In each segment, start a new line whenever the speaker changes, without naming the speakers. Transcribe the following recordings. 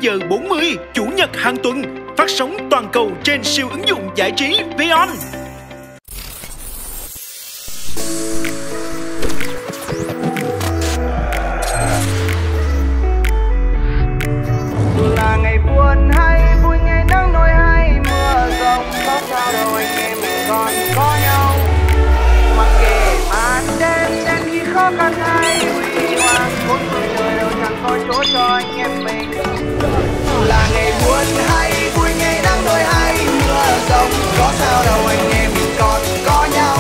20h40 Chủ nhật hàng tuần, phát sóng toàn cầu trên siêu ứng dụng giải trí VON.
Là ngày buồn hay vui, ngày nắng nỗi hay mưa rông, có sao đâu anh em mình còn có nhau. Mặc kệ màn đêm đến khi khó khăn hay huy hoàng, bốn phương trời đâu chẳng có chỗ cho anh em mình. Là ngày buồn hay vui, ngày nắng nỗi hay mưa rông, có sao đâu anh em mình còn có nhau.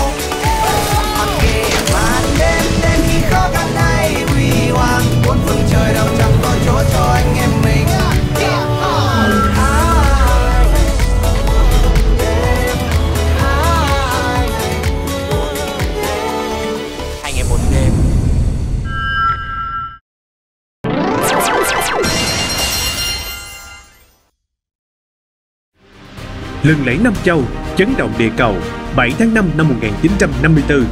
Mặc kệ màn đêm đến khi khó khăn hay huy hoàng, bốn phương trời đâu chẳng có chỗ cho anh em mình.
Lừng lẫy Nam Châu, chấn động địa cầu, 7 tháng 5 năm 1954.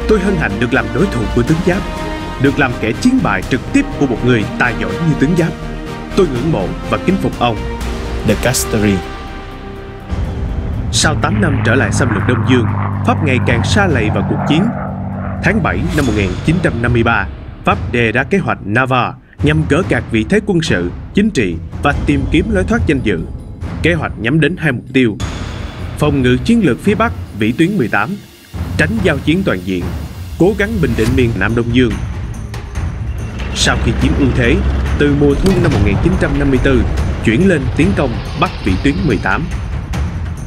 Tôi hân hạnh được làm đối thủ của tướng Giáp, được làm kẻ chiến bại trực tiếp của một người tài giỏi như tướng Giáp. Tôi ngưỡng mộ và kính phục ông.
De Gasperi.
Sau 8 năm trở lại xâm lược Đông Dương, Pháp ngày càng sa lầy vào cuộc chiến. Tháng 7 năm 1953, Pháp đề ra kế hoạch Nava nhằm gỡ gạc vị thế quân sự, chính trị và tìm kiếm lối thoát danh dự. Kế hoạch nhắm đến hai mục tiêu: phòng ngự chiến lược phía Bắc vĩ tuyến 18, tránh giao chiến toàn diện, cố gắng bình định miền Nam Đông Dương. Sau khi chiếm ưu thế, từ mùa thu năm 1954 chuyển lên tiến công Bắc vĩ tuyến 18.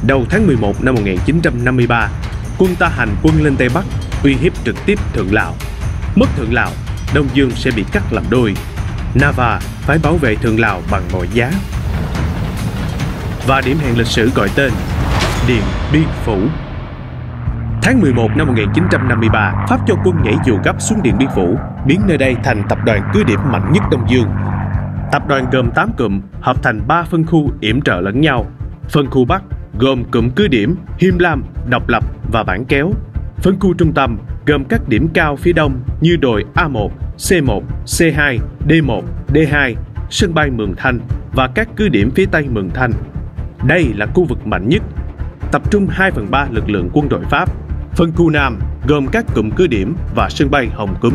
Đầu tháng 11 năm 1953, quân ta hành quân lên Tây Bắc, uy hiếp trực tiếp Thượng Lào. Mất Thượng Lào, Đông Dương sẽ bị cắt làm đôi. Nava phải bảo vệ Thượng Lào bằng mọi giá. Và điểm hẹn lịch sử gọi tên Điện Biên Phủ. Tháng 11 năm 1953, Pháp cho quân nhảy dù gấp xuống Điện Biên Phủ, biến nơi đây thành tập đoàn cứ điểm mạnh nhất Đông Dương. Tập đoàn gồm 8 cụm, hợp thành 3 phân khu yểm trợ lẫn nhau. Phân khu Bắc gồm cụm cứ điểm Him Lam, Độc Lập và Bản Kéo. Phân khu trung tâm gồm các điểm cao phía đông như đồi A1, C1, C2, D1, D2, sân bay Mường Thanh và các cứ điểm phía tây Mường Thanh. Đây là khu vực mạnh nhất, tập trung 2/3 lực lượng quân đội Pháp. Phân khu Nam gồm các cụm cứ điểm và sân bay Hồng Cúm.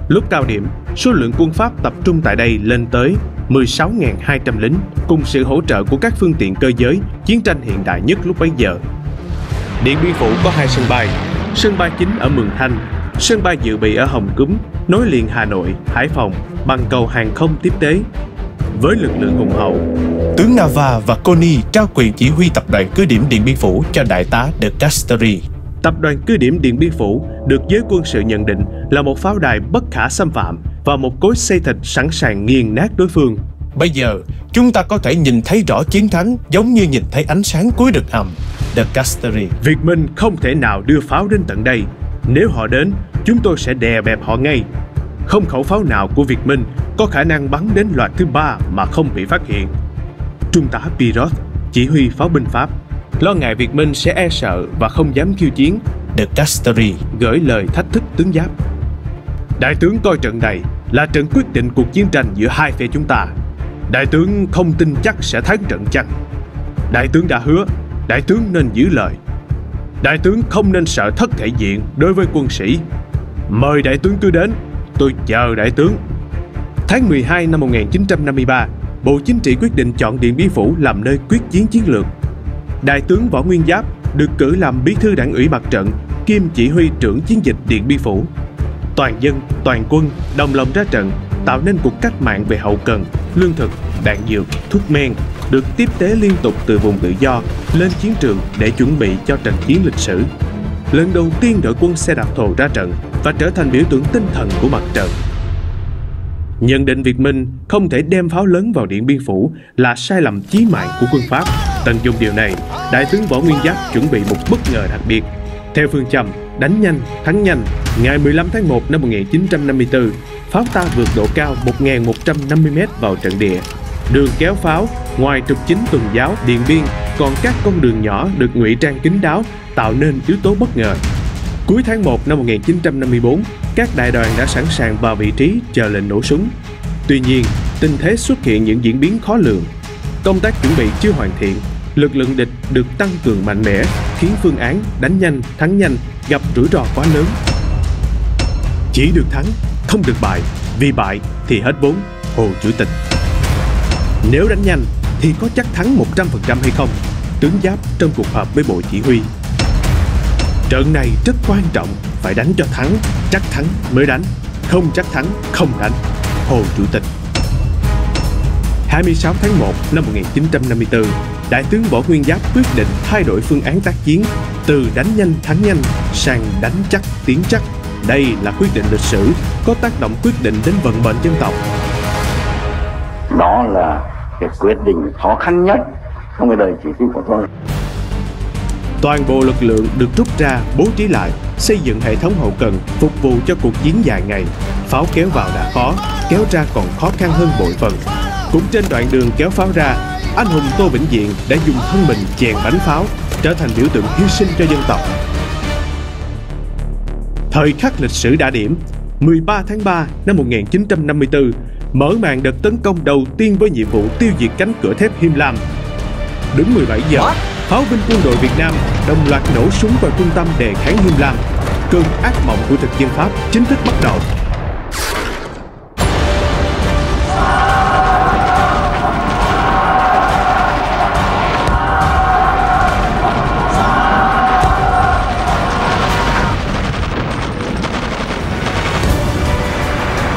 Lúc cao điểm, số lượng quân Pháp tập trung tại đây lên tới 16.200 lính, cùng sự hỗ trợ của các phương tiện cơ giới, chiến tranh hiện đại nhất lúc bấy giờ. Điện Biên Phủ có 2 sân bay chính ở Mường Thanh, sân bay dự bị ở Hồng Cúm, nối liền Hà Nội, Hải Phòng bằng cầu hàng không tiếp tế. Với lực lượng hùng hậu,
tướng Nava và Coni trao quyền chỉ huy tập đoàn cứ điểm Điện Biên Phủ cho đại tá De Gasperi.
Tập đoàn cứ điểm Điện Biên Phủ được giới quân sự nhận định là một pháo đài bất khả xâm phạm và một cối xay thịt sẵn sàng nghiền nát đối phương.
Bây giờ, chúng ta có thể nhìn thấy rõ chiến thắng giống như nhìn thấy ánh sáng cuối đường hầm. De Gasperi.
Việt Minh không thể nào đưa pháo đến tận đây. Nếu họ đến, chúng tôi sẽ đè bẹp họ ngay. Không khẩu pháo nào của Việt Minh có khả năng bắn đến loạt thứ 3 mà không bị phát hiện. Trung tá Pirot, chỉ huy pháo binh Pháp, lo ngại Việt Minh sẽ e sợ và không dám khiêu chiến.
De Gasperi
gửi lời thách thức tướng Giáp. Đại tướng coi trận này là trận quyết định cuộc chiến tranh giữa hai phe chúng ta. Đại tướng không tin chắc sẽ thắng trận chăng? Đại tướng đã hứa, đại tướng nên giữ lời. Đại tướng không nên sợ thất thể diện đối với quân sĩ. Mời đại tướng cứ đến, tôi chờ đại tướng. Tháng 12 năm 1953, Bộ Chính trị quyết định chọn Điện Biên Phủ làm nơi quyết chiến chiến lược. Đại tướng Võ Nguyên Giáp được cử làm bí thư đảng ủy mặt trận, kiêm chỉ huy trưởng chiến dịch Điện Biên Phủ. Toàn dân, toàn quân đồng lòng ra trận, tạo nên cuộc cách mạng về hậu cần, lương thực, đạn dược, thuốc men, được tiếp tế liên tục từ vùng tự do lên chiến trường để chuẩn bị cho trận chiến lịch sử. Lần đầu tiên đội quân xe đạp thồ ra trận và trở thành biểu tượng tinh thần của mặt trận. Nhận định Việt Minh không thể đem pháo lớn vào Điện Biên Phủ là sai lầm chí mạng của quân Pháp. Tận dụng điều này, Đại tướng Võ Nguyên Giáp chuẩn bị một bất ngờ đặc biệt. Theo phương châm đánh nhanh, thắng nhanh, ngày 15 tháng 1 năm 1954, pháo ta vượt độ cao 1.150m vào trận địa. Đường kéo pháo, ngoài trục chính tuần giáo Điện Biên, còn các con đường nhỏ được ngụy trang kín đáo, tạo nên yếu tố bất ngờ. Cuối tháng 1 năm 1954, các đại đoàn đã sẵn sàng vào vị trí chờ lệnh nổ súng. Tuy nhiên, tình thế xuất hiện những diễn biến khó lường. Công tác chuẩn bị chưa hoàn thiện, lực lượng địch được tăng cường mạnh mẽ, khiến phương án đánh nhanh, thắng nhanh gặp rủi ro quá lớn. Chỉ được thắng, không được bại, vì bại thì hết vốn, Hồ Chủ tịch. Nếu đánh nhanh thì có chắc thắng 100% hay không? Tướng Giáp trong cuộc họp với Bộ Chỉ huy. Trận này rất quan trọng, phải đánh cho thắng, chắc thắng mới đánh, không chắc thắng không đánh, Hồ Chủ tịch. 26 tháng 1 năm 1954, Đại tướng Võ Nguyên Giáp quyết định thay đổi phương án tác chiến từ đánh nhanh thắng nhanh sang đánh chắc tiến chắc. Đây là quyết định lịch sử có tác động quyết định đến vận mệnh dân tộc.
Đó là cái quyết định khó khăn nhất trong cái đời chỉ huy của tôi.
Toàn bộ lực lượng được rút ra, bố trí lại, xây dựng hệ thống hậu cần phục vụ cho cuộc chiến dài ngày. Pháo kéo vào đã khó, kéo ra còn khó khăn hơn bội phần. Cũng trên đoạn đường kéo pháo ra, anh hùng Tô Vĩnh Diện đã dùng thân mình chèn bánh pháo, trở thành biểu tượng hy sinh cho dân tộc. Thời khắc lịch sử đã điểm, 13 tháng 3 năm 1954, mở màn đợt tấn công đầu tiên với nhiệm vụ tiêu diệt cánh cửa thép Him Lam. Đúng 17 giờ, pháo binh quân đội Việt Nam đồng loạt nổ súng vào trung tâm đề kháng Him Lam. Cơn ác mộng của thực dân Pháp chính thức bắt đầu.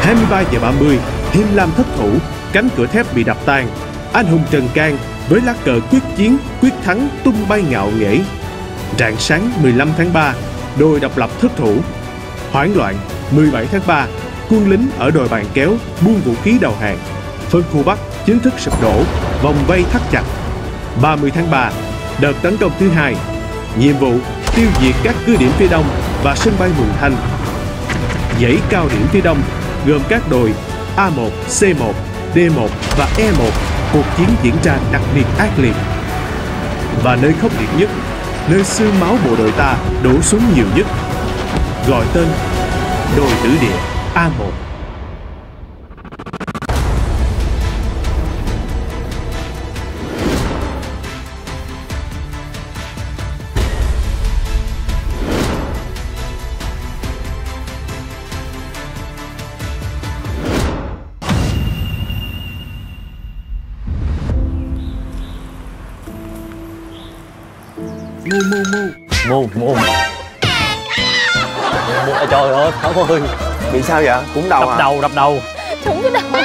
Hai mươi 3 giờ 30, Him Lam thất thủ, cánh cửa thép bị đập tan. Anh hùng Trần Can với lá cờ quyết chiến, quyết thắng tung bay ngạo nghễ. Rạng sáng 15 tháng 3, đồi độc lập thất thủ. Hoảng loạn 17 tháng 3, quân lính ở đồi Bàn Kéo buông vũ khí đầu hàng. Phân khu Bắc chính thức sụp đổ, vòng vây thắt chặt. 30 tháng 3, đợt tấn công thứ hai. Nhiệm vụ tiêu diệt các cứ điểm phía đông và sân bay Mường Thanh. Dãy cao điểm phía đông gồm các đồi A1, C1, D1 và E1. Cuộc chiến diễn ra đặc biệt ác liệt. Và nơi khốc liệt nhất, nơi xương máu bộ đội ta đổ xuống nhiều nhất, gọi tên đồi Tử Địa A1.
Mu. Trời ơi, Thảo ơi.
Bị sao vậy? Cũng đầu à?
Đập đầu.
Trúng cái đầu.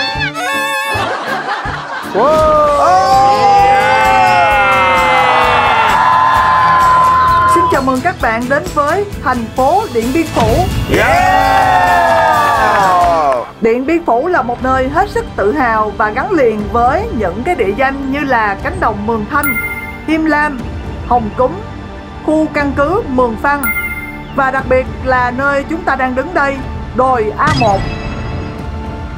Xin chào mừng các bạn đến với thành phố Điện Biên Phủ. Điện Biên Phủ là một nơi hết sức tự hào và gắn liền với những cái địa danh như là cánh đồng Mường Thanh, Him Lam, Hồng Cúm, khu căn cứ Mường Phăng và đặc biệt là nơi chúng ta đang đứng đây, đồi A1.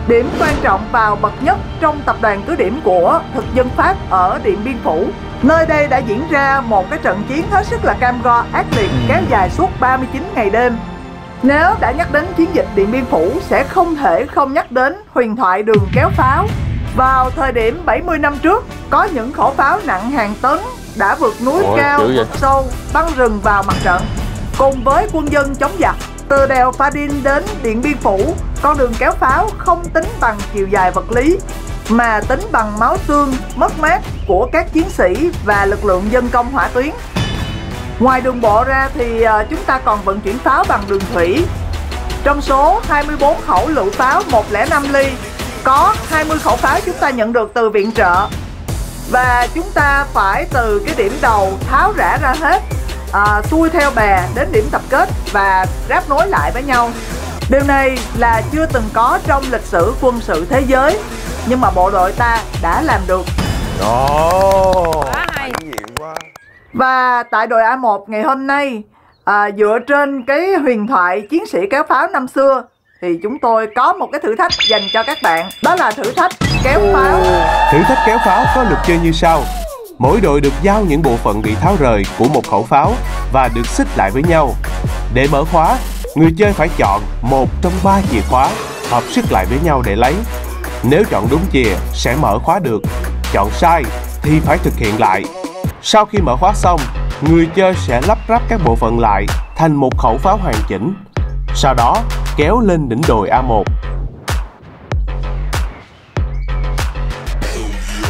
Điểm quan trọng và bậc nhất trong tập đoàn cứ điểm của thực dân Pháp ở Điện Biên Phủ. Nơi đây đã diễn ra một cái trận chiến hết sức là cam go ác liệt kéo dài suốt 39 ngày đêm. Nếu đã nhắc đến chiến dịch Điện Biên Phủ sẽ không thể không nhắc đến huyền thoại đường kéo pháo. Vào thời điểm 70 năm trước, có những khẩu pháo nặng hàng tấn đã vượt núi cao, vượt sâu, băng rừng vào mặt trận. Cùng với quân dân chống giặc, từ đèo Pha Đin đến Điện Biên Phủ, con đường kéo pháo không tính bằng chiều dài vật lý, mà tính bằng máu xương, mất mát của các chiến sĩ và lực lượng dân công hỏa tuyến. Ngoài đường bộ ra thì chúng ta còn vận chuyển pháo bằng đường thủy. Trong số 24 khẩu lựu pháo 105 ly, có 20 khẩu pháo chúng ta nhận được từ viện trợ. Và chúng ta phải từ cái điểm đầu tháo rã ra hết, xuôi theo bè đến điểm tập kết và ráp nối lại với nhau. Điều này là chưa từng có trong lịch sử quân sự thế giới, nhưng mà bộ đội ta đã làm được.
Quá hay.
Và tại đồi A1 ngày hôm nay, dựa trên cái huyền thoại chiến sĩ kéo pháo năm xưa, thì chúng tôi có một cái thử thách dành cho các bạn. Đó là thử thách kéo pháo.
Thử thách kéo pháo có luật chơi như sau. Mỗi đội được giao những bộ phận bị tháo rời của một khẩu pháo và được xích lại với nhau. Để mở khóa, người chơi phải chọn một trong 3 chìa khóa, hợp sức lại với nhau để lấy. Nếu chọn đúng chìa sẽ mở khóa được, chọn sai thì phải thực hiện lại. Sau khi mở khóa xong, người chơi sẽ lắp ráp các bộ phận lại thành một khẩu pháo hoàn chỉnh. Sau đó kéo lên đỉnh đồi A1.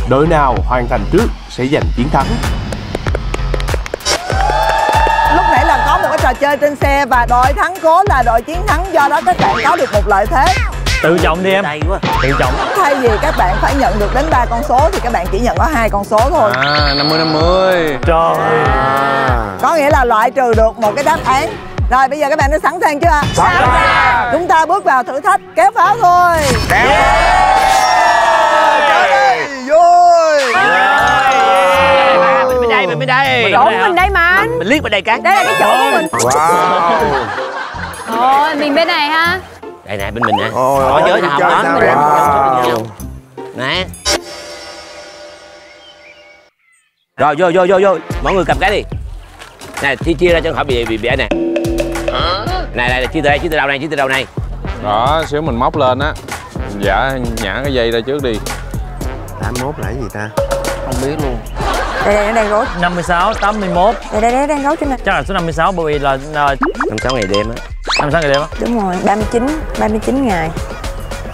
Đội nào hoàn thành trước sẽ giành chiến thắng.
Lúc nãy là có một cái trò chơi trên xe và đội thắng cố là đội chiến thắng, do đó các bạn có được một lợi thế.
Tự trọng đi em. Tự trọng.
Thay vì các bạn phải nhận được đến 3 con số thì các bạn chỉ nhận có 2 con số thôi.
50-50.
Trời.
Có nghĩa là loại trừ được một cái đáp án. Rồi bây giờ các bạn đã sẵn sàng chưa ạ?
Sẵn sàng.
Chúng ta bước vào thử thách kéo pháo thôi.
Kéo.
Mình bên đây.
Chỗ mình đây mà anh.
Mình liếc bên đây cái.
Đây là cái chỗ của mình.
Wow.
Ôi, mình bên này ha.
Đây nè, bên mình nè.
Ôi,
chơi nào
chơi
đó.
sao em? Wow.
Nè. Rồi, vô. Mọi người cầm cái đi. Nè, chia ra cho khỏi bị bẻ nè. Này, chia từ đầu này.
Đó, xíu mình móc lên á. Dạ, nhả cái dây ra trước đi.
81 là cái gì ta?
Không biết luôn.
Đây nó đang rối.
56, 81.
Đây đang rối trên này.
Chắc là số 56 bởi vì là
56 ngày đêm á.
56 ngày đêm á.
Đúng rồi, 39 ngày.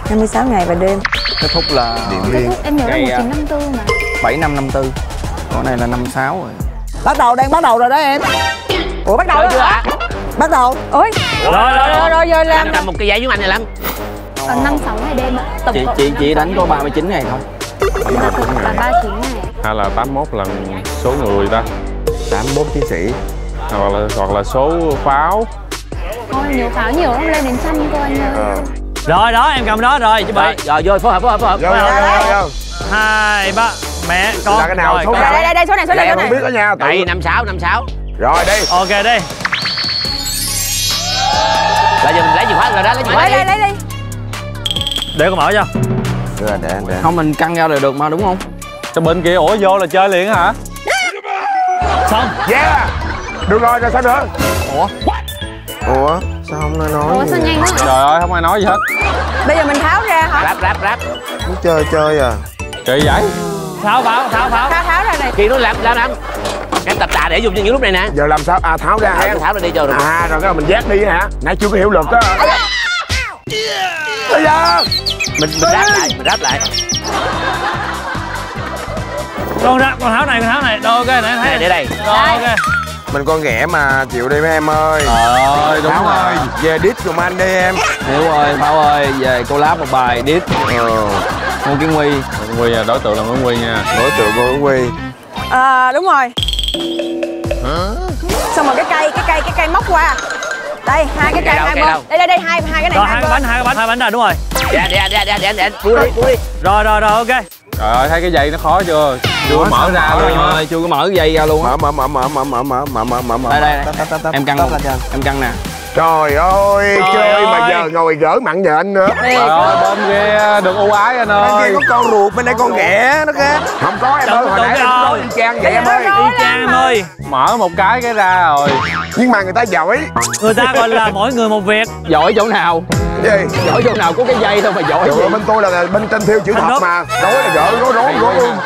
56 ngày và đêm.
Kết thúc là Điện Biên.
Em nhớ là 1954 mà.
7554. Con này là 56 rồi.
Bắt đầu rồi đó em. Ủa bắt đầu rồi hả? Bắt đầu.
Ôi. Rồi làm.
Cầm một cái giấy với anh này lắm.
56 ngày đêm ạ.
Chị đánh có 39 ngày thôi.
Là 39 ngày.
Hay là 81 là số người ta?
81 chiến sĩ.
Hoặc là số pháo.
Thôi nhiều pháo nhiều lắm, lên đến 100 cơ anh ơi.
Rồi đó, em cầm đó rồi, chuẩn bị.
Rồi, phối hợp.
Vô.
2, 3, mẹ con.
Là cái nào? Số nào?
Đây, số này.
Không biết đó nha.
Đây, 56.
Rồi đi.
Ok đi.
Bây giờ mình lấy chìa khóa rồi đó, lấy chìa khóa đi.
Lấy đi.
Để con mở cho.
Để. Không, mình căng ra rồi được mà đúng không?
Cái bên kia ủa vô là chơi liền hả?
Xong.
Yeah. Được rồi sao nữa?
Ủa? Sao không nói?
Ủa sao nhanh quá?
Trời ơi, không ai nói gì hết.
Bây giờ mình tháo ra hả?
Ráp.
Muốn chơi à?
Kỳ vậy?
Tháo
Tháo ra này.
Khi nó làm. Em tập tạ để dùng cho những lúc này nè.
Giờ làm sao? Tháo ra hả?
Tháo ra đi cho rồi.
Rồi cái mình vác đi hả? Nãy chưa có hiệu lực á. Bây giờ
mình ráp lại.
Con tháo này. Rồi ok, này thấy.
Để đây.
Rồi ok.
Mình con ghẻ mà, chịu đi mấy em ơi.
Trời đúng rồi.
Về đít giùm anh đi em. Hiểu ơi, Pháo ơi, về collab một bài đít. Ngô Kiến Huy.
Huy là đối tượng là Nguyễn Huy nha.
Đối tượng Ngô Kiến Huy.
Đúng rồi. Xong rồi cái cây móc qua. Đây, hai cái cây hai bên. Đây hai cái này.
Rồi hai bánh rồi đúng rồi.
Để vui đi.
Rồi ok.
Trời ơi, thấy cái dây nó khó chưa? Chưa mở ra luôn
rồi, chưa có mở cái dây ra luôn. Mở. Đây. Em căng nè.
Trời ơi, chơi mà giờ ngồi gỡ mặn nhện nữa. Trời ơi, bên kia được ưu ái anh ơi.
Bên kia có con ruột, bên đây con ghẻ nó kìa.
Không có em ơi, hồi nãy em nói y chang vậy em ơi.
Y chang em ơi.
Mở một cái ra rồi. Nhưng mà người ta giỏi.
Người ta gọi là mỗi người một việc.
Giỏi chỗ nào?
Gì?
Giỏi chỗ nào có cái dây thôi mà giỏi gì?
Bên tôi là bên trên thiêu chữ thập mà. Rối là gỡ rối luôn.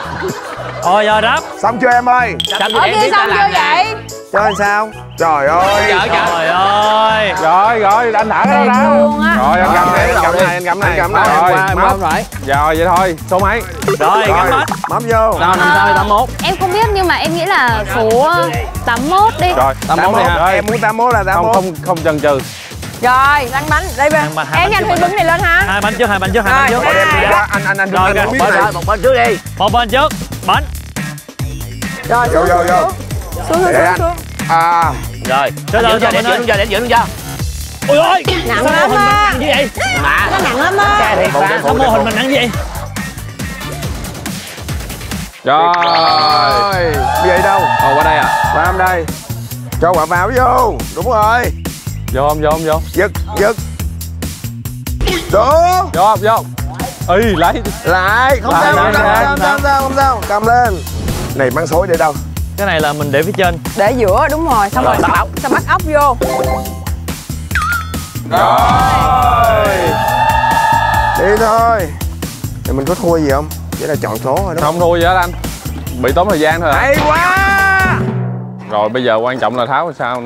Rồi giờ đáp.
Xong chưa em ơi?
Xong chưa vậy?
Chơi làm sao?
Trời ơi.
Trời ơi.
Rồi anh thả cái đó ra. Rồi anh cầm này. Rồi vậy thôi. Số mấy?
Rồi gắn hết.
Mắm vô.
Nào 81.
Em không biết nhưng mà em nghĩ là số 81 đi.
Rồi 81 đi ha.
Em muốn 81 là 81.
Không chần chừ.
Rồi, lăn bánh. Đây về. Em nhanh Huy bưng này lên ha.
Hai bánh trước.
Anh
Rồi, một bên trước đi.
Một bên trước. Bánh.
Rồi,
vô.
Xuống.
Rồi. Để giữa luôn cho.
Ôi ơi.
Nặng lắm á.
Như vậy.
Mà
nó nặng lắm á.
Sao mô hình mình nặng như vậy?
Rồi.
Vậy đâu? Qua đây à? Vào đây. Cho quả vào vô. Đúng rồi.
Vô không?
Giật. Đúng.
Vô. Ý lấy.
Lại. Không sao. Cầm lên.
Này mang xối để đâu?
Cái này là mình để phía trên.
Để giữa đúng rồi. Xong rồi bắt ốc vô.
Rồi. Đi thôi.
Thì mình có thua gì không? Chỉ là chọn số thôi đó.
Không thua gì hết anh. Bị tốn thời gian thôi.
Hay quá.
Rồi bây giờ quan trọng là tháo làm sao.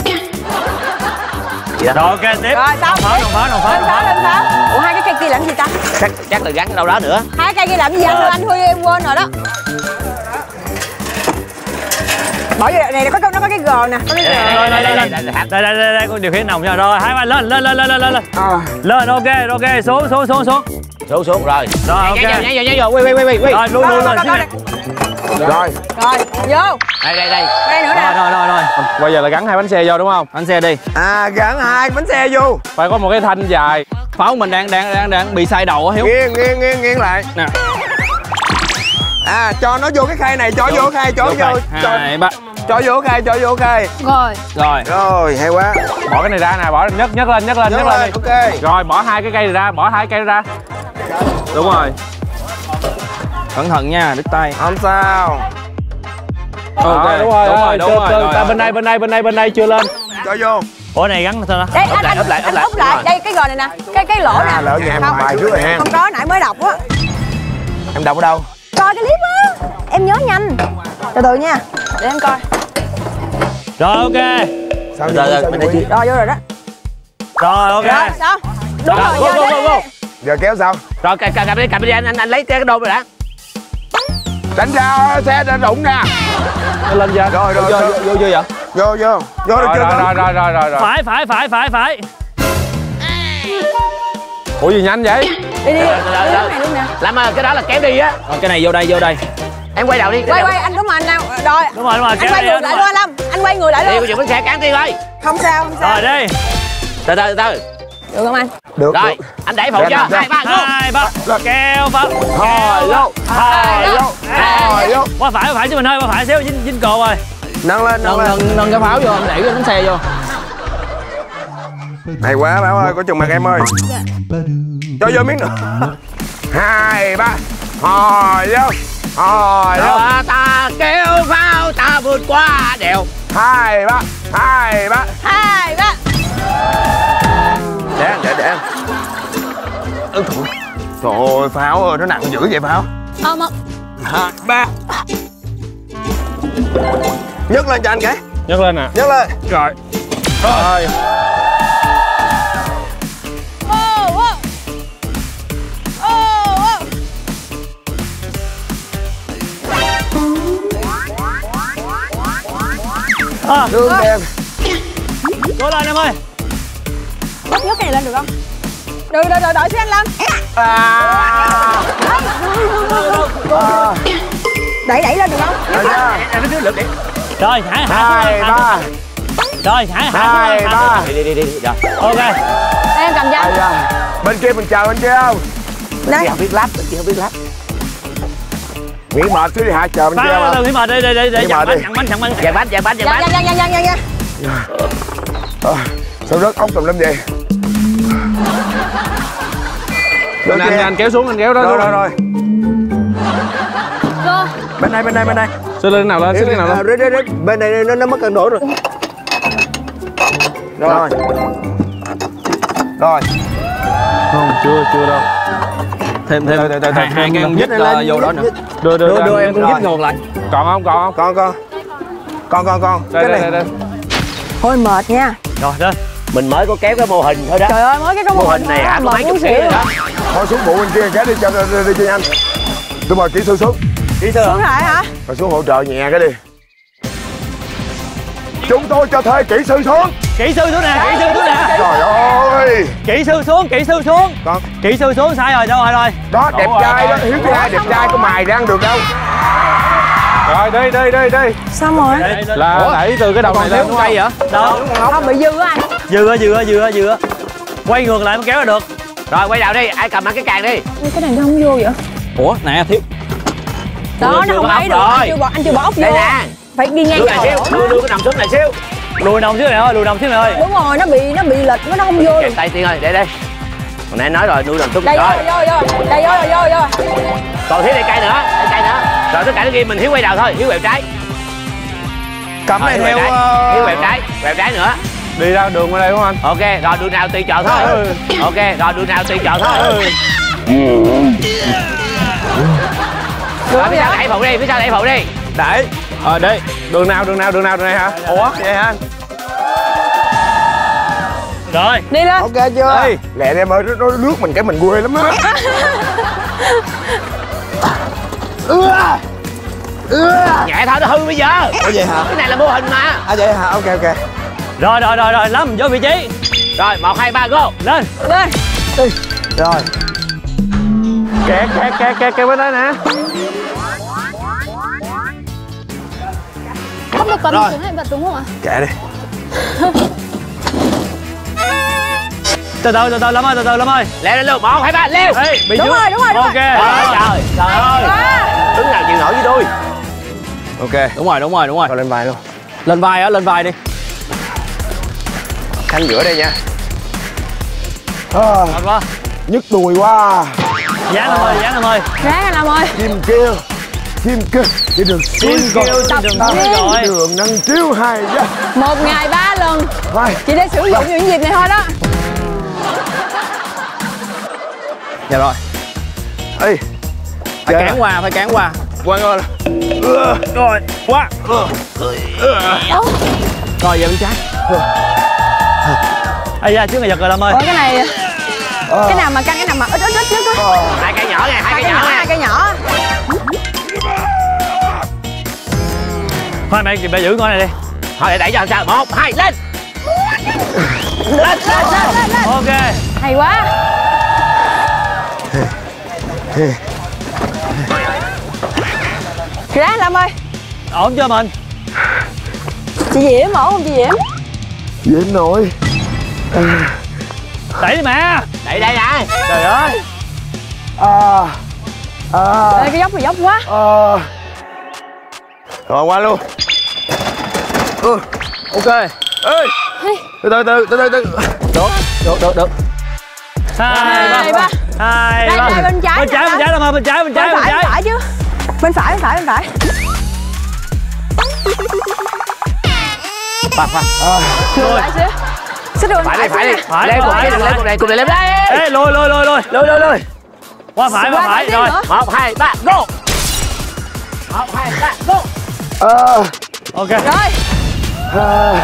Rồi ok tiếp.
Rồi xong.
Đồng pháo.
Ủa hai cái cây kia làm gì ta?
Chắc là gắn đâu đó nữa.
Hai cái cây kia làm gì anh? Anh Huy em quên rồi đó. Bỏ vô này nó có cái gờ nè.
Đây con điều khiển nòng nha. Rồi hai bạn lên. Lên ok xuống.
Xuống rồi.
Rồi ok.
Nhảy vô. Quay.
Rồi luôn.
Rồi.
Vô.
Đây.
Đây nữa nè.
Rồi.
Bây giờ là gắn 2 bánh xe vô đúng không?
Bánh xe đi.
À gắn 2 bánh xe vô.
Phải có một cái thanh dài.
Pháo mình đang bị sai đầu á Hiếu.
Nghiêng lại. Nè. À cho nó vô cái khay này, cho vô khay, cho vô.
2, 3.
Cho vô khay.
Rồi,
hay quá.
Bỏ cái này ra nè, bỏ nhấc lên đi.
Ok.
Rồi bỏ 2 cái cây này ra, Đúng rồi.
Cẩn thận nha, đứt tay.
Không sao.
Ok, đúng rồi. Bên đây chưa lên.
Cho vô.
Ủa này gắn sao đó?
Đây anh úp lại. Đây cái gờ này nè. Cái lỗ nè.
Lỡ nhà em bài trước rồi ha.
Không có, nãy mới đọc á.
Em đọc ở đâu?
Coi cái clip á. Em nhớ nhanh. Từ từ nha. Để em coi.
Rồi ok.
Sao rồi
vô rồi đó.
Rồi ok.
Rồi sao? Đúng rồi.
Go.
Giờ kéo sao?
Rồi cầm đi anh lấy cái đôn rồi đã.
Tránh ra xe đã đụng nè.
Lên ra.
Rồi.
Vô vậy?
Vô được chưa?
Rồi.
Phải.
Ủa gì nhanh vậy?
Đi. Này luôn nè.
Làm cái đó là kéo đi á.
Rồi cái này vô đây.
Em quay đầu đi.
Quay anh đúng rồi anh nào. Rồi.
Đúng rồi.
Anh quay ngược lại luôn anh Lâm. Anh quay ngược lại luôn.
Đi con xe cán đi ơi.
Không sao.
Rồi đi.
Từ.
Được không anh?
Được.
Rồi, anh đẩy phụ cho. 2, 3
Kéo vào.
Hồi vô.
Qua phải chứ mình hơi, qua phải xíu dính cột rồi.
Nâng lên.
Nâng cái pháo vô, anh đẩy cái bánh xe vô.
Hay quá Bảo ơi, có chừng mặt em ơi. Cho vô miếng nữa. 2, 3. Hồi vô.
Ta kéo pháo ta vượt qua đèo.
2, 3. Để ăn. Trời ơi, pháo ơi, nó nặng dữ vậy pháo. 2, 3. Nhấc lên cho anh cái.
Nhấc lên nè.
Rồi. Đường em.
Cố lên em ơi.
Nhấc cái này lên được không? Đợi xíu anh Lâm. Đẩy lên được không?
Rồi hãy
2, 3.
Rồi hãy
2, 3. Đi. Rồi.
Ok.
Em cầm cho.
Bên kia mình chờ bên kia không?
Bên kia không biết lắp.
Nghỉ mệt xíu đi hả? Chờ bên kia mà.
Nghỉ mệt đi. Dàn bánh.
Sao rớt ống tùm lum vậy?
Anh kéo xuống, anh kéo đó.
Rồi. Bên đây.
Xích lên nào lên.
Bên này nó mất cân đối rồi. Rồi.
Không, chưa đâu.
Thêm hai cái nhích vô đó nữa.
Đưa
em cũng nhích ngược lại.
Còn không?
Con.
Đây.
Thôi mệt nha.
Rồi lên.
Mình mới có kéo cái mô hình thôi đó.
Trời ơi, mới cái
mô hình này hả? Có mấy chục ký rồi đó.
Thôi xuống bộ bên kia cái đi cho anh. Tôi mời kỹ sư xuống.
Xuống lại hả?
Rồi xuống hỗ trợ nhẹ cái đi. Chúng tôi cho thuê kỹ sư xuống.
Kỹ sư xuống nè.
Trời ơi.
Kỹ sư xuống.
Con.
Kỹ sư xuống sai rồi, đâu rồi.
Đó đẹp trai đó, Hiếu thứ hai đẹp trai có mài ra ăn được đâu.
Rồi đi.
Xong rồi.
Là đẩy từ cái đầu này lên đúng không?
Vậy? Đâu?
Không bị dư á anh.
Dư. Quay ngược lại mới kéo ra được.
Rồi quay đầu đi, ai cầm cái càng đi.
Cái này nó không vô vậy?
Ủa nè thiếu.
Đó nó không ấy được. Anh chưa bỏ ốc vô.
Đây nè.
Phải đi ngang
đầu. Đưa cái nòng xuống này xíu.
Lùi nòng xíu này ơi.
Đúng rồi, nó bị lệch, nó không vô được.
Tay Tiên ơi, để đây. Hồi nãy nói rồi, nuôi nòng xuống.
Đây vô.
Còn Hiếu đây cây nữa. Rồi tất cả nó ghi mình Hiếu quay đầu thôi, Hiếu quẹo trái.
Cầm này theo
Hiếu quẹo trái nữa.
Đi ra đường qua đây đúng không anh?
Ok, rồi đường nào tùy chọn thôi. Ok, rồi đường nào tùy chọn thôi. Phía sau đẩy phụ đi, phía sau đẩy phụ đi.
Đẩy. Đi. Đường nào này hả? Ủa vậy hả anh?
Rồi.
Đi lên.
Ok chưa? Ê, lẹ đi em ơi, nó nước mình cái mình quê lắm á.
Nhẹ thôi, nó hư bây giờ.
Ủa vậy hả?
Cái này là mô hình mà.
À vậy hả? Ok.
Rồi, Lâm vô vị trí.
Rồi, 1, 2, 3, go.
Lên.
Rồi.
Kẹt bên đây nè.
Không được, còn xuống hay bật đúng không ạ?
Kệ đi.
Từ từ Lâm ơi.
Leo lên luôn, 1, 2, 3, leo.
Bị
Đúng rồi.
Ok.
Trời ơi. Đứng nào chịu nổi với tôi.
Ok.
Đúng rồi.
Rồi lên vai luôn.
Lên vai đi.
Canh giữa đây nha.
Thật quá.
Nhức đùi quá.
Dán Lâm ơi.
Ráng anh Lâm ơi.
Chim kêu trên đường
Chim kêu trên đường suối gọi.
Đường nắng chiếu hai giá.
1 ngày 3 lần.
Vai.
Chị đã sử dụng những dịp này thôi đó.
Dạ rồi.
Ê.
Phải cán qua.
Quay rồi.
Rồi, quá.
Rồi về bên trái.
Ây da, trước ngày giật rồi Lâm ơi.
Ủa cái này cái nào mà căng, cái nào mà ít trước á.
2 cây nhỏ nè, 2
cây nhỏ.
Thôi mày kìa, bà giữ con này đi.
Thôi để đẩy cho làm sao. 1, 2, lên.
Lên.
Ok.
Hay quá. Ráng Lâm ơi.
Ổn chưa mình?
Chị Diễm ổn không chị Diễm?
Diễm nội.
Đẩy đi mẹ.
Đẩy đây nè.
Trời ơi.
Ê, cái dốc này dốc quá.
Rồi qua luôn.
Ok.
Ê. Từ từ.
Được.
2, 3.
Đây bên trái.
Bên trái Lâm ơi, bên trái.
Bên phải chứ. Bên phải.
Khoan.
Lùi lại xíu. Xích đường
Phải đi.
Phải.
Lên cục này, lên đây.
Ê, lùi.
Lùi.
Qua phải rồi.
1, 2, 3, go. 1, 2, 3, go.
Ok.
Rồi.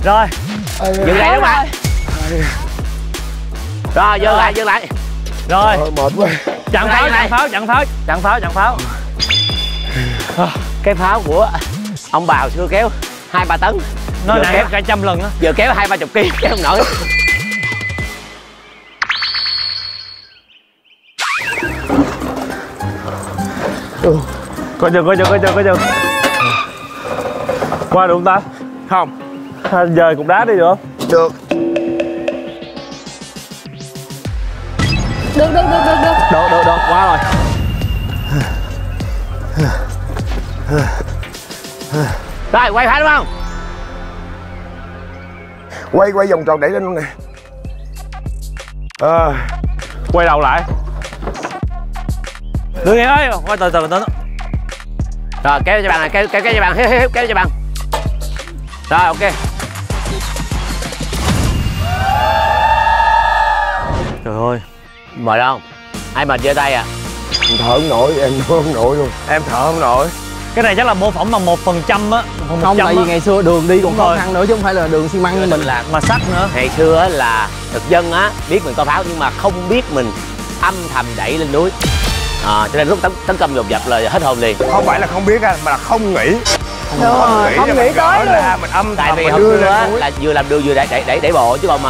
Rồi.
Dừng lại đúng không? Rồi, dừng lại.
Rồi.
Mệt quá.
Chặn pháo.
Cái pháo của ông Bào xưa kéo 2-3 tấn.
Nó nặng cả 100 lần á.
Giờ kéo 20-30 kg kéo không nổi.
Coi chừng. Qua được không ta?
Không.
Giờ cục đá đi được không?
Được.
Được, quá rồi.
Rồi, quay phải đúng không?
Quay vòng tròn đẩy lên luôn nè.
Quay đầu lại.
Đừng nghe ơi, quay từ.
Rồi, kéo cho bạn này, kéo cho bạn, kéo cho bạn. Rồi, ok.
Trời ơi.
Mệt không? Ai mệt giơ tay à?
Em thở không nổi, em thở không nổi luôn.
Em thở không nổi.
Cái này chắc là mô phỏng bằng 1% á.
Không, tại vì ngày xưa đường đi còn khó khăn nữa chứ không phải là đường xi măng như mình.
Làm
mà sắt nữa.
Ngày xưa là thực dân á biết mình có pháo nhưng mà không biết mình âm thầm đẩy lên núi. Cho nên lúc tấn công dồn dập là hết hồn liền.
Không phải là không biết anh, mà là không nghĩ.
Không nghĩ tới
là mình âm
tại
thầm
vì
mình
hôm
đưa
xưa
lên núi.
là vừa làm đường vừa đẩy bộ chứ còn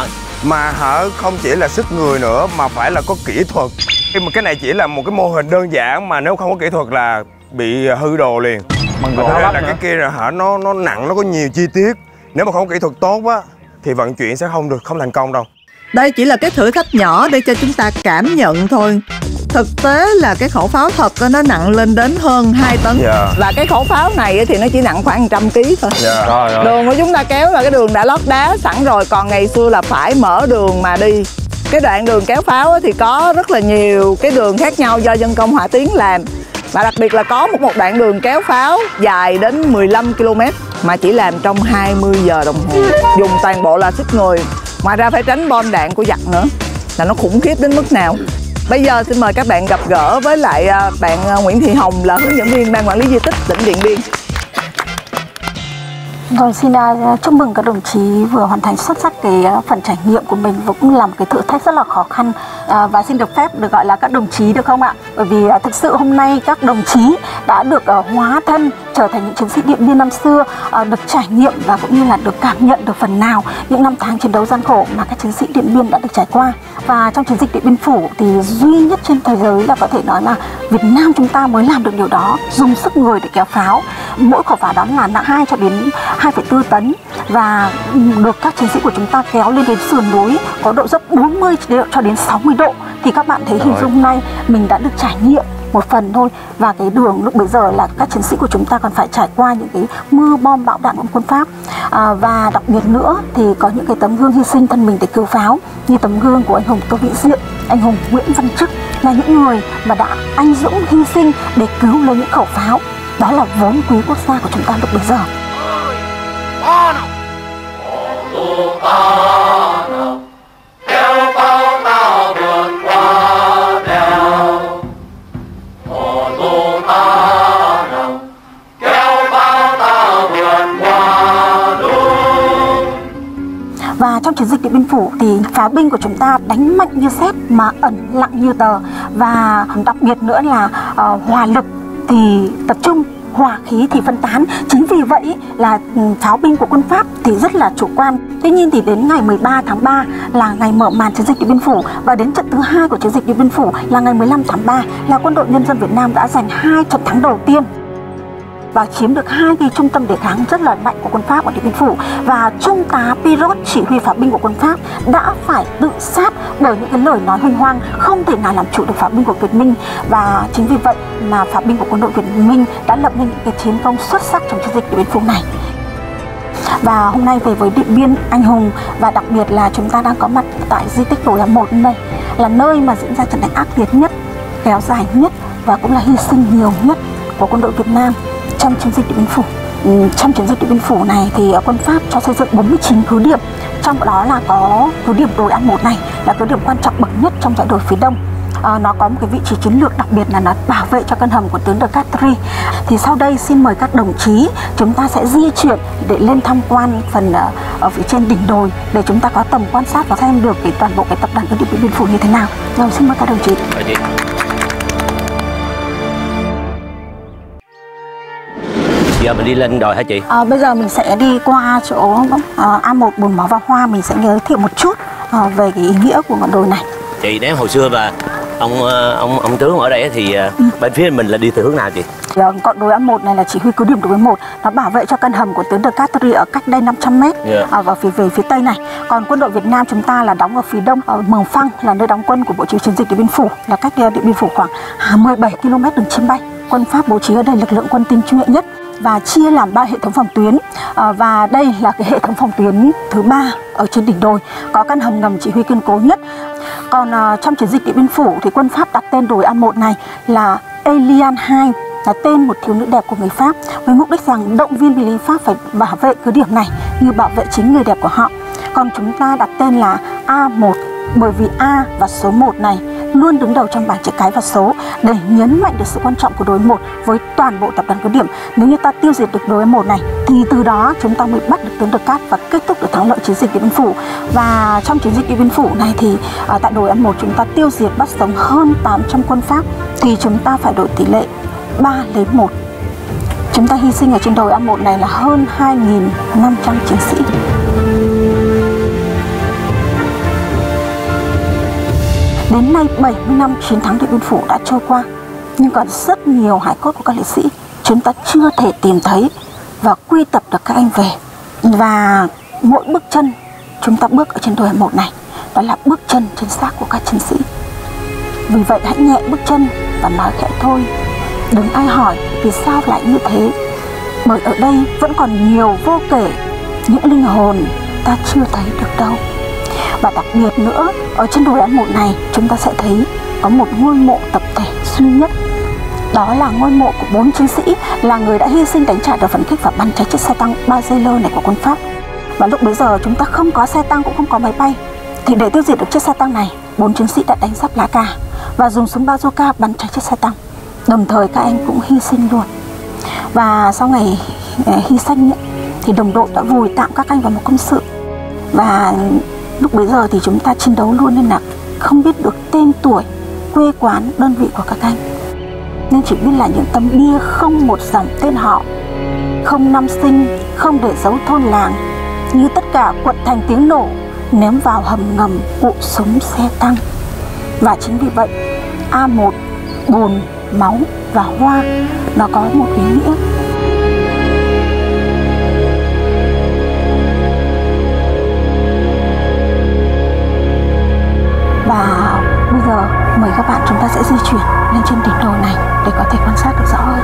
mà không chỉ là sức người nữa mà phải là có kỹ thuật. Nhưng mà cái này chỉ là một cái mô hình đơn giản mà nếu không có kỹ thuật là bị hư đồ liền. Bằng gỗ là cái kia là nó nặng, nó có nhiều chi tiết. Nếu mà không có kỹ thuật tốt á thì vận chuyển sẽ không thành công đâu.
Đây chỉ là cái thử thách nhỏ để cho chúng ta cảm nhận thôi. Thực tế là cái khẩu pháo thật nó nặng lên đến hơn 2 tấn. Và cái khẩu pháo này thì nó chỉ nặng khoảng 100 kg thôi.
Rồi.
Đường của chúng ta kéo là cái đường đã lót đá sẵn rồi. Còn ngày xưa là phải mở đường mà đi. Cái đoạn đường kéo pháo thì có rất là nhiều cái đường khác nhau do dân công hỏa tuyến làm. Và đặc biệt là có một đoạn đường kéo pháo dài đến 15 km mà chỉ làm trong 20 giờ đồng hồ. Dùng toàn bộ là sức người. Ngoài ra phải tránh bom đạn của giặc nữa. Là nó khủng khiếp đến mức nào. Bây giờ xin mời các bạn gặp gỡ với lại bạn Nguyễn Thị Hồng là hướng dẫn viên Ban Quản lý Di tích tỉnh Điện Biên.
Rồi xin chúc mừng các đồng chí vừa hoàn thành xuất sắc cái phần trải nghiệm của mình, và cũng là một cái thử thách rất là khó khăn, và xin được phép được gọi là các đồng chí được không ạ? Bởi vì thực sự hôm nay các đồng chí đã được hóa thân trở thành những chiến sĩ Điện Biên năm xưa, được trải nghiệm và cũng như là được cảm nhận được phần nào những năm tháng chiến đấu gian khổ mà các chiến sĩ Điện Biên đã được trải qua. Và trong chiến dịch Điện Biên Phủ thì duy nhất trên thế giới là có thể nói là Việt Nam chúng ta mới làm được điều đó, dùng sức người để kéo pháo. Mỗi khẩu pháo đó là nặng 2 cho đến 2,4 tấn và được các chiến sĩ của chúng ta kéo lên đến sườn núi có độ dốc 40 cho đến 60 độ. Thì các bạn thấy hình dung nay mình đã được trải nghiệm một phần thôi, và cái đường lúc bây giờ là các chiến sĩ của chúng ta còn phải trải qua những cái mưa bom bão đạn của quân Pháp, và đặc biệt nữa thì có những cái tấm gương hy sinh thân mình để cứu pháo, như tấm gương của anh hùng Tô Vĩnh Diện, anh hùng Nguyễn Văn Trức, là những người mà đã anh dũng hy sinh để cứu lấy những khẩu pháo. Đó là vốn quý quốc gia của chúng ta lúc bây giờ. Và trong chiến dịch Điện Biên Phủ thì pháo binh của chúng ta đánh mạnh như sét mà ẩn lặng như tờ, và đặc biệt nữa là hỏa lực thì tập trung, hỏa khí thì phân tán. Chính vì vậy là pháo binh của quân Pháp thì rất là chủ quan. Tuy nhiên thì đến ngày 13 tháng 3 là ngày mở màn chiến dịch Điện Biên Phủ, và đến trận thứ 2 của chiến dịch Điện Biên Phủ là ngày 15 tháng 3 là Quân đội Nhân dân Việt Nam đã giành 2 trận thắng đầu tiên và chiếm được 2 cái trung tâm đề kháng rất là mạnh của quân Pháp ở Điện Biên Phủ. Và Trung tá Pirot, chỉ huy pháo binh của quân Pháp, đã phải tự sát bởi những cái lời nói huênh hoang, không thể nào làm chủ được pháo binh của Việt Minh. Và chính vì vậy mà pháo binh của quân đội Việt Minh đã lập nên những cái chiến công xuất sắc trong chiến dịch Điện Biên Phủ này. Và hôm nay về với Điện Biên anh hùng, và đặc biệt là chúng ta đang có mặt tại di tích Đồi Am 1 đây, là nơi mà diễn ra trận đánh ác liệt nhất, kéo dài nhất và cũng là hy sinh nhiều nhất của quân đội Việt Nam trong chiến dịch Điện Biên Phủ. Trong chiến dịch Điện Biên Phủ này thì quân Pháp cho xây dựng 49 cứ điểm, trong đó là có cứ điểm Đồi Am 1 này là cứ điểm quan trọng bậc nhất trong dãy đồi phía đông. Nó có một cái vị trí chiến lược đặc biệt là nó bảo vệ cho căn hầm của tướng De Castries. Thì sau đây xin mời các đồng chí chúng ta sẽ di chuyển để lên tham quan phần ở phía trên đỉnh đồi để chúng ta có tầm quan sát và xem được cái toàn bộ cái tập đoàn cứ điểm Điện Biên Phủ như thế nào. Rồi xin mời các đồng chí.
Giờ mình đi lên đồi hả chị?
Bây giờ mình sẽ đi qua chỗ A1 Bồn Máu và Hoa, mình sẽ giới thiệu một chút về cái ý nghĩa của ngọn đồi này.
Chị nếu hồi xưa mà ông tướng ở đây thì bên phía mình là đi từ hướng nào chị?
Ngọn đồi A1 này là chỉ huy cứ điểm đồi 1, nó bảo vệ cho căn hầm của tướng De Castries ở cách đây 500 m vào về phía tây này. Còn quân đội Việt Nam chúng ta là đóng ở phía đông, ở Mường Phăng là nơi đóng quân của bộ chỉ huy chiến dịch Điện Biên Phủ, là cách Điện Biên Phủ khoảng 17 km đường chim bay. Quân Pháp bố trí ở đây lực lượng quân tinh nhuệ nhất và chia làm 3 hệ thống phòng tuyến, và đây là cái hệ thống phòng tuyến thứ 3 ở trên đỉnh đồi, có căn hầm ngầm chỉ huy kiên cố nhất. Còn trong chiến dịch Điện Biên Phủ thì quân Pháp đặt tên đồi An 1 này là Eliane 2, là tên một thiếu nữ đẹp của người Pháp, với mục đích rằng động viên binh lính Pháp phải bảo vệ cứ điểm này như bảo vệ chính người đẹp của họ. Còn chúng ta đặt tên là A1 bởi vì A và số 1 này luôn đứng đầu trong bảng chữ cái và số để nhấn mạnh được sự quan trọng của đồi 1 với toàn bộ tập đoàn cứ điểm. Nếu như ta tiêu diệt được đồi 1 này thì từ đó chúng ta mới bắt được tướng De Castries và kết thúc được thắng lợi chiến dịch Điện Biên Phủ. Và trong chiến dịch Điện Biên Phủ này thì tại đồi An 1 chúng ta tiêu diệt bắt sống hơn 800 quân Pháp, thì chúng ta phải đổi tỷ lệ 3:1. Chúng ta hy sinh ở trên đồi An 1 này là hơn 2.500 chiến sĩ. Đến nay 70 năm chiến thắng Điện Biên Phủ đã trôi qua, nhưng còn rất nhiều hài cốt của các liệt sĩ chúng ta chưa thể tìm thấy và quy tập được các anh về. Và mỗi bước chân chúng ta bước ở trên đồi A1 này, đó là bước chân trên xác của các chiến sĩ. Vì vậy hãy nhẹ bước chân và nói khẽ thôi, đừng ai hỏi vì sao lại như thế, bởi ở đây vẫn còn nhiều vô kể những linh hồn ta chưa thấy được đâu. Và đặc biệt nữa, ở trên đồi An 1 này chúng ta sẽ thấy có một ngôi mộ tập thể duy nhất. Đó là ngôi mộ của 4 chiến sĩ là người đã hy sinh đánh trả đợt phấn khích và bắn cháy chiếc xe tăng Bazeler này của quân Pháp. Và lúc bấy giờ chúng ta không có xe tăng cũng không có máy bay, thì để tiêu diệt được chiếc xe tăng này 4 chiến sĩ đã đánh giáp lá cà và dùng súng bazooka bắn cháy chiếc xe tăng. Đồng thời các anh cũng hy sinh luôn. Và sau ngày hy sinh thì đồng đội đã vùi tạm các anh vào một công sự. Và lúc bấy giờ thì chúng ta chiến đấu luôn nên là không biết được tên tuổi, quê quán, đơn vị của các anh. Nên chỉ biết là những tấm bia không một dòng tên họ, không năm sinh, không để dấu thôn làng, như tất cả quận thành tiếng nổ ném vào hầm ngầm cụ súng xe tăng. Và chính vì vậy A1, bùn, máu và hoa nó có một ý nghĩa. Và bây giờ mời các bạn chúng ta sẽ di chuyển lên trên đỉnh đồi này để có thể quan sát được rõ hơn.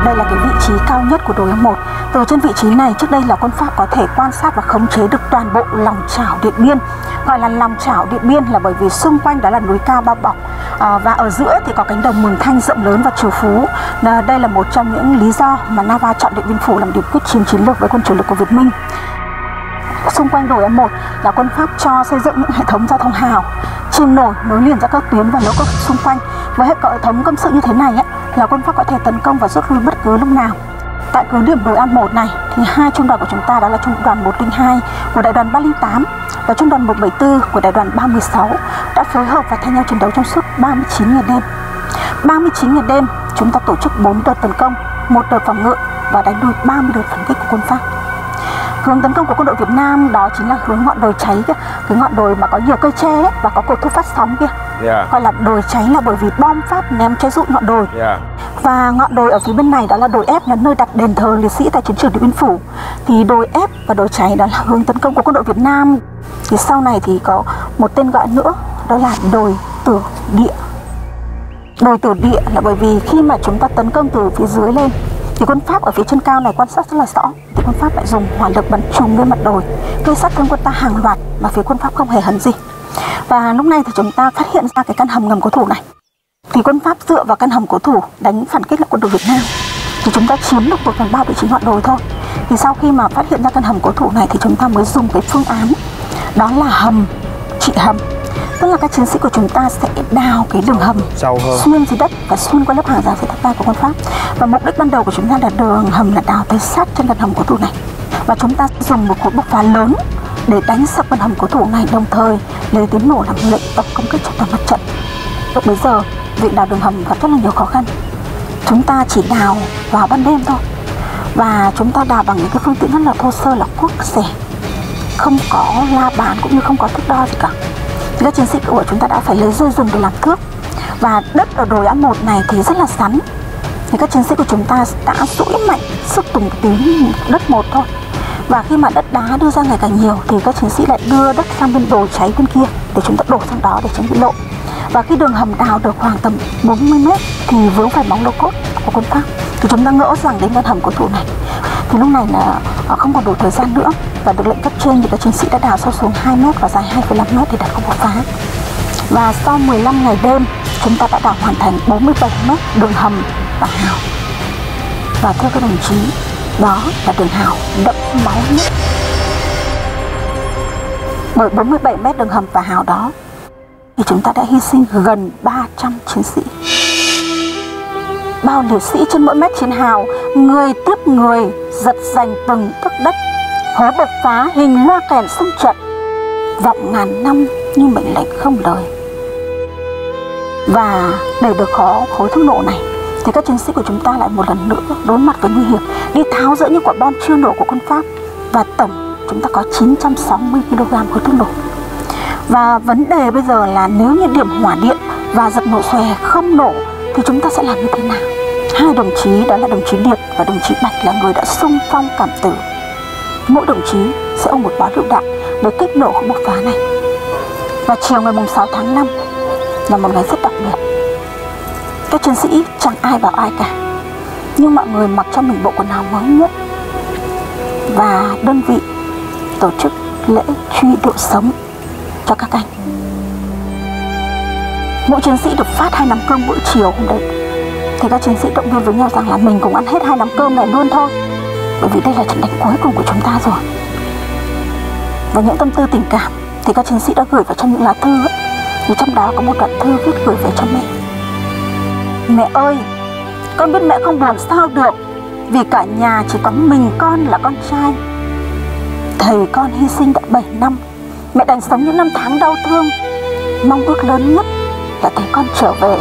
Đây là cái vị trí cao nhất của đồi A1. Từ trên vị trí này trước đây là quân Pháp có thể quan sát và khống chế được toàn bộ lòng chảo Điện Biên. Gọi là lòng chảo Điện Biên là bởi vì xung quanh đó là núi cao bao bọc. Và ở giữa thì có cánh đồng Mường Thanh rộng lớn và trù phú. Đây là một trong những lý do mà Nava chọn Điện Biên Phủ làm điểm quyết chiến chiến lược với quân chủ lực của Việt Minh. Xung quanh đồi A1 là quân Pháp cho xây dựng những hệ thống giao thông hào, chìm nổi nối liền ra các tuyến và lỗ cốt xung quanh. Với hệ thống công sự như thế này là quân Pháp có thể tấn công và rút lui bất cứ lúc nào. Tại cứ điểm đồi A1 này thì 2 trung đoàn của chúng ta, đó là trung đoàn 102 của đại đoàn 308 và trung đoàn 174 của đại đoàn 316 đã phối hợp và thay nhau chiến đấu trong suốt 39 ngày đêm. 39 ngày đêm chúng ta tổ chức 4 đợt tấn công, 1 đợt phòng ngự và đánh đuổi 30 đợt phản kích của quân Pháp. Hướng tấn công của quân đội Việt Nam đó chính là hướng ngọn đồi cháy kia, cái ngọn đồi mà có nhiều cây tre và có cột thu phát sóng kia. Gọi là đồi cháy là bởi vì bom Pháp ném cháy rụi ngọn đồi. Và ngọn đồi ở phía bên này đó là đồi F, là nơi đặt đền thờ liệt sĩ tại chiến trường Điện Biên Phủ. Thì đồi F và đồi cháy đó là hướng tấn công của quân đội Việt Nam. Thì sau này thì có một tên gọi nữa, đó là đồi Tử Địa. Đồi Tử Địa là bởi vì khi mà chúng ta tấn công từ phía dưới lên thì quân Pháp ở phía trên cao này quan sát rất là rõ, thì quân Pháp lại dùng hỏa lực bắn trùm lên mặt đồi, gây sát thương quân ta hàng loạt mà phía quân Pháp không hề hấn gì. Và lúc này thì chúng ta phát hiện ra cái căn hầm ngầm cố thủ này. Thì quân Pháp dựa vào căn hầm cố thủ đánh phản kích lại quân đội Việt Nam. Thì chúng ta chiếm được 1/3 vị trí ngọn đồi thôi. Thì sau khi mà phát hiện ra căn hầm cố thủ này thì chúng ta mới dùng cái phương án đó là hầm trị hầm. Tức là các chiến sĩ của chúng ta sẽ đào cái đường hầm sâu hơn, xuyên dưới đất và xuyên qua lớp hàng rào dưới tháp bay của quân Pháp. Và mục đích ban đầu của chúng ta là đường hầm là đào tới sát trên căn hầm cố thủ này. Và chúng ta dùng một cuộc bộc phá lớn để đánh sập căn hầm cố thủ này, đồng thời lấy tiếng nổ làm lệnh tổng công kích trong toàn mặt trận. Lúc bấy giờ việc đào đường hầm gặp rất là nhiều khó khăn. Chúng ta chỉ đào vào ban đêm thôi, và chúng ta đào bằng những cái phương tiện rất là thô sơ là cuốc xẻ, không có la bàn cũng như không có thước đo gì cả. Thì các chiến sĩ của chúng ta đã phải lấy dây rừng để làm thước. Và đất ở đồi A1 này thì rất là sắn, thì các chiến sĩ của chúng ta đã duỗi mạnh sức từng tí đất một thôi. Và khi mà đất đá đưa ra ngày càng nhiều thì các chiến sĩ lại đưa đất sang bên đồi cháy bên kia để chúng ta đổ sang đó để tránh bị lộ. Và khi đường hầm đào được khoảng tầm 40 mét thì vướng phải móng lô cốt của quân Pháp. Thì chúng ta ngỡ rằng đến căn hầm cố thủ này. Thì lúc này là không còn đủ thời gian nữa, và được lệnh cấp trên thì các chiến sĩ đã đào sâu xuống 2 mét và dài 2,5 mét để đặt công bộc phá. Và sau 15 ngày đêm chúng ta đã đào hoàn thành 47 mét đường hầm và hào. Và thưa các đồng chí, đó là đường hào đẫm máu nhất. Bởi 47 mét đường hầm và hào đó thì chúng ta đã hy sinh gần 300 chiến sĩ. Bao liệt sĩ trên mỗi mét chiến hào, người tiếp người, giật giành từng tấc đất, hố bộc phá hình loa kèn sông trận, vọng ngàn năm như mệnh lệnh không lời. Và để được có khối thuốc nổ này thì các chiến sĩ của chúng ta lại một lần nữa đối mặt với nguy hiểm, đi tháo dỡ những quả bom chưa nổ của quân Pháp. Và tổng chúng ta có 960 kg khối thuốc nổ. Và vấn đề bây giờ là nếu như điểm hỏa điện và giật nổ xòe không nổ thì chúng ta sẽ làm như thế nào? Hai đồng chí đó là đồng chí Điệt và đồng chí Bạch là người đã xung phong cảm tử. Mỗi đồng chí sẽ ôm một bó lựu đạn để kích nổ khu bộc phá này. Và chiều ngày 6 tháng 5 là một ngày rất đặc biệt. Các chiến sĩ chẳng ai bảo ai cả, nhưng mọi người mặc cho mình bộ quần áo mới nhất. Và đơn vị tổ chức lễ truy điệu sống cho các anh. Mỗi chiến sĩ được phát 2 nắm cơm bữa chiều hôm đấy. thì các chiến sĩ động viên với nhau rằng là mình cũng ăn hết 2 nắm cơm này luôn thôi, bởi vì đây là trận đánh cuối cùng của chúng ta rồi. Và những tâm tư tình cảm thì các chiến sĩ đã gửi vào trong những lá thư ấy. Thì trong đó có một đoạn thư viết gửi về cho mẹ. Mẹ ơi, con biết mẹ không buồn sao được, vì cả nhà chỉ có mình con là con trai. Thầy con hy sinh đã 7 năm, mẹ đành sống những năm tháng đau thương. Mong ước lớn nhất là thấy con trở về.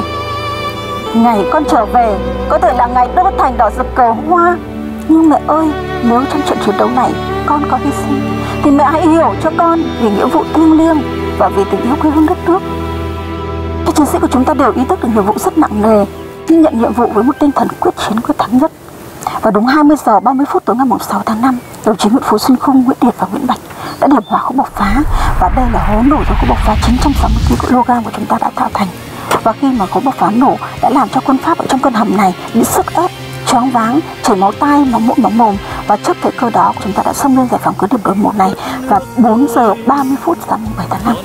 Ngày con trở về có thể là ngày đô thành đỏ rực cờ hoa. Nhưng mẹ ơi, nếu trong trận chiến đấu này con có hy sinh thì mẹ hãy hiểu cho con vì nghĩa vụ thiêng liêng và vì tình yêu quê hương đất nước. Các chiến sĩ của chúng ta đều ý thức được nhiệm vụ rất nặng nề, nhưng nhận nhiệm vụ với một tinh thần quyết chiến quyết thắng nhất. Và đúng 20 giờ 30 phút tối ngày 6 tháng 5, đồng chí Nguyễn Phú Xuân Khung, Nguyễn Điệt và Nguyễn Bạch đã điểm hỏa khúc bộc phá, và đây là hố nổ do khúc bộc phá 960 kg của chúng ta đã tạo thành. Và khi mà khúc bộc phá nổ đã làm cho quân Pháp ở trong căn hầm này bị sức ép, choáng váng, chảy máu tai, máu mũi, máu mồm, và trước thời cơ đó chúng ta đã xông lên giải phóng cứ điểm đồi 1 này. Và 4 giờ 30 phút sáng 7 tháng 5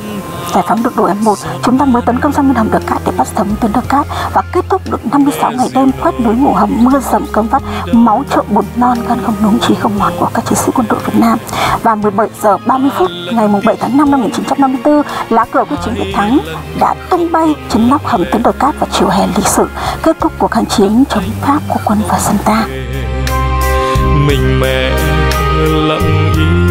giải phóng được đồi M1, chúng ta mới tấn công sang bên hầm Đờ Cát để bắt sống tuyến Đờ Cát và kết thúc được 56 ngày đêm quét núi ngủ hầm, mưa dầm cơm vắt, máu trộn bùn non, gan không núng chí không mòn của các chiến sĩ quân đội Việt Nam. Và 17 giờ 30 phút ngày 7 tháng 5 năm 1954, lá cờ quyết chiến quyết thắng đã tung bay trên nóc hầm tuyến Đờ Cát và chiều hè lịch sử, kết thúc cuộc kháng chiến chống Pháp của quân và dân ta.
Mình mẹ lặng im,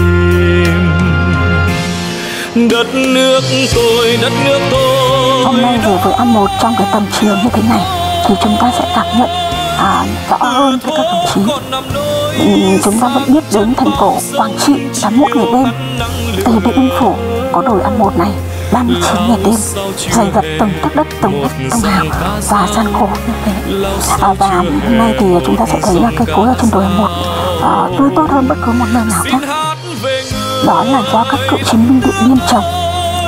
đất nước tôi, đất nước tôi.
Hôm nay về với A1 trong cái tầm chiều như thế này thì chúng ta sẽ cảm nhận rõ hơn với các đồng chí. Chúng ta vẫn biết đến thành cổ Quảng Trị là 1 ngày đêm, từ Điện Biên Phủ có đồi A1 này 39 ngày đêm, dày dặt từng tấc đất, từng hào và gian khổ như thế. Và hôm nay thì chúng ta sẽ thấy là cây cối ở trên đồi A1 tươi tốt hơn bất cứ một nơi nào khác. Đó là do các cựu chiến binh Điện Biên trồng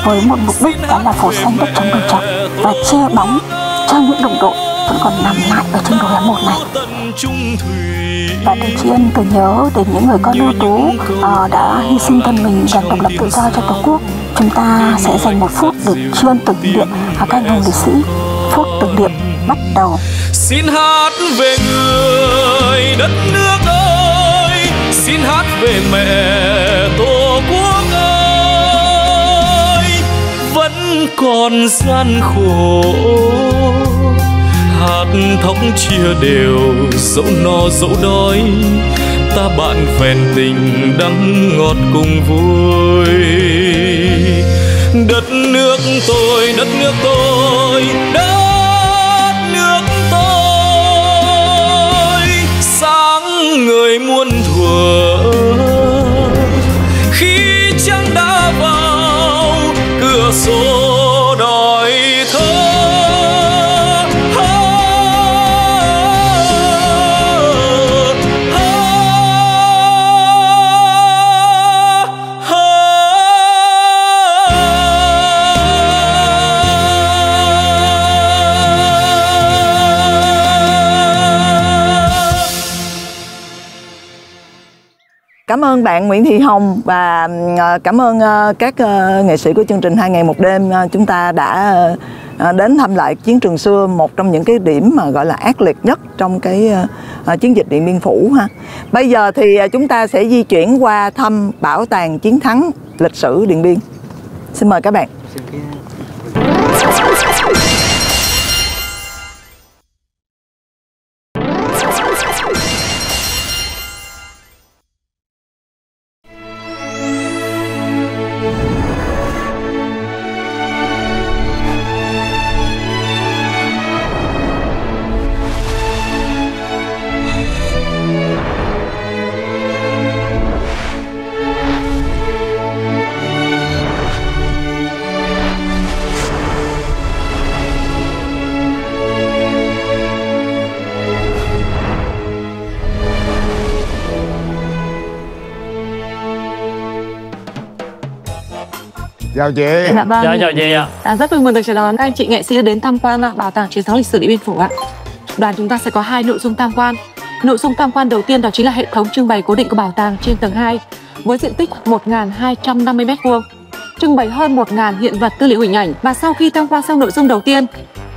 với một mục đích, đó là phủ xanh đất chống đồi trọc và che bóng cho những đồng đội vẫn còn nằm lại ở trên đồi A1 này. Và để tri ân tưởng nhớ đến những người con ưu tú đã hy sinh thân mình giành độc lập tự do cho Tổ quốc, chúng ta sẽ dành 1 phút để tri ân tưởng niệm các anh hùng liệt sĩ. Phút tưởng niệm bắt đầu.
Xin hát về người đất nước ơi, xin hát về mẹ Tổ quốc ơi, vẫn còn gian khổ, hạt thóc chia đều, dẫu no dẫu đói, ta bạn phèn tình đắng ngọt cùng vui. Đất nước tôi, đất nước tôi, đất nước tôi, sáng người muôn thuở khi trăng đã vào cửa sổ đòi thơ.
Cảm ơn bạn Nguyễn Thị Hồng và cảm ơn các nghệ sĩ của chương trình 2 ngày 1 đêm. Chúng ta đã đến thăm lại chiến trường xưa, một trong những cái điểm mà gọi là ác liệt nhất trong cái chiến dịch Điện Biên Phủ ha. Bây giờ thì chúng ta sẽ di chuyển qua thăm Bảo tàng chiến thắng lịch sử Điện Biên. Xin mời các bạn.
Chào chị.
Dạ vâng.
Chào chị ạ.
Rất vui mừng được chào đón các anh chị nghệ sĩ đến tham quan Bảo tàng chiến thắng lịch sử Điện Biên Phủ ạ. Đoàn chúng ta sẽ có 2 nội dung tham quan. Nội dung tham quan đầu tiên đó chính là hệ thống trưng bày cố định của bảo tàng trên tầng 2 với diện tích 1.250 m², trưng bày hơn 1.000 hiện vật, tư liệu, hình ảnh. Và sau khi tham quan xong nội dung đầu tiên,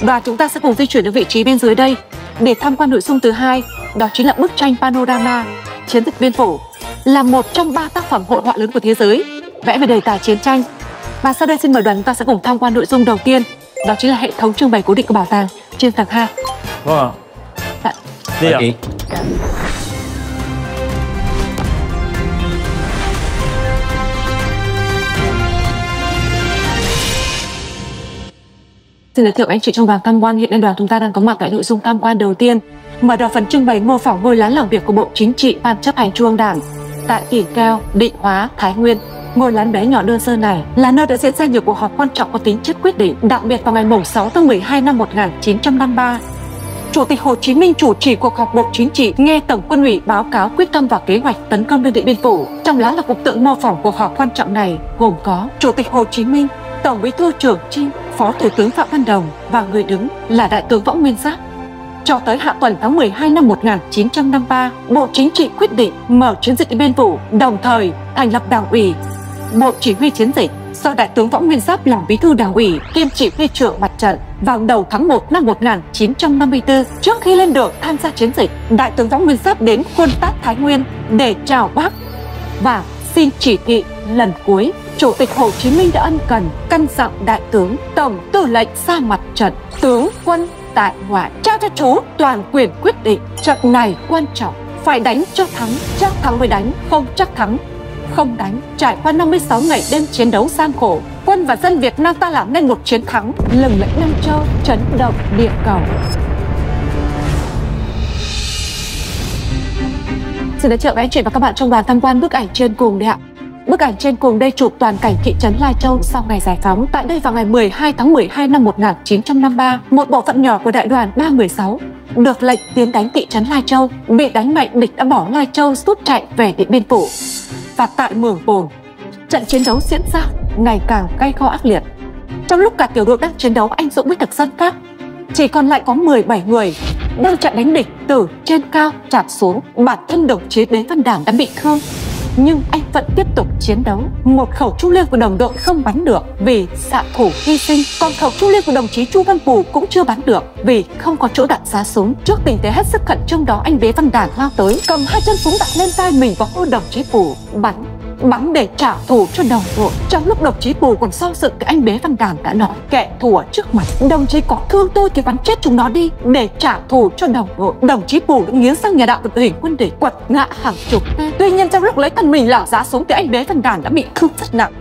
đoàn chúng ta sẽ cùng di chuyển đến vị trí bên dưới đây để tham quan nội dung thứ hai, đó chính là bức tranh panorama chiến dịch Biên Phủ, là một trong 3 tác phẩm hội họa lớn của thế giới vẽ về đề tài chiến tranh. Và sau đây xin mời đoàn chúng ta sẽ cùng tham quan nội dung đầu tiên, đó chính là hệ thống trưng bày cố định của bảo tàng trên tầng 2.
Vâng ạ. Đi ạ.
Xin giới thiệu anh chị trong đoàn tham quan. Hiện nay đoàn chúng ta đang có mặt tại nội dung tham quan đầu tiên, mở đầu phần trưng bày mô phỏng ngôi lán làm việc của Bộ Chính trị Ban chấp hành Trung ương Đảng tại Ỷ Keo, Định Hóa, Thái Nguyên. Ngôi lán bé nhỏ đơn sơ này là nơi đã diễn ra nhiều cuộc họp quan trọng có tính chất quyết định, đặc biệt vào ngày 6 tháng 12 năm 1953. Chủ tịch Hồ Chí Minh chủ trì cuộc họp Bộ Chính trị nghe Tổng Quân ủy báo cáo quyết tâm và kế hoạch tấn công đơn vị Biên Phủ. Trong lán là cục tượng mô phỏng cuộc họp quan trọng này gồm có Chủ tịch Hồ Chí Minh, Tổng Bí thư Trường Chinh, Phó Thủ tướng Phạm Văn Đồng và người đứng là Đại tướng Võ Nguyên Giáp. Cho tới hạ tuần tháng 12 năm 1953, Bộ Chính trị quyết định mở chiến dịch Biên Phủ, đồng thời thành lập Đảng ủy, Bộ Chỉ huy chiến dịch do Đại tướng Võ Nguyên Giáp làm Bí thư Đảng ủy kiêm Chỉ huy trưởng mặt trận. Vào đầu tháng 1 năm 1954, trước khi lên đường tham gia chiến dịch, Đại tướng Võ Nguyên Giáp đến Khuôn Tát Thái Nguyên để chào Bác và xin chỉ thị lần cuối. Chủ tịch Hồ Chí Minh đã ân cần căn dặn Đại tướng Tổng tư lệnh ra mặt trận, tướng quân tại ngoại, trao cho chú toàn quyền quyết định. Trận này quan trọng, phải đánh cho thắng, chắc thắng mới đánh, không chắc thắng không đánh. Trải qua 56 ngày đêm chiến đấu gian khổ, quân và dân Việt Nam ta làm nên một chiến thắng lừng lẫy Nam Châu, chấn động địa cầu. Xin giới thiệu với anh chị và các bạn trong đoàn tham quan bức ảnh trên cùng đây ạ. Bức ảnh trên cùng đây chụp toàn cảnh thị trấn Lai Châu sau ngày giải phóng. Tại đây vào ngày 12 tháng 12 năm 1953, một bộ phận nhỏ của đại đoàn 316 được lệnh tiến đánh thị trấn Lai Châu. Bị đánh mạnh, địch đã bỏ Lai Châu rút chạy về Điện Biên Phủ. Và tại Mường Bồn, trận chiến đấu diễn ra ngày càng gay go ác liệt. Trong lúc cả tiểu đội đang chiến đấu anh dũng với thực dân Pháp, chỉ còn lại có 17 người đang chặn đánh địch từ trên cao chạm xuống. Bản thân đồng chí Bế Văn Đảng đã bị thương, nhưng anh vẫn tiếp tục chiến đấu. Một khẩu trung liên của đồng đội không bắn được vì xạ thủ hy sinh, còn khẩu trung liên của đồng chí Chu Văn Pù cũng chưa bắn được vì không có chỗ đặt giá súng. Trước tình thế hết sức khẩn trương đó, anh Bế Văn Đảng lao tới, cầm 2 chân súng đặt lên vai mình và hô đồng chí Pù bắn để trả thù cho đồng đội. Trong lúc đồng chí Pù còn do dự thì anh Bế Văn Đảng đã nói: kẻ thù ở trước mặt, đồng chí có thương tôi thì bắn chết chúng nó đi để trả thù cho đồng đội. Đồng chí Pù đã nghiến sang nhà đạo của hình quân địch, quật ngã hàng chục tên. Tuy nhiên trong lúc lấy thân mình làm giá súng thì anh Bế Văn Đảng đã bị thương rất nặng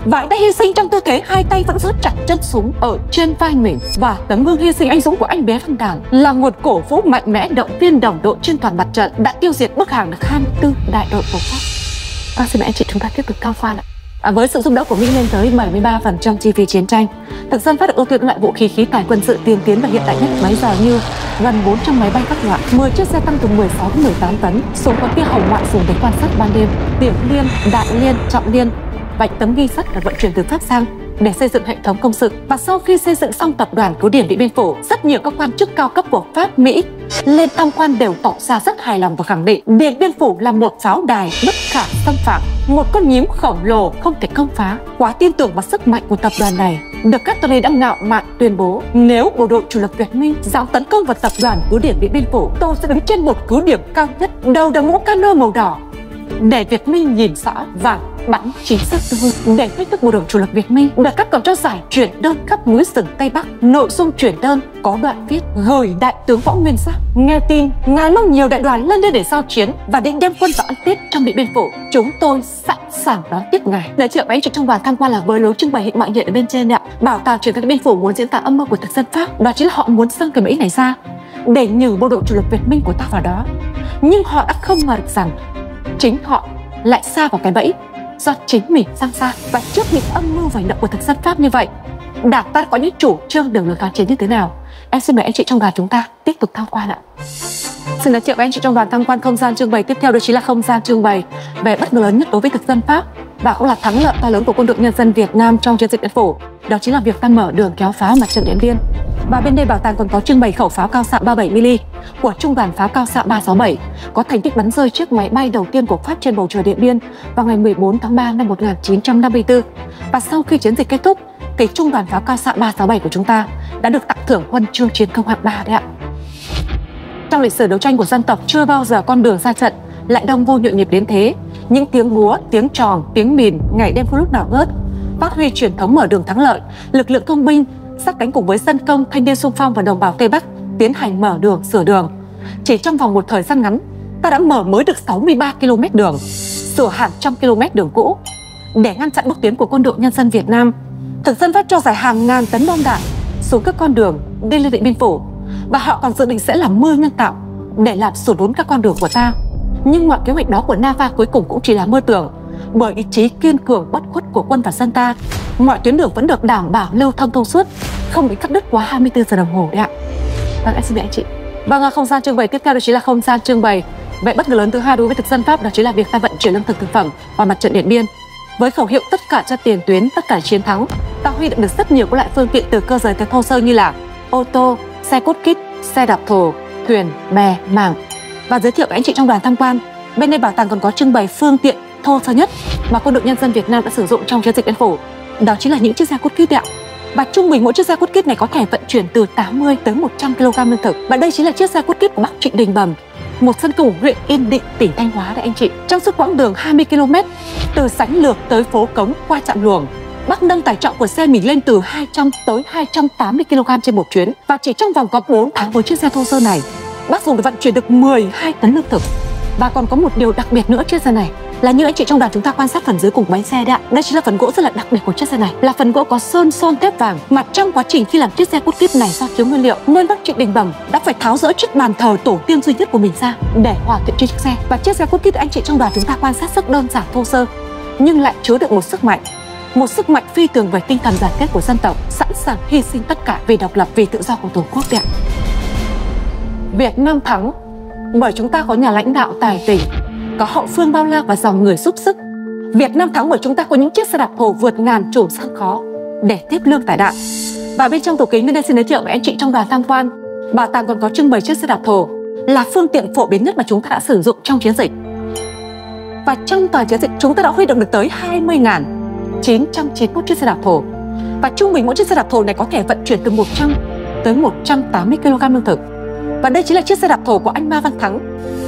và đã hy sinh trong tư thế 2 tay vẫn giữ chặt chân súng ở trên vai mình. Và tấm gương hy sinh anh dũng của anh Bế Văn Đảng là nguồn cổ vũ mạnh mẽ động viên đồng đội trên toàn mặt trận, đã tiêu diệt bức hàng được 24 đại đội của Pháp. Xin mời anh chị chúng ta tiếp tục tham quan ạ. Với sự giúp đỡ của Mỹ lên tới 73% chi phí chiến tranh, thực dân Pháp được ưu tiên loại vũ khí khí tài quân sự tiên tiến và hiện đại nhất bấy giờ như gần 400 máy bay các loại, 10 chiếc xe tăng từ 16 đến 18 tấn, súng có tia hồng ngoại dùng để quan sát ban đêm, tiệm liên, đạn liên, trọng liên, vạch tấm ghi sắt được vận chuyển từ Pháp sang để xây dựng hệ thống công sự. Và sau khi xây dựng xong tập đoàn cứ điểm Điện Biên Phủ, rất nhiều các quan chức cao cấp của Pháp, Mỹ lên tham quan đều tỏ ra rất hài lòng và khẳng định Điện Biên Phủ là một pháo đài bất khả xâm phạm, một con nhím khổng lồ không thể công phá. Quá tin tưởng vào sức mạnh của tập đoàn này, De Castries đã ngạo mạn tuyên bố: nếu bộ đội chủ lực Việt Minh dám tấn công vào tập đoàn cứ điểm Điện Biên Phủ, tôi sẽ đứng trên một cứ điểm cao nhất, đầu đội mũ cano màu đỏ để Việt Minh nhìn rõ và bắn chính xác hơn. Để thách thức bộ đội chủ lực Việt Minh, De Castries còn cho giải chuyển đơn khắp núi rừng Tây Bắc. Nội dung chuyển đơn có đoạn viết gửi Đại tướng Võ Nguyên Giáp: nghe tin ngài mong nhiều đại đoàn lên đây để giao chiến và định đem quân vào ăn Tết trong Điện Biên Phủ, chúng tôi sẵn sàng đón tiếp ngài. Giới thiệu với anh chị trong đoàn tham quan là với lối trưng bày hiện mạng nhện ở bên trên ạ. Bảo tàng truyền thống Điện Biên Phủ muốn diễn tả âm mưu của thực dân Pháp, đó chính là họ muốn dâng cái bẫy này ra để nhử bộ đội chủ lực Việt Minh của ta vào đó, nhưng họ đã không ngờ được rằng chính họ lại sa vào cái bẫy do chính mình sang ra. Và trước những âm mưu hành động của thực dân Pháp như vậy, Đảng ta có những chủ trương đường lối kháng chiến như thế nào? Em xin mời anh chị trong đoàn chúng ta tiếp tục tham quan ạ. Xin giới thiệu với anh chị trong đoàn tham quan không gian trưng bày tiếp theo, đó chính là không gian trưng bày về bất ngờ lớn nhất đối với thực dân Pháp và cũng là thắng lợi to lớn của quân đội nhân dân Việt Nam trong chiến dịch Điện Phủ, đó chính là việc ta mở đường kéo pháo mặt trận Điện Biên. Và bên đây bảo tàng còn có trưng bày khẩu pháo cao xạ 37mm của Trung đoàn pháo cao xạ 367, có thành tích bắn rơi chiếc máy bay đầu tiên của Pháp trên bầu trời Điện Biên vào ngày 14 tháng 3 năm 1954. Và sau khi chiến dịch kết thúc, cái Trung đoàn pháo cao xạ 367 của chúng ta đã được tặng thưởng huân chương chiến công hạng 3 đấy ạ. Trong lịch sử đấu tranh của dân tộc, chưa bao giờ con đường ra trận lại đông vui nhộn nhịp đến thế. Những tiếng búa, tiếng tròn, tiếng mìn ngày đêm không lúc nào ngớt. Phát huy truyền thống mở đường thắng lợi, lực lượng công binh sát cánh cùng với dân công, thanh niên xung phong và đồng bào Tây Bắc tiến hành mở đường, sửa đường. Chỉ trong vòng một thời gian ngắn, ta đã mở mới được 63 km đường, sửa hàng trăm km đường cũ. Để ngăn chặn bước tiến của Quân đội Nhân dân Việt Nam, thực dân Pháp cho giải hàng ngàn tấn bom đạn xuống các con đường đi lên Điện Biên Phủ, và họ còn dự định sẽ làm mưa nhân tạo để làm sụt lún các con đường của ta. Nhưng mọi kế hoạch đó của Nava cuối cùng cũng chỉ là mơ tưởng, bởi ý chí kiên cường bất khuất của quân và dân ta. Mọi tuyến đường vẫn được đảm bảo lưu thông thông suốt, không bị cắt đứt quá 24 giờ đồng hồ đấy ạ. Vâng, em xin mời anh chị. Vâng, không gian trưng bày tiếp theo đó chính là không gian trưng bày vậy bất ngờ lớn thứ hai đối với thực dân Pháp, đó chính là việc ta vận chuyển lương thực thực phẩm vào mặt trận Điện Biên. Với khẩu hiệu tất cả cho tiền tuyến, tất cả chiến thắng, ta huy động được rất nhiều các loại phương tiện từ cơ giới tới thô sơ như là ô tô, xe cốt kít, xe đạp thổ, thuyền, bè, mảng. Và giới thiệu với anh chị trong đoàn tham quan, bên đây bảo tàng còn có trưng bày phương tiện thô sơ nhất mà Quân đội Nhân dân Việt Nam đã sử dụng trong chiến dịch Điện Biên Phủ. Đó chính là những chiếc xe cốt kít ạ. Và trung bình mỗi chiếc xe cốt kít này có thể vận chuyển từ 80 tới 100 kg lương thực. Và đây chính là chiếc xe cốt kít của bác Trịnh Đình Bầm, một dân công huyện Yên Định, tỉnh Thanh Hóa đấy anh chị. Trong suốt quãng đường 20 km từ Sánh Lược tới phố Cống qua trạm Luồng, bác nâng tải trọng của xe mình lên từ 200 tới 280 kg trên một chuyến. Và chỉ trong vòng có 4 tháng với chiếc xe thô sơ này, bác dùng để vận chuyển được 12 tấn lương thực. Và còn có một điều đặc biệt nữa chiếc xe này là như anh chị trong đoàn chúng ta quan sát phần dưới cùng bánh xe đấy ạ. Đây chính là phần gỗ rất là đặc biệt của chiếc xe này, là phần gỗ có sơn son thép vàng. Mà trong quá trình khi làm chiếc xe cốt kít này do thiếu nguyên liệu nên bác Trịnh Đình Bầm đã phải tháo dỡ chiếc bàn thờ tổ tiên duy nhất của mình ra để hoàn thiện chiếc xe. Và chiếc xe cốt kít anh chị trong đoàn chúng ta quan sát rất đơn giản thô sơ, nhưng lại chứa đựng một sức mạnh phi thường về tinh thần đoàn kết của dân tộc, sẵn sàng hy sinh tất cả vì độc lập, vì tự do của Tổ quốc đấy ạ. Việt Nam thắng bởi chúng ta có nhà lãnh đạo tài tình, có hậu phương bao la và dòng người giúp sức. Việt Nam thắng bởi chúng ta có những chiếc xe đạp thổ vượt ngàn chùm gian khó để tiếp lương tải đạn. Và bên trong tủ kính bên đây xin giới thiệu với anh chị trong đoàn tham quan, bảo tàng còn có trưng bày chiếc xe đạp thổ là phương tiện phổ biến nhất mà chúng ta đã sử dụng trong chiến dịch. Và trong toàn chiến dịch chúng ta đã huy động được tới 20.991 chiếc xe đạp thổ. Và trung bình mỗi chiếc xe đạp thổ này có thể vận chuyển từ 100 tới 180 kg lương thực. Và đây chính là chiếc xe đạp thổ của anh Ma Văn Thắng,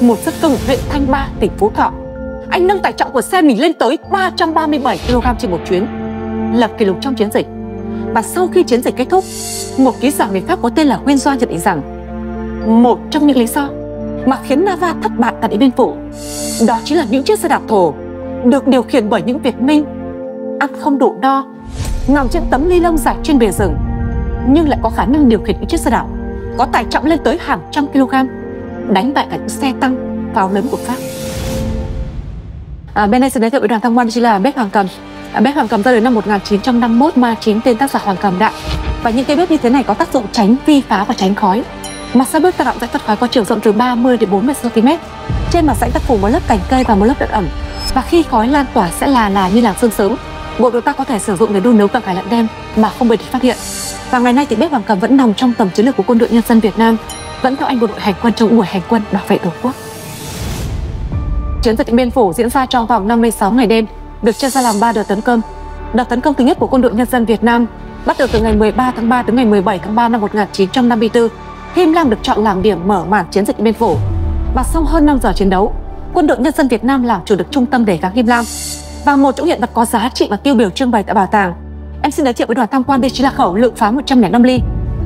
một dân công huyện Thanh Ba, tỉnh Phú Thọ. Anh nâng tải trọng của xe mình lên tới 337 kg trên một chuyến, lập kỷ lục trong chiến dịch. Và sau khi chiến dịch kết thúc, một ký giả người Pháp có tên là Nguyên Doa nhận định rằng một trong những lý do mà khiến Nava thất bại tại Điện Biên Phủ đó chính là những chiếc xe đạp thổ được điều khiển bởi những Việt Minh ăn không đủ no, nằm trên tấm ni lông dài trên bìa rừng, nhưng lại có khả năng điều khiển những chiếc xe đạp có tải trọng lên tới hàng trăm kg, đánh bại cả những xe tăng pháo lớn của Pháp. Bên đây sẽ giới thiệu với đoàn tham quan chính là bếp Hoàng Cầm. Bếp Hoàng Cầm ra đời năm 1951 mà chính tên tác giả Hoàng Cầm Đại. Và những cây bếp như thế này có tác dụng tránh vi phá và tránh khói. Mặt sau bếp ta đọng dãy phật khói có chiều rộng từ 30 đến 40 cm. Trên mặt dãy ta phủ một lớp cành cây và một lớp đất ẩm. Và khi khói lan tỏa sẽ là như làng sương sớm. Bộ đồ ta có thể sử dụng để đun nấu cả ngày lẫn đêm mà không bị phát hiện. Và ngày nay thì bếp Hoàng Cầm vẫn nằm trong tầm chiến lược của Quân đội Nhân dân Việt Nam, vẫn theo anh bộ đội hành quân trong buổi hành quân bảo vệ Tổ quốc. Chiến dịch Điện Biên Phủ diễn ra trong vòng 56 ngày đêm, được chia ra làm 3 đợt tấn công. Đợt tấn công thứ nhất của Quân đội Nhân dân Việt Nam bắt đầu từ ngày 13 tháng 3 đến ngày 17 tháng 3 năm 1954. Him Lam được chọn làm điểm mở màn chiến dịch Điện Biên Phủ. Và sau hơn 5 giờ chiến đấu, Quân đội Nhân dân Việt Nam làm chủ được trung tâm đề kháng Him Lam. Và một trong hiện vật có giá trị và tiêu biểu trưng bày tại bảo tàng, em xin giới thiệu với đoàn tham quan đây chính là khẩu lượng pháo 105 ly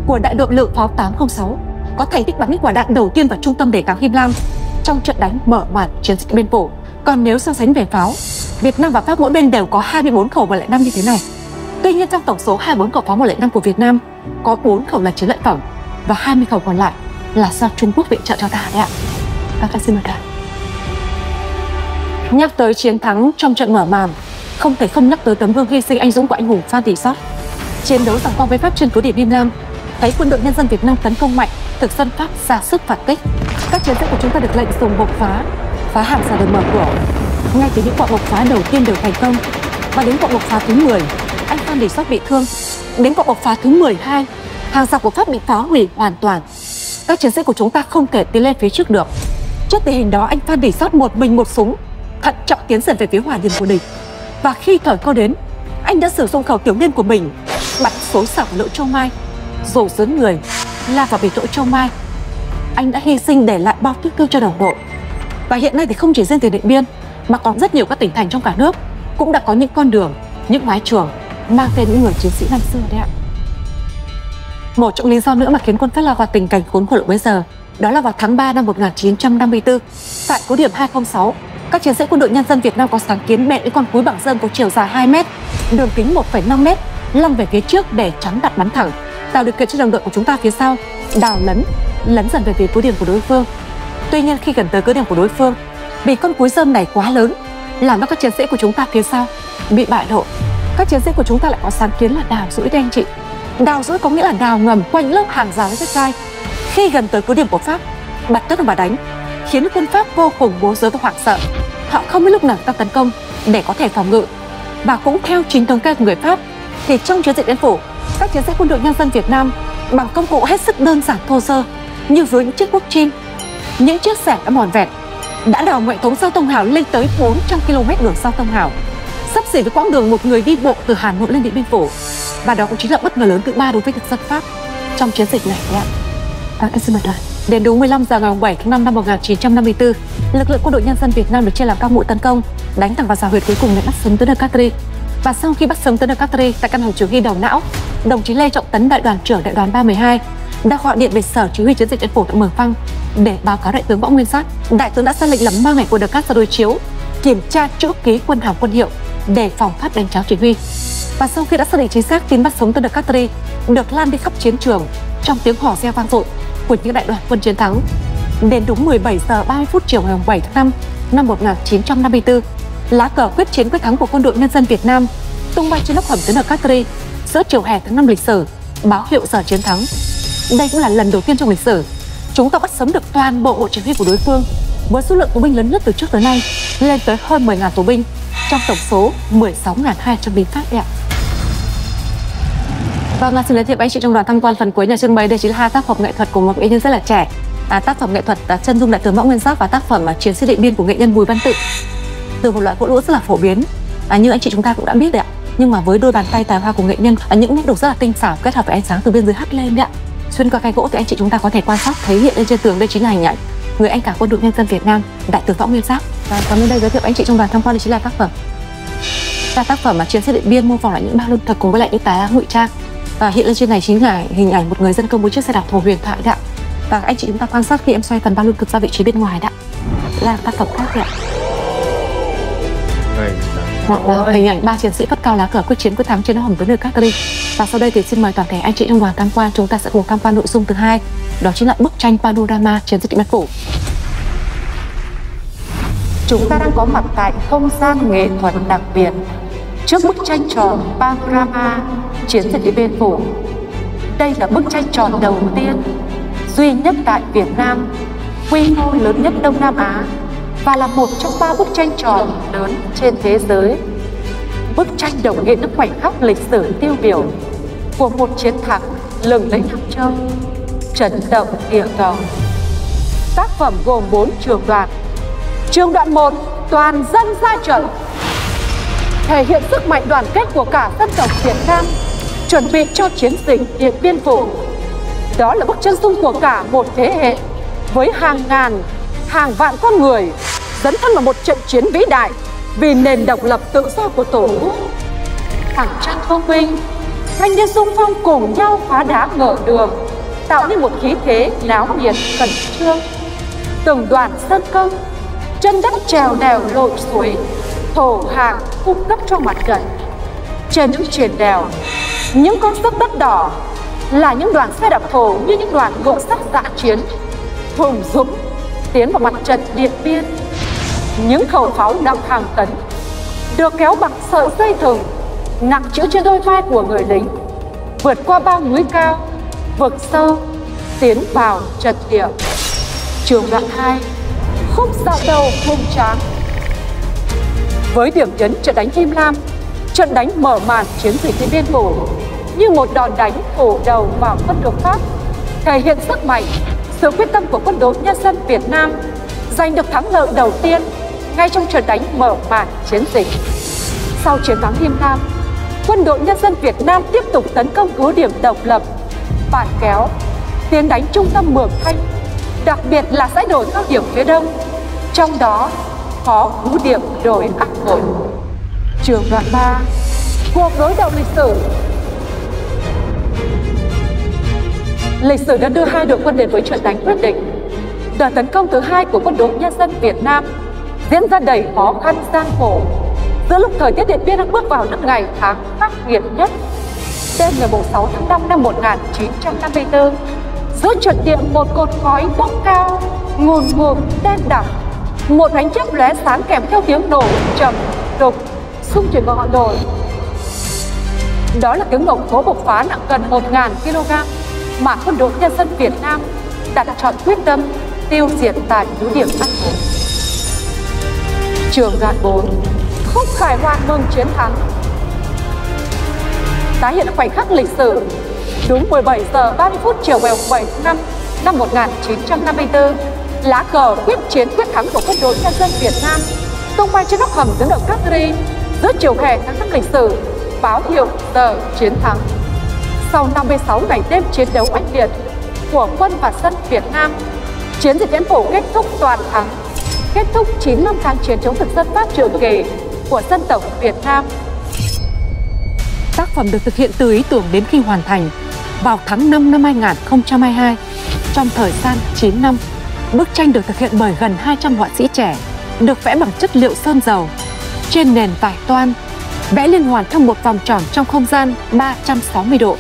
của đại đội lượng pháo 806, có thành tích bắn quả đạn đầu tiên vào trung tâm đề kháng Him Lam trong trận đánh mở màn chiến dịch Điện Biên Phủ. Còn nếu so sánh về pháo, Việt Nam và Pháp mỗi bên đều có 24 khẩu 105 như thế này. Tuy nhiên trong tổng số 24 khẩu pháo 105 của Việt Nam, có 4 khẩu là chiến lợi phẩm và 20 khẩu còn lại là do Trung Quốc viện trợ cho ta đấy ạ. Các bạn xin mời đoàn. Nhắc tới chiến thắng trong trận mở màn, không thể không nhắc tới tấm gương hy sinh anh dũng của anh hùng Phan Thị Sót. Chiến đấu giằng co với Pháp trên cứ điểm Him Lam, thấy Quân đội Nhân dân Việt Nam tấn công mạnh, thực dân Pháp ra sức phản kích. Các chiến sĩ của chúng ta được lệnh dùng bộc phá hàng rào được mở cửa. Ngay từ những quả bộc phá đầu tiên đều thành công, và đến quả bộc phá thứ 10, anh Phan Thị Sót bị thương. Đến quả bộc phá thứ 12, hàng rào của Pháp bị phá hủy hoàn toàn. Các chiến sĩ của chúng ta không thể tiến lên phía trước được. Trước tình hình đó, anh Phan Thị Sót một mình một súng, thận trọng tiến dần về phía hỏa điểm của địch. Và khi thời cơ đến, anh đã sử dụng khẩu tiểu liên của mình bắn xối xảo vào lỗ châu mai, rồi dướn người la vào bể lỗ châu mai. anh đã hy sinh để lại bao tiếc thương cho đồng đội. Và hiện nay thì không chỉ riêng tỉnh Điện Biên mà còn rất nhiều các tỉnh thành trong cả nước cũng đã có những con đường, những mái trường mang tên những người chiến sĩ năm xưa đấy ạ. Một trong lý do nữa mà khiến quân Pháp lao vào tình cảnh khốn khổ bây giờ đó là vào tháng 3 năm 1954, tại cứ điểm 206, các chiến sĩ quân đội nhân dân Việt Nam có sáng kiến bện những con cúi bằng rơm có chiều dài 2 m, đường kính 1,5 m, lăn về phía trước để chắn đặt bắn thẳng, tạo điều kiện cho đồng đội của chúng ta phía sau đào lấn dần về phía cứ điểm của đối phương. Tuy nhiên khi gần tới cứ điểm của đối phương, vì con cúi rơm này quá lớn, làm cho các chiến sĩ của chúng ta phía sau bị bại lộ. Các chiến sĩ của chúng ta lại có sáng kiến là đào rũi đấy anh chị. Đào rũi có nghĩa là đào ngầm quanh lớp hàng rào thép gai. Khi gần tới cứ điểm của Pháp, bật tất mà đánh, khiến quân Pháp vô cùng bối rối và hoảng sợ. Họ không biết lúc nào ta tấn công để có thể phòng ngự. Và cũng theo chính thống kê của người Pháp, thì trong chiến dịch Điện Phủ, các chiến sĩ quân đội nhân dân Việt Nam bằng công cụ hết sức đơn giản thô sơ như với những chiếc cuốc chim, những chiếc xẻng đã mòn vẹn, đã đào hệ thống giao thông hào lên tới 400 km đường giao thông hào, sắp xỉ với quãng đường một người đi bộ từ Hà Nội lên Điện Biên Phủ. Và đó cũng chính là bất ngờ lớn thứ 3 đối với thực dân Pháp trong chiến dịch này ạ. Em xin mời đoàn. Đến đúng 15 giờ ngày 7 tháng 5 năm 1954, lực lượng quân đội nhân dân Việt Nam được chia làm các mũi tấn công, đánh thẳng vào giao huyệt cuối cùng để bắt sống tướng Castri. Và sau khi bắt sống tướng Castri tại căn hộ chỉ huy đầu não, đồng chí Lê Trọng Tấn, đại đoàn trưởng đại đoàn 312, đã gọi điện về sở chỉ huy chiến dịch Điện Phủ tại Mường Phăng để báo cáo đại tướng Võ Nguyên Giáp. Đại tướng đã ra lệnh là mang ảnh của Castri đối chiếu, kiểm tra chữ ký quân hàm quân hiệu để phòng Pháp đánh cháo chỉ huy. Và sau khi đã xác định chính xác tin bắt sống tướng Castri được lan đi khắp chiến trường trong tiếng hò reo vang dội của những đại đoàn quân chiến thắng, đến đúng 17 giờ 30 phút chiều ngày 7 tháng 5 năm 1954, lá cờ quyết chiến quyết thắng của quân đội nhân dân Việt Nam tung bay trên nóc hầm tướng Castri giữa chiều hè tháng 5 lịch sử, báo hiệu giờ chiến thắng. Đây cũng là lần đầu tiên trong lịch sử chúng ta bắt sống được toàn bộ bộ chỉ huy của đối phương, với số lượng tù binh lớn nhất từ trước tới nay lên tới hơn 10.000 tù binh trong tổng số 16.200 binh Pháp ạ. Vâng, xin giới thiệu anh chị trong đoàn tham quan phần cuối nhà trưng bày. Đây chính là hai tác phẩm nghệ thuật của một nghệ nhân rất là trẻ. Tác phẩm nghệ thuật Chân dung đại tướng Võ Nguyên Giáp và tác phẩm Chiến sĩ Điện Biên của nghệ nhân Bùi Văn Tự. Từ một loại gỗ lũa rất là phổ biến, như anh chị chúng ta cũng đã biết đấy ạ. Nhưng mà với đôi bàn tay tài hoa của nghệ nhân, những nét đục rất là tinh xảo kết hợp với ánh sáng từ bên dưới hắt lên đấy ạ. Xuyên qua cây gỗ thì anh chị chúng ta có thể quan sát thấy hiện lên trên tường đây chính là hình ảnh người anh cả quân đội nhân dân Việt Nam, đại tướng Võ Nguyên Giáp. Và còn bên đây giới thiệu anh chị trong đoàn tham quan đây chính là tác phẩm Chiến sĩ Điện Biên, mô phỏng lại những bao lương thực cùng với lại những tá ngụy trang. Và hiện lên trên này chính là hình ảnh một người dân công với chiếc xe đạp thổ huyền thoại đấy ạ. Và anh chị chúng ta quan sát khi em xoay phần bao lương thực ra vị trí bên ngoài đấy ạ. Là tác phẩm khác đấy ạ. Hình ảnh 3 chiến sĩ phất cao lá cờ quyết chiến quyết thắng trên hầm tướng Castri. Và sau đây thì xin mời toàn thể anh chị trong đoàn tham quan, chúng ta sẽ cùng tham quan nội dung thứ hai, đó chính là bức tranh panorama chiến dịch Điện Biên Phủ. Chúng ta đang có mặt tại không gian nghệ thuật đặc biệt trước bức tranh tròn panorama chiến dịch Điện Biên Phủ. Đây là bức tranh tròn đầu tiên, duy nhất tại Việt Nam, quy mô lớn nhất Đông Nam Á và là một trong 3 bức tranh tròn lớn trên thế giới. Bức tranh đồng nghĩa những khoảnh khắc lịch sử tiêu biểu của một chiến thắng lừng lẫy Nam Châu, chấn động địa cầu. Tác phẩm gồm 4 trường đoạn. Trường đoạn 1, toàn dân ra trận, thể hiện sức mạnh đoàn kết của cả dân tộc Việt Nam chuẩn bị cho chiến dịch Điện Biên Phủ. Đó là bức chân dung của cả một thế hệ với hàng ngàn, hàng vạn con người dấn thân vào một trận chiến vĩ đại vì nền độc lập tự do của Tổ quốc. Hàng trăm công binh, thanh niên xung phong cùng nhau phá đá ngợ đường, tạo nên một khí thế náo nhiệt khẩn trương. Từng đoàn dân công, chân đất trèo đèo lội suối, thổ hàng cung cấp cho mặt trận. Trên những triền đèo, những con dốc đất đỏ là những đoàn xe đạp thổ như những đoàn ngựa sắt dã chiến, hùng dũng tiến vào mặt trận Điện Biên. Những khẩu pháo nặng hàng tấn được kéo bằng sợi dây thừng nặng trĩu trên đôi vai của người lính, vượt qua bao núi cao, vực sâu, tiến vào trận địa. Trường đoạn 2, khúc dạo đầu hùng tráng. Với điểm nhấn trận đánh Him Lam, trận đánh mở màn chiến dịch Điện Biên Phủ như một đòn đánh phủ đầu vào quân đội Pháp, thể hiện sức mạnh, sự quyết tâm của quân đội nhân dân Việt Nam giành được thắng lợi đầu tiên ngay trong trận đánh mở màn chiến dịch. Sau chiến thắng Him Lam, quân đội nhân dân Việt Nam tiếp tục tấn công cứ điểm độc lập, Bản Kéo, tiến đánh trung tâm Mường Thanh, đặc biệt là dãy đồi cao điểm phía đông, trong đó có ưu điểm đồi Ác Bội. Trường đoạn 3, cuộc đối đầu lịch sử. Lịch sử đã đưa hai đội quân đến với trận đánh quyết định. Đợt tấn công thứ hai của Quân đội Nhân dân Việt Nam diễn ra đầy khó khăn gian khổ giữa lúc thời tiết Điện Biên đang bước vào những ngày tháng khắc nghiệt nhất. Đêm ngày 6 tháng 5 năm 1954, giữa trận địa một cột khói bốc cao, ngùn ngụt đen đặc, một ánh chớp lóe sáng kèm theo tiếng nổ trầm đục xung chuyển ngọn đồi. Đó là tiếng nổ khố bộc phá nặng gần 1000 kg mà Quân đội Nhân dân Việt Nam đặt trọn quyết tâm tiêu diệt tại núi điểm Ác Bội. Trường đoạn 4, khúc khải hoàn mừng chiến thắng. Tái hiện khoảnh khắc lịch sử, đúng 17 giờ 30 phút chiều ngày 7 tháng 5 năm 1954, lá cờ quyết chiến quyết thắng của Quân đội Nhân dân Việt Nam tung bay trên nóc hầm tướng động Castries giữa chiều hè tháng năm lịch sử, báo hiệu giờ chiến thắng. Sau 56 ngày đêm chiến đấu oanh liệt của quân và dân Việt Nam, chiến dịch Điện Biên Phủ kết thúc toàn thắng, kết thúc 9 năm kháng chiến chống thực dân Pháp trường kỳ của dân tộc Việt Nam. Tác phẩm được thực hiện từ ý tưởng đến khi hoàn thành vào tháng 5 năm 2022. Trong thời gian 9 năm, bức tranh được thực hiện bởi gần 200 họa sĩ trẻ, được vẽ bằng chất liệu sơn dầu trên nền vải toan, vẽ liên hoàn theo một vòng tròn trong không gian 360 độ.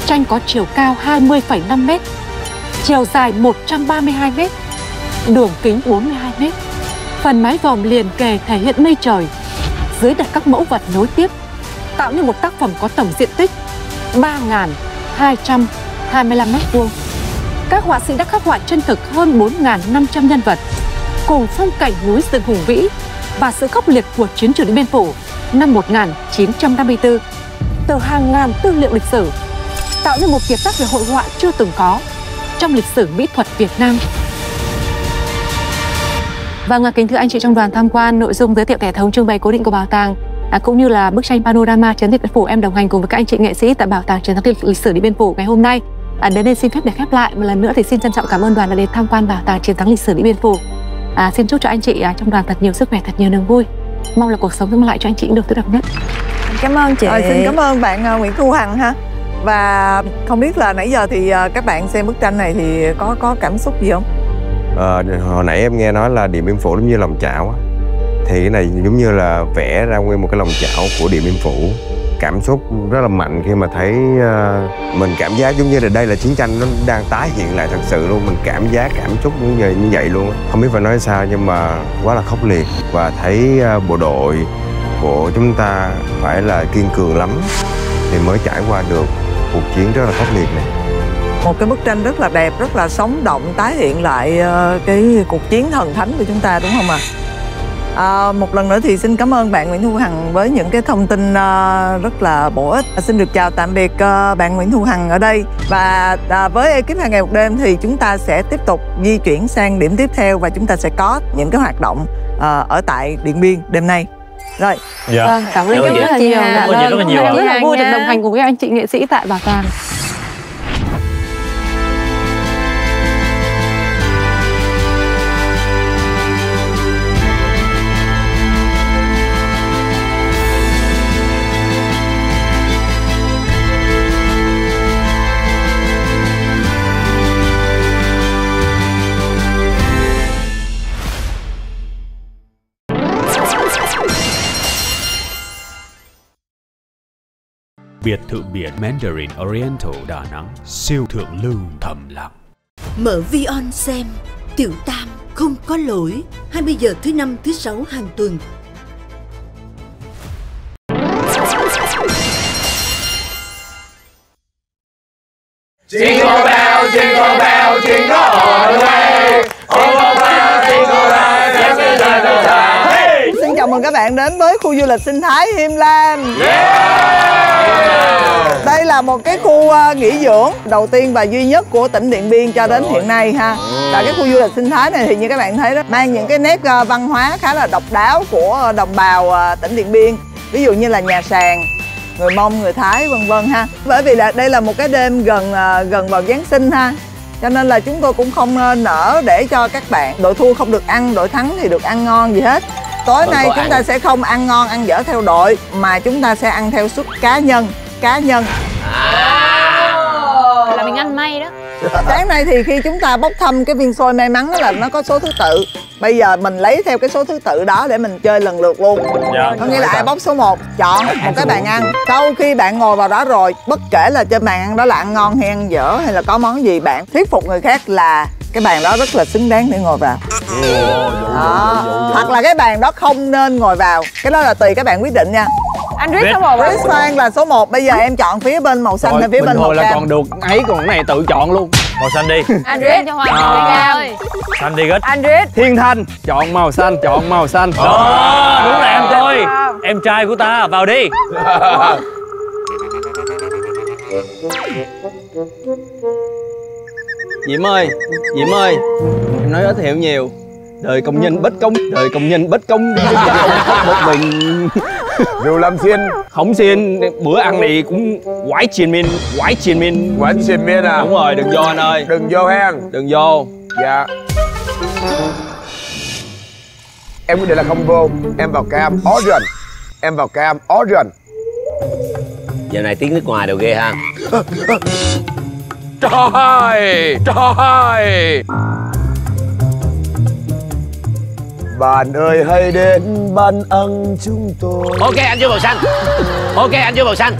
Tranh có chiều cao 20,5 m, chiều dài 132 m, đường kính 42 m. Phần mái vòm liền kề thể hiện mây trời, dưới đặt các mẫu vật nối tiếp, tạo nên một tác phẩm có tổng diện tích 3.225 m². Các họa sĩ đã khắc họa chân thực hơn 4.500 nhân vật, cùng phong cảnh núi rừng hùng vĩ và sự khốc liệt của chiến trường Điện Biên Phủ năm 1954. Từ hàng ngàn tư liệu lịch sử, tạo nên một kiệt tác về hội họa chưa từng có trong lịch sử mỹ thuật Việt Nam. Vâng, kính thưa anh chị trong đoàn tham quan, nội dung giới thiệu hệ thống trưng bày cố định của bảo tàng cũng như là bức tranh panorama chiến dịch Điện Biên Phủ, em đồng hành cùng với các anh chị nghệ sĩ tại Bảo tàng Chiến thắng lịch sử Điện Biên Phủ ngày hôm nay. Đến đây xin phép để khép lại. Một lần nữa thì xin trân trọng cảm ơn đoàn đã đến tham quan Bảo tàng Chiến thắng lịch sử Điện Biên Phủ. Xin chúc cho anh chị trong đoàn thật nhiều sức khỏe, thật nhiều niềm vui. Mong là cuộc sống mang lại cho anh chị những điều tốt đẹp nhất.
Cảm ơn chị. Xin cảm ơn bạn Nguyễn Thu Hằng ha. Và không biết là nãy giờ thì các bạn xem bức tranh này thì có cảm xúc gì không?
Hồi nãy em nghe nói là Điện Biên Phủ giống như lòng chảo á, thì cái này giống như là vẽ ra nguyên một cái lòng chảo của Điện Biên Phủ. Cảm xúc rất là mạnh khi mà thấy mình cảm giác giống như là đây là chiến tranh nó đang tái hiện lại thật sự luôn. Mình cảm giác cảm xúc như vậy luôn. Không biết phải nói sao nhưng mà quá là khốc liệt. Và thấy bộ đội của chúng ta phải là kiên cường lắm thì mới trải qua được cuộc chiến rất là khốc liệt này.
Một cái bức tranh rất là đẹp, rất là sống động, tái hiện lại cái cuộc chiến thần thánh của chúng ta, đúng không ạ? Một lần nữa thì xin cảm ơn bạn Nguyễn Thu Hằng với những cái thông tin rất là bổ ích. Xin được chào tạm biệt bạn Nguyễn Thu Hằng ở đây. Và với ekip Hàng Ngày Một Đêm thì chúng ta sẽ tiếp tục di chuyển sang điểm tiếp theo và chúng ta sẽ có những cái hoạt động ở tại Điện Biên đêm nay. Rồi.
Vâng, cảm ơn rất là nhiều. Rất là vui được đồng hành cùng với anh chị nghệ sĩ tại bảo tàng.
Biệt thự biển Mandarin Oriental Đà Nẵng, siêu thượng lưu thầm lặng.
Mở Vion xem, Tiểu Tam không có lỗi. 20 giờ thứ 5, thứ 6 hàng tuần.
Jingle bell, jingle bell, jingle all the way. Jingle bell, jingle bell, jingle bell. Hey!
Xin chào mừng các bạn đến với khu du lịch sinh thái Him Lam. Đây là một cái khu nghỉ dưỡng đầu tiên và duy nhất của tỉnh Điện Biên cho đến hiện nay ha. Tại cái khu du lịch sinh thái này thì như các bạn thấy đó, mang những cái nét văn hóa khá là độc đáo của đồng bào tỉnh Điện Biên. Ví dụ như là nhà sàn, người Mông, người Thái vân vân ha. Bởi vì là đây là một cái đêm gần vào Giáng sinh ha. Cho nên là chúng tôi cũng không nên nỡ để cho các bạn đội thua không được ăn, đội thắng thì được ăn ngon gì hết. Tối nay chúng ta sẽ không ăn ngon, ăn dở theo đội, mà chúng ta sẽ ăn theo suất cá nhân.
Là mình ăn may đó.
Sáng nay thì khi chúng ta bốc thăm cái viên xôi may mắn đó là nó có số thứ tự. Bây giờ mình lấy theo cái số thứ tự đó để mình chơi lần lượt luôn. Có nghĩa là ai bốc số 1 chọn một cái bàn ăn. Sau khi bạn ngồi vào đó rồi, bất kể là trên bàn ăn đó là ăn ngon hay ăn dở hay là có món gì, bạn thuyết phục người khác là cái bàn đó rất là xứng đáng để ngồi vào. Hoặc là cái bàn đó không nên ngồi vào. Cái đó là tùy các bạn quyết định nha.
Anh Rít số 1
Rít Phan là số 1. Bây giờ em chọn phía bên màu xanh hay phía bên màu cam?
là còn được ấy, còn cái này tự chọn luôn.
Màu xanh đi.
Anh Rít cho Hoàng cam.
Xanh đi Rít.
Anh Rít.
Thiên Thanh chọn màu xanh, chọn màu xanh.
Đó, đúng là em tôi. Em trai của ta, vào đi.
Diễm ơi, em nói giới thiệu nhiều. Đời công nhân bất công, một mình.
Rượu Lâm Xiên.
Không xiên, bữa ăn này cũng quái triền miên.
Quái triền miên à?
Đúng rồi, đừng vô anh ơi.
Đừng vô hen.
Đừng vô.
Dạ. Em quyết định là không vô. Em vào cam, orange.
Giờ này tiếng nước ngoài đều ghê ha.
Trời. Bạn ơi hãy đến ban ăn chúng tôi.
Ok anh vô màu xanh.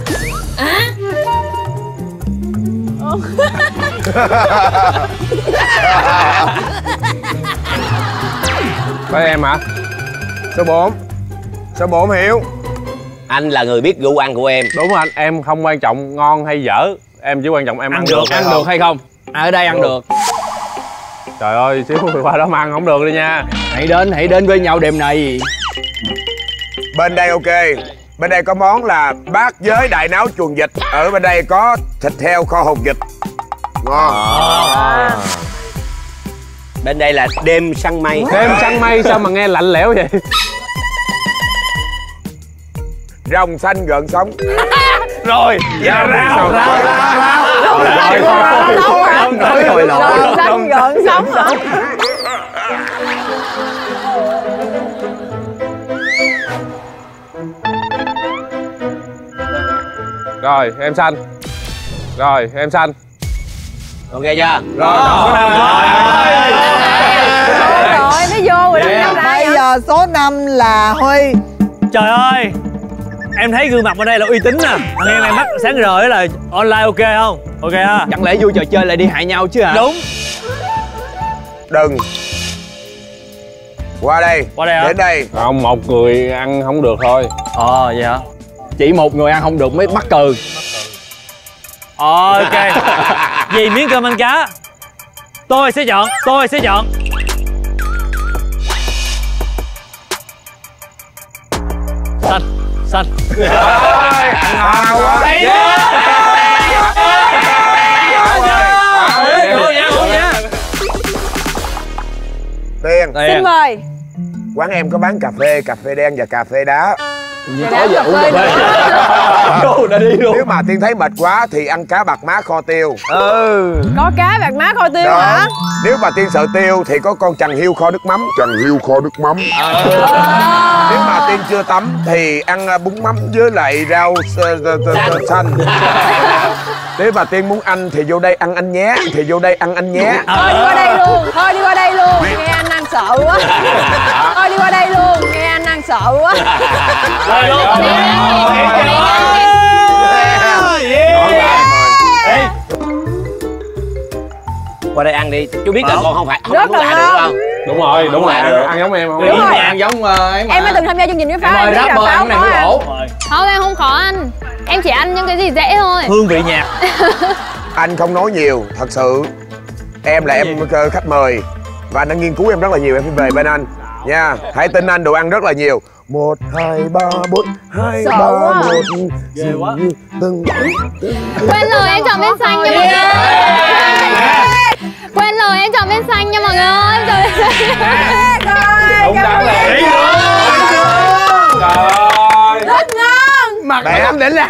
Phải em hả?
Số 4 Hiếu.
Anh là người biết gu ăn của em.
Đúng rồi anh, em không quan trọng ngon hay dở, em chỉ quan trọng em ăn được
hay không. Ở đây ăn được.
Trời ơi, xíu qua đó mà ăn không được đi nha.
Hãy đến với nhau đêm nay.
Bên đây ok. Bên đây có món là bát giới đại náo chuồng vịt. Ở bên đây có thịt heo kho hột vịt. Ngon.
Bên đây là đêm săn mây.
Đêm săn mây sao mà nghe lạnh lẽo vậy?
Rồng xanh gợn sóng.
Rồi.
Dạ
Rồng xanh gợn sóng hả?
Rồi, em xanh.
Ok chưa?
Rồi, nó vô rồi đó. Bây giờ số 5 là Huy.
Trời ơi, em thấy gương mặt ở đây là uy tín nè. Thằng em này mắt sáng rời là online ok không? Ok ha.
Chẳng lẽ vui trò chơi lại đi hại nhau chứ hả?
Đúng.
Đừng. Qua đây
hả?
Đến đây.
Không, một người ăn không được thôi.
Vậy hả?
Chỉ một người ăn không được mới mắc cừ.
Ok. Vì miếng cơm ăn cá, tôi sẽ chọn. Xanh.
Tiền.
Xin mời.
Quán em có bán cà phê đen và cà phê đá. Nếu mà Tiên thấy mệt quá thì ăn cá bạc má kho tiêu.
Có cá bạc má kho tiêu hả?
Nếu mà Tiên sợ tiêu thì có con chằn hiêu kho nước mắm. Nếu mà Tiên chưa tắm thì ăn bún mắm với lại rau xanh. Nếu mà Tiên muốn ăn thì vô đây ăn anh nhé.
Thôi đi qua đây luôn. Nghe anh ăn sợ quá. Thôi đi qua đây luôn. Nghe anh ăn sợ quá.
Qua đây ăn đi, chú biết là con không phải
rất là ngon.
Đúng rồi, ăn giống em không?
Đúng rồi.
Ăn giống em
Em đã từng tham gia chương trình với Pháo.
Em ơi, rapper ăn này mới ổ.
Không, em không khó ăn. Em chỉ ăn những cái gì dễ thôi.
Hương vị nhạt.
Anh không nói nhiều, thật sự. Em là em khách mời và anh đã nghiên cứu em rất là nhiều, em phải về bên anh nha. Hãy tin anh, đồ ăn rất là nhiều. 1, 2, 3, 4, 2, 3, 1.
Ghê quá.
Quên rồi, em chọn bên xanh nha mọi người. Quên rồi, em chọn bên xanh nha mọi người.
Đúng đáng lẽ.
Rất ngon.
Mặt em định là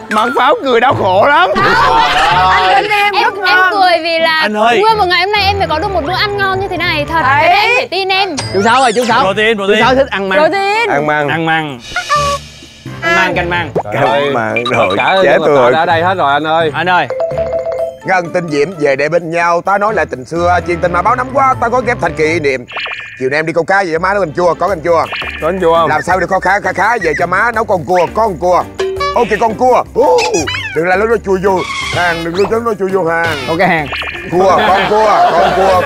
mặt Pháo cười đau khổ lắm.
Anh tin em
Anh ơi.
Nguyên một ngày hôm nay em phải có được một bữa ăn ngon như thế này. Thật, cái này anh phải tin em.
Chú Sáu ơi, chú Sáu.
Protein.
Chú Sáu thích ăn măng.
Protein.
Ăn măng.
Ăn măng.
Canh măng.
Canh măng rồi.
Cả
Trẻ tôi
ở đây hết rồi anh ơi.
Anh ơi.
Ngân Tinh Diễm về để bên nhau. Ta nói lại tình xưa, chuyện tình mà bao năm qua ta có ghép thành kỷ niệm. Chiều nay em đi câu cá về má nấu canh chua, có canh chua.
Có canh chua không?
Làm sao được có khá về cho má nấu con cua, con cua. Ok con cua. Đừng là nó chui vô hàng, đừng nó chui vô hàng.
Ok hàng.
Cua, con cua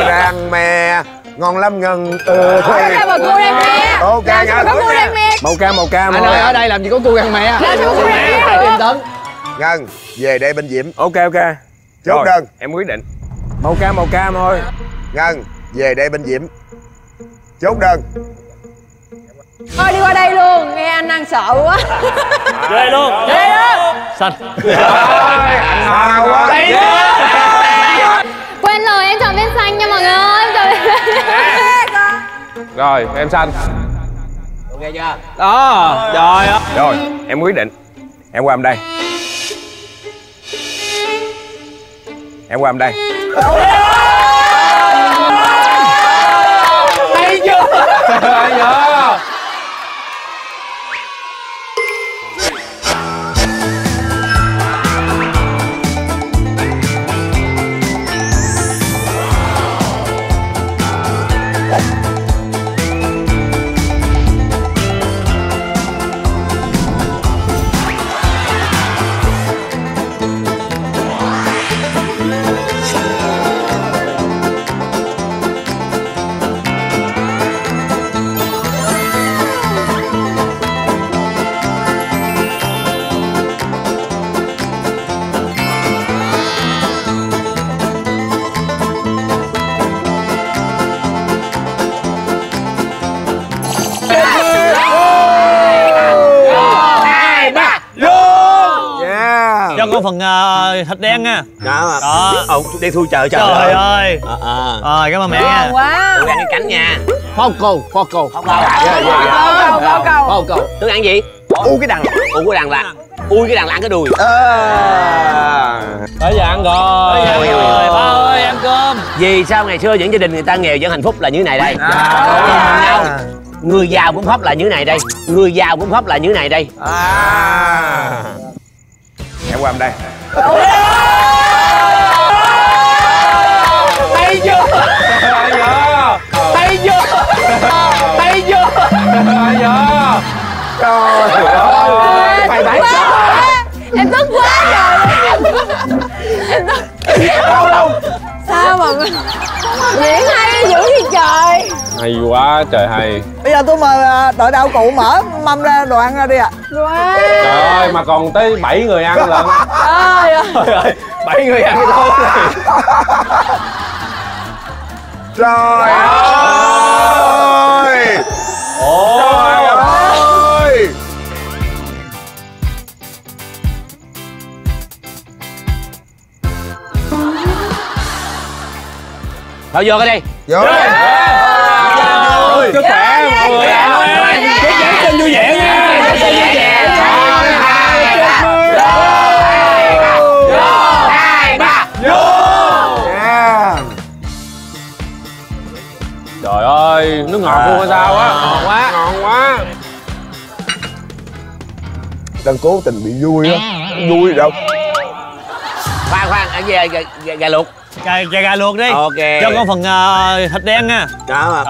rang mè. Ngon lắm Ngân.
Mà cua rang mè.
Ok
Ngân. Có cua rang mè.
Màu cam.
Anh ơi, ở đây làm gì có cua rang mè. Tấn.
Ngân, về đây bên Diễm.
Ok.
Chốt đơn.
Em quyết định. Màu cam thôi.
Ngân, về đây bên Diễm. Chốt đơn.
Thôi đi qua đây luôn, nghe anh ăn sợ quá.
Vô đây luôn. Xanh.
Sao quá.
Quên lời em chọn bên xanh nha mọi người. Em chọn bên xanh.
Rồi, em xanh.
Ok chưa?
Đó, trời ơi.
Rồi, em quyết định. Em qua đây. Em qua đây.
Hay chưa?
Hay chưa?
Cho con phần thịt đen nha.
Đó.
Đó.
Đen thui trời
Trời ơi. Cảm ơn mẹ nha.
Ngon quá.
Tôi ăn cái cánh nha.
Phao cầu.
Tôi ăn gì?
Cái đằng.
Cái đằng là ăn cái đùi.
Tới giờ ăn rồi.
Ba ơi, ăn cơm.
Vì sao ngày xưa những gia đình người ta nghèo vẫn hạnh phúc là như thế này đây. Người giàu cũng hấp là như thế này đây.
Em qua đây.
Hay chưa?
Trời ơi.
Mày bán
Em tức quá trời. Em tức. Sao mà diễn hay dữ vậy trời.
Hay quá trời hay.
Bây giờ tôi mời đội đạo cụ mở mâm ra đồ ăn ra đi ạ.
Trời ơi mà còn tới 7 người ăn lận.
Trời ơi, 7 người ăn thôi.
Trời ơi. Trời ơi.
Thôi vô cái đi.
Vô.
Chúc khỏe mọi người.
Chúc giảng sinh vui vẻ nha.
Trời ơi, nước ngọt luôn hay sao á? Ngon quá.
Đang cố tình bị vui á. Vui đâu.
Khoan, ăn gì gà luộc.
Gà luộc đi.
Ok.
Cho con phần thịt đen nha.
Đó.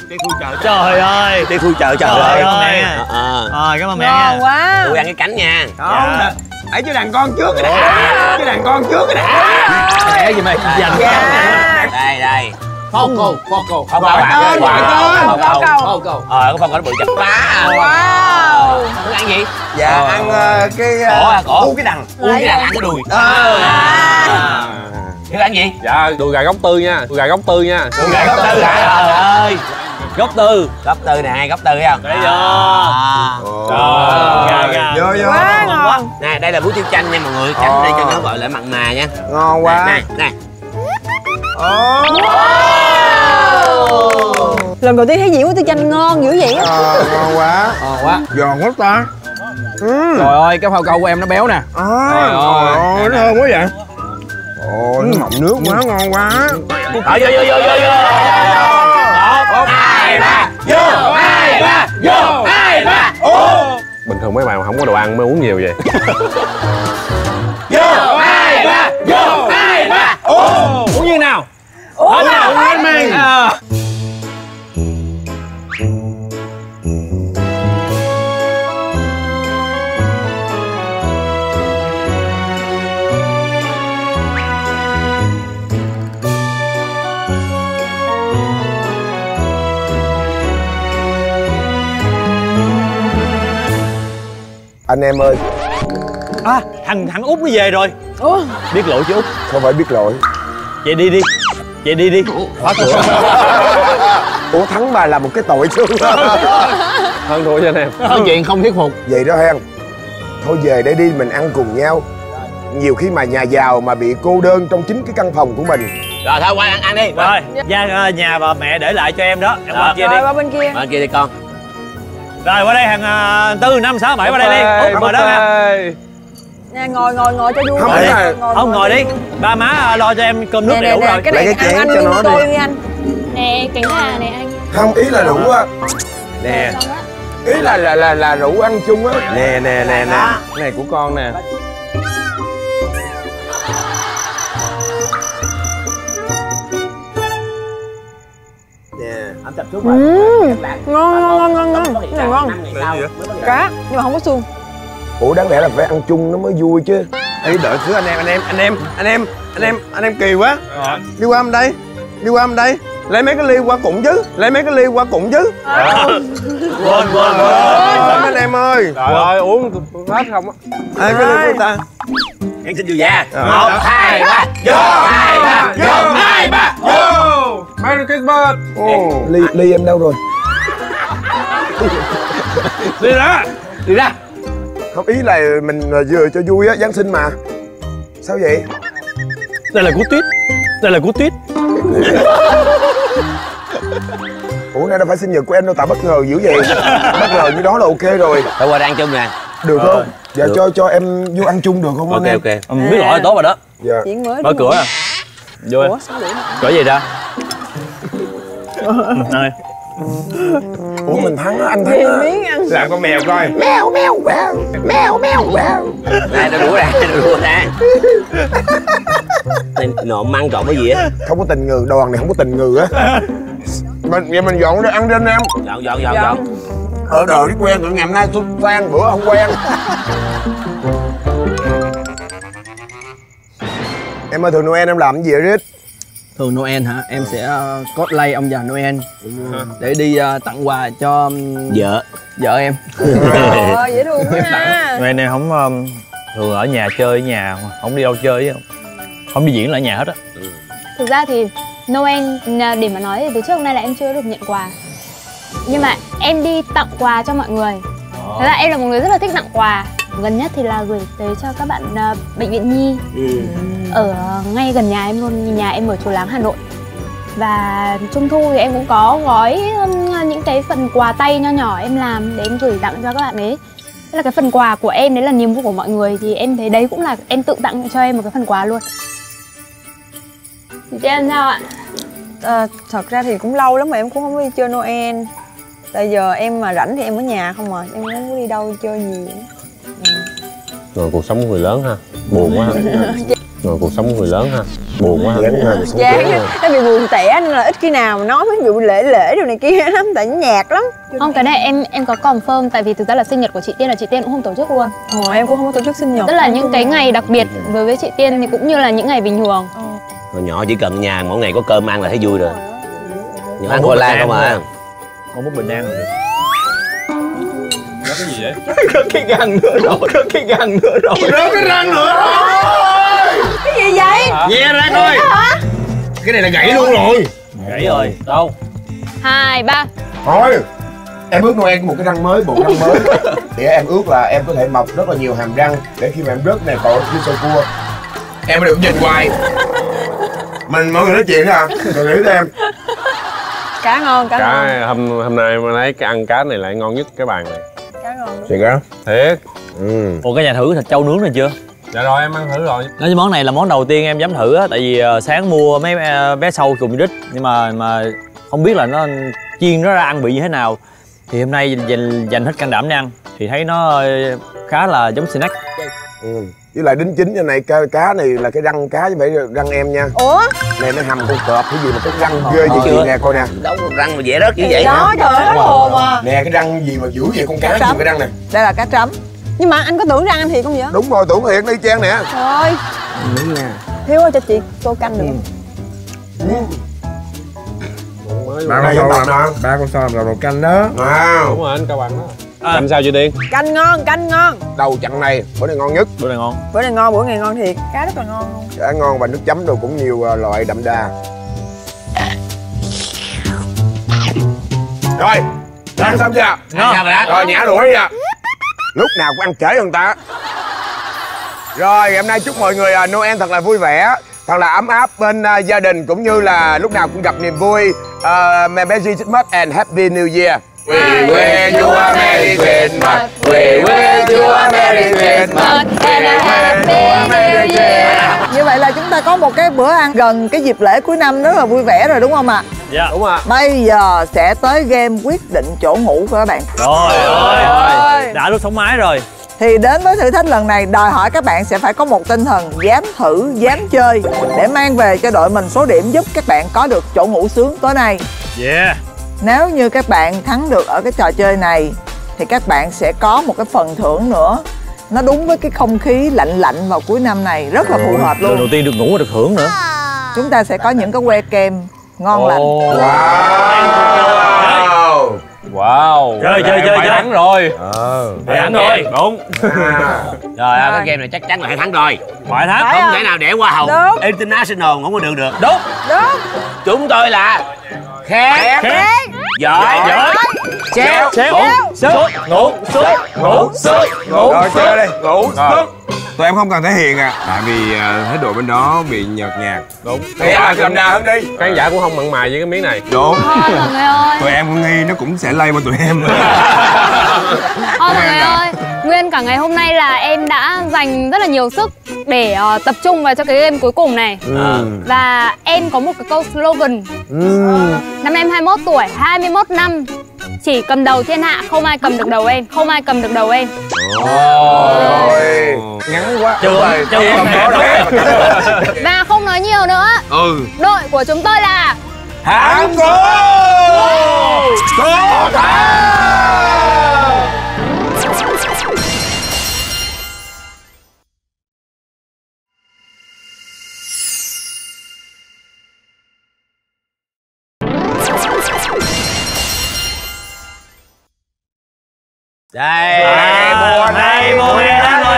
Đen thui chợ. Trời ơi.
Đen thui chợ.
Trời ơi. Cảm ơn mẹ nha.
Ngon quá.
Tôi ăn cái cánh nha.
Ấy chứ đàn con trước cái đã. Mẹ gì mày dành
Đây.
Phao cầu.
Có phần có nó bự chặt phá.
Wow.
Muốn ăn gì?
Dạ ăn cái
cái đằng. Cái đằng ăn cái đùi. Thứ ăn gì?
Dạ, đùi gà gốc tư nha.
Đùi gà gốc tư hả? Trời ơi. Gốc tư nè, gốc tư thấy không?
Đấy vô.
Vô.
Quá ngon.
Nè, đây là bún tiêu chanh nha mọi người. Chanh đây cho nó gọi là mặn mà nha.
Ngon quá.
Nè.
Lần đầu tiên thấy dĩa của tiêu chanh ngon dữ vậy á.
Ngon quá. Giòn quá ta.
Trời ơi, cái phao câu của em nó béo nè.
Nó thơm quá vậy. Ôi, nó mọng nước quá, ngon quá.
Vô. 1, 2, 3, vô. 2, 3, vô. 2, 3.
Bình thường mấy bạn mà không có đồ ăn mới uống nhiều vậy.
Vô. 2, 3, vô. 2, 3. Uống như nào? Uống nào? Uống lên mình.
Anh em ơi.
À, thằng Út nó về rồi. Biết lỗi chứ Út?
Không phải biết lỗi.
Vậy đi đi. Vậy đi đi. Khóa cửa.
Ủa thắng mà là một cái tội chứ.
Hơn thua cho anh em.
Nói chuyện không thuyết phục.
Vậy đó hen. Thôi về để đi mình ăn cùng nhau. Nhiều khi mà nhà giàu mà bị cô đơn trong chính cái căn phòng của mình.
Rồi thôi qua ăn đi.
Rồi, ra nhà bà mẹ để lại cho em đó. Em qua kia đi.
Rồi qua bên kia.
Bên kia đi con.
Rồi qua đây hàng 4, 5, 6, 7 qua đây đi. Út ngồi đó nha.
Nè ngồi cho vui.
Không ngồi đi. Ba má lo cho em cơm nước đầy đủ rồi.
Cái này ăn cho nó đi anh.
Nè cánh gà này anh.
Không, ý là đủ á.
Nè.
Ý là rủ ăn chung á.
Nè. Cái này của con nè.
Anh tập chút
ngon. Cá nhưng mà không có xương.
Ủa đáng lẽ là phải ăn chung nó mới vui chứ.
Ê đợi xíu anh em kỳ quá. Đi qua bên đây. Lấy mấy cái ly qua cụng chứ. Quên anh em ơi. Trời ơi uống hết không á. Ê cái ly của ta.
Em xin vui vẻ. 1, 2, 3, vô. 2, 3, vô. 2, 3, vô.
Merry Christmas.
Ly em đâu rồi?
Đi ra.
Không, ý là mình vừa cho vui á, Giáng sinh mà. Sao vậy?
Đây là cú tuyết.
Ủa nay đâu phải sinh nhật của em đâu, tạo bất ngờ dữ vậy. Bất ngờ như đó là ok rồi.
Thôi qua đây ăn chung nè.
Được không? Dạ cho em vô ăn chung được không anh em?
Ok.
Biết lỗi là tốt rồi đó.
Dạ.
Mở cửa à. Vô em. Cửa gì ra? Này.
Ủa mình thắng á, anh thắng á.
Làm con mèo coi.
Mèo.
Này nó đũa ra. Nộm măng trộn cái gì á?
Không có tình người, đoàn này không có tình người á. Mình dọn ra ăn đi anh em.
Dọn.
Ở đời đi quen rồi, ngày hôm nay tôi sang bữa không quen. Em ơi thường Noel em làm cái gì Rít?
Thường Noel hả? Em sẽ cosplay ông già Noel để đi tặng quà cho vợ em.
Dễ thương quá ha.
Noel này không thường ở nhà chơi ở nhà, không đi đâu chơi với không đi diễn lại nhà hết á.
Thực ra thì Noel để mà nói thì từ trước hôm nay là em chưa được nhận quà. Nhưng mà em đi tặng quà cho mọi người. Thế là em là một người rất là thích tặng quà. Gần nhất thì là gửi tới cho các bạn bệnh viện Nhi ở ngay gần nhà em luôn, nhà em ở Chùa Láng, Hà Nội. Và Trung thu thì em cũng có gói những cái phần quà tay nho nhỏ em làm để em gửi tặng cho các bạn ấy. Thế là cái phần quà của em đấy là niềm vui của mọi người, thì em thấy đấy cũng là em tự tặng cho em một cái phần quà luôn. Chị em sao ạ?
Thật ra thì cũng lâu lắm mà em cũng không có đi chơi Noel. Tại giờ em mà rảnh thì em ở nhà không à, em không có đi đâu chơi nhiều.
Rồi cuộc sống của người lớn ha, buồn quá ha. Rồi cuộc sống của người lớn ha, buồn quá ha.
Chán, nó bị buồn tẻ nên là ít khi nào mà nói ví dụ lễ đồ này kia lắm, tại nó nhạt lắm.
Không, cái này em có confirm, tại vì thực ra là sinh nhật của chị Tiên là chị Tiên cũng không tổ chức luôn.
Em cũng không có tổ chức sinh nhật.
Tức là những cái ngày đặc biệt đối với chị Tiên thì cũng như là những ngày bình thường.
Hồi nhỏ chỉ cần nhà mỗi ngày có cơm ăn là thấy vui rồi. Nhỏ ăn khoai lang không à.
Không có bình an rồi. Nó cái gì vậy?
Có cái răng nữa rồi.
Rớt cái răng nữa rồi.
Cái gì vậy?
Nghe ra coi. Cái này là gãy luôn rồi.
Gãy rồi. Đâu?
2, 3.
Thôi. Em ước Noel một cái răng mới, bộ răng mới. Thì em ước là em có thể mọc rất là nhiều hàm răng để khi mà em rớt này cậu như sâu cua. Em được nhìn hoài. Mình mọi người nói chuyện hả? Rồi nghĩ em.
Cá ngon, cá ngon.
Hôm nay em lấy cái ăn cá này lại ngon nhất cái bàn này.
Cá ngon.
Thiệt á?
Thiệt.
Ủa cái nhà thử thịt trâu nướng này chưa?
Dạ rồi em ăn thử rồi.
Nói chứ món này là món đầu tiên em dám thử á, tại vì sáng mua mấy bé sâu cùng đít nhưng mà không biết là nó chiên nó ra ăn vị như thế nào. Thì hôm nay dành hết can đảm để ăn thì thấy nó khá là giống snack.
Với lại đính chính như này cá này là cái răng cá chứ phải răng em nha.
Ủa?
Này nó hầm con cọp cái gì mà cái răng ghê vậy chị nè coi nè.
Đâu có răng mà dễ rớt như vậy.
Đó trời ơi, nó hồ mà.
Nè cái răng gì mà dữ vậy con cá gì cái răng này.
Đây là cá trắm. Nhưng mà anh có tưởng răng anh thiệt không vậy?
Đúng rồi, tưởng thiệt đi Trang nè.
Trời ơi. Thiếu ơi cho chị tô canh được không?
Ba con sao làm đồ canh đó. Đúng rồi anh Cao Bằng đó. Canh sao chị Điên?
Canh ngon.
Đầu chặn này, bữa này ngon nhất.
Bữa này ngon.
Bữa ngày ngon thiệt. Cá rất là ngon luôn.
Cá ngon và nước chấm đồ cũng nhiều loại đậm đà. Rồi, ăn xong chưa? Rồi nhả đuổi nha. Lúc nào cũng ăn trễ hơn ta. Rồi hôm nay chúc mọi người Noel thật là vui vẻ, thật là ấm áp bên gia đình cũng như là lúc nào cũng gặp niềm vui. Merry Christmas and Happy New Year. We wish you a Merry Christmas. We wish you a Merry Christmas and a Happy New Year.
Như vậy là chúng ta có một cái bữa ăn gần cái dịp lễ cuối năm rất là vui vẻ rồi đúng không ạ?
Dạ.
Đúng ạ.
Bây giờ sẽ tới game quyết định chỗ ngủ của các bạn.
Rồi. Đã lúc sống mái rồi.
Thì đến với thử thách lần này đòi hỏi các bạn sẽ phải có một tinh thần dám thử, dám chơi để mang về cho đội mình số điểm giúp các bạn có được chỗ ngủ sướng tối nay.
Yeah.
Nếu như các bạn thắng được ở cái trò chơi này thì các bạn sẽ có một cái phần thưởng nữa. Nó đúng với cái không khí lạnh vào cuối năm này, rất là phù hợp luôn.
Lần đầu tiên được ngủ và được hưởng nữa.
Chúng ta sẽ có những cái que kem ngon lành.
Wow.
Chơi.
Thắng rồi.
Thắng rồi.
Đúng.
Rồi cái game này chắc chắn là phải thắng rồi.
Phải thắng.
Không thể nào để hoa hậu International không có được được.
Đúng.
Chúng tôi là Khét, Giỏi, Xéo, Ngủ,
Rồi chơi đi, ngủ, tụi em không cần thể hiện à. Tại vì thái độ bên đó bị nhợt nhạt.
Đúng.
Thì làm nào hơn đi.
Khán giả cũng không mặn mà với cái miếng này.
Đúng.
Thôi mọi người ơi.
Tụi em cũng nghi nó cũng sẽ lây qua tụi em.
Thôi mọi người ơi. Nguyên cả ngày hôm nay là em đã dành rất là nhiều sức để tập trung vào cho cái game cuối cùng này. Và em có một cái câu slogan. Năm em 21 tuổi, 21 năm chỉ cầm đầu thiên hạ, không ai cầm được đầu em.
Ngắn quá.
Chưa.
Và không nói nhiều nữa. Đội của chúng tôi là
Thắng Cố
đây.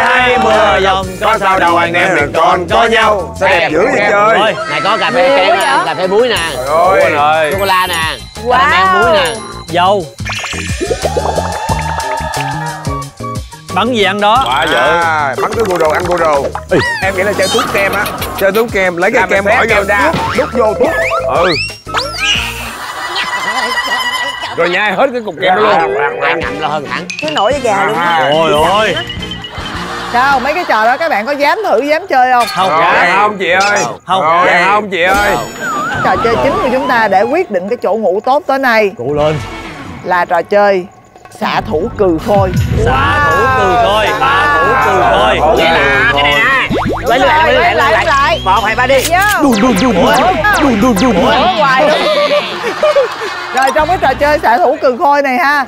Hai mùa dòng
có sao đâu anh em mình còn có nhau. Sao đẹp dữ vậy trời.
Này có cà phê kem, cà phê muối nè.
Rồi.
Sô cô la nè. Caramel muối nè.
Dầu. Bắn gì ăn đó.
Quá dữ. Bắn cái bù đồ ăn bù đồ. Em nghĩ là chơi thuốc kem á. Chơi thuốc kem, lấy cái kem bỏ vô ra. Đút vô thuốc.
Rồi nhai hết cái cục kem đó luôn.
Ai ngậm lo hơn thắng.
Cái nổi với gà luôn.
Ôi ôi.
Sao mấy cái trò đó các bạn có dám thử, dám chơi không?
Không chị ơi. Không chị ơi.
Trò chơi chính của chúng ta để quyết định cái chỗ ngủ tốt tối nay
Cụ lên
là trò chơi xạ thủ cừ khôi.
Xạ thủ cừ khôi.
Vậy là cái này nè. Lấy lại. 1, 2, 3 đi.
Ở ngoài đó. Rồi trong cái trò chơi xạ thủ cừ khôi này ha,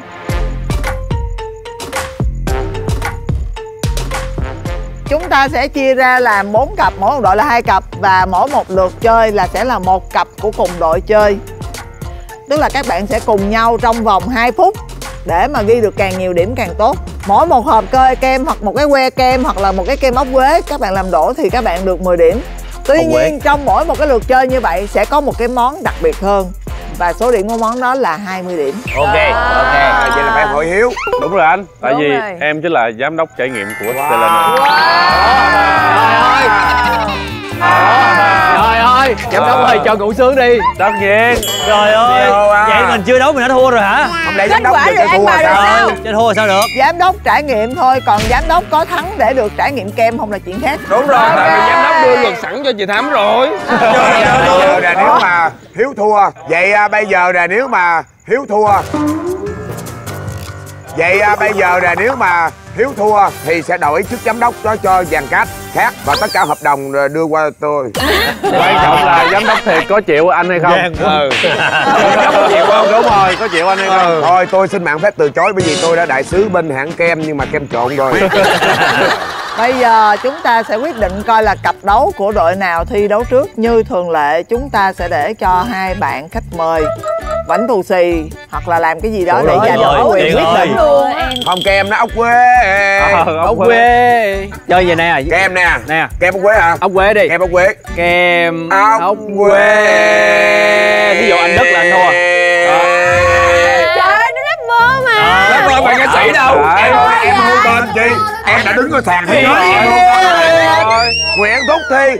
chúng ta sẽ chia ra làm 4 cặp, mỗi một đội là 2 cặp. Và mỗi một lượt chơi là sẽ là 1 cặp của cùng đội chơi. Tức là các bạn sẽ cùng nhau trong vòng 2 phút để mà ghi được càng nhiều điểm càng tốt. Mỗi một hộp kem hoặc một cái que kem hoặc là một cái kem ốc quế các bạn làm đổ thì các bạn được 10 điểm. Tuy nhiên trong mỗi một cái lượt chơi như vậy sẽ có một cái món đặc biệt hơn. Và số điểm của món đó là 20 điểm.
Ok.
Vậy là phải hội hiếu.
Đúng rồi anh. Tại
Đúng
vì
rồi.
em chính là giám đốc trải nghiệm của Selena.
Trời ơi, giám đốc ơi cho ngủ sướng đi.
Tất nhiên.
Trời ơi. Vậy mình chưa đấu mình đã thua rồi hả?
Không Không lẽ
kết
giám đốc
quả
được
thì
cái thua
ăn bà
sao?
được
Chứ thua sao được?
Giám đốc trải nghiệm thôi, còn giám đốc có thắng để được trải nghiệm kem không là chuyện khác.
Đúng rồi, tại vì giám đốc đưa luật sẵn cho chị Thắm rồi.
Bây giờ là nếu mà Hiếu thua, vậy bây giờ là nếu mà Hiếu thua, vậy bây giờ là nếu mà Hiếu thua thì sẽ đổi chức giám đốc đó cho dàn cát khác và tất cả hợp đồng đưa qua tôi.
Quan trọng là giám đốc thiệt có chịu anh hay không? Giám đốc có chịu không? Đúng rồi, có chịu anh hay không?
Thôi tôi xin mạng phép từ chối bởi vì tôi đã đại sứ bên hãng kem nhưng mà kem trộn rồi.
Bây giờ chúng ta sẽ quyết định coi là cặp đấu của đội nào thi đấu trước. Như thường lệ chúng ta sẽ để cho hai bạn khách mời bánh thù xì hoặc là làm cái gì đó để giành được quyền quyết định luôn.
Không, kem nó ốc quế.
Ốc quế. Chơi gì nè?
Kem nè.
Nè.
Kem ốc quế hả?
Ốc quế đi.
Kem ốc quế.
Kem
ốc quế.
Ví dụ anh Đức là anh thua.
Trời ơi, nó rapper mà.
Rapper mà ca sĩ đâu.
Em hô tên chi? Em đã đứng ở sàn thi rồi. Nguyễn Thúc Thi.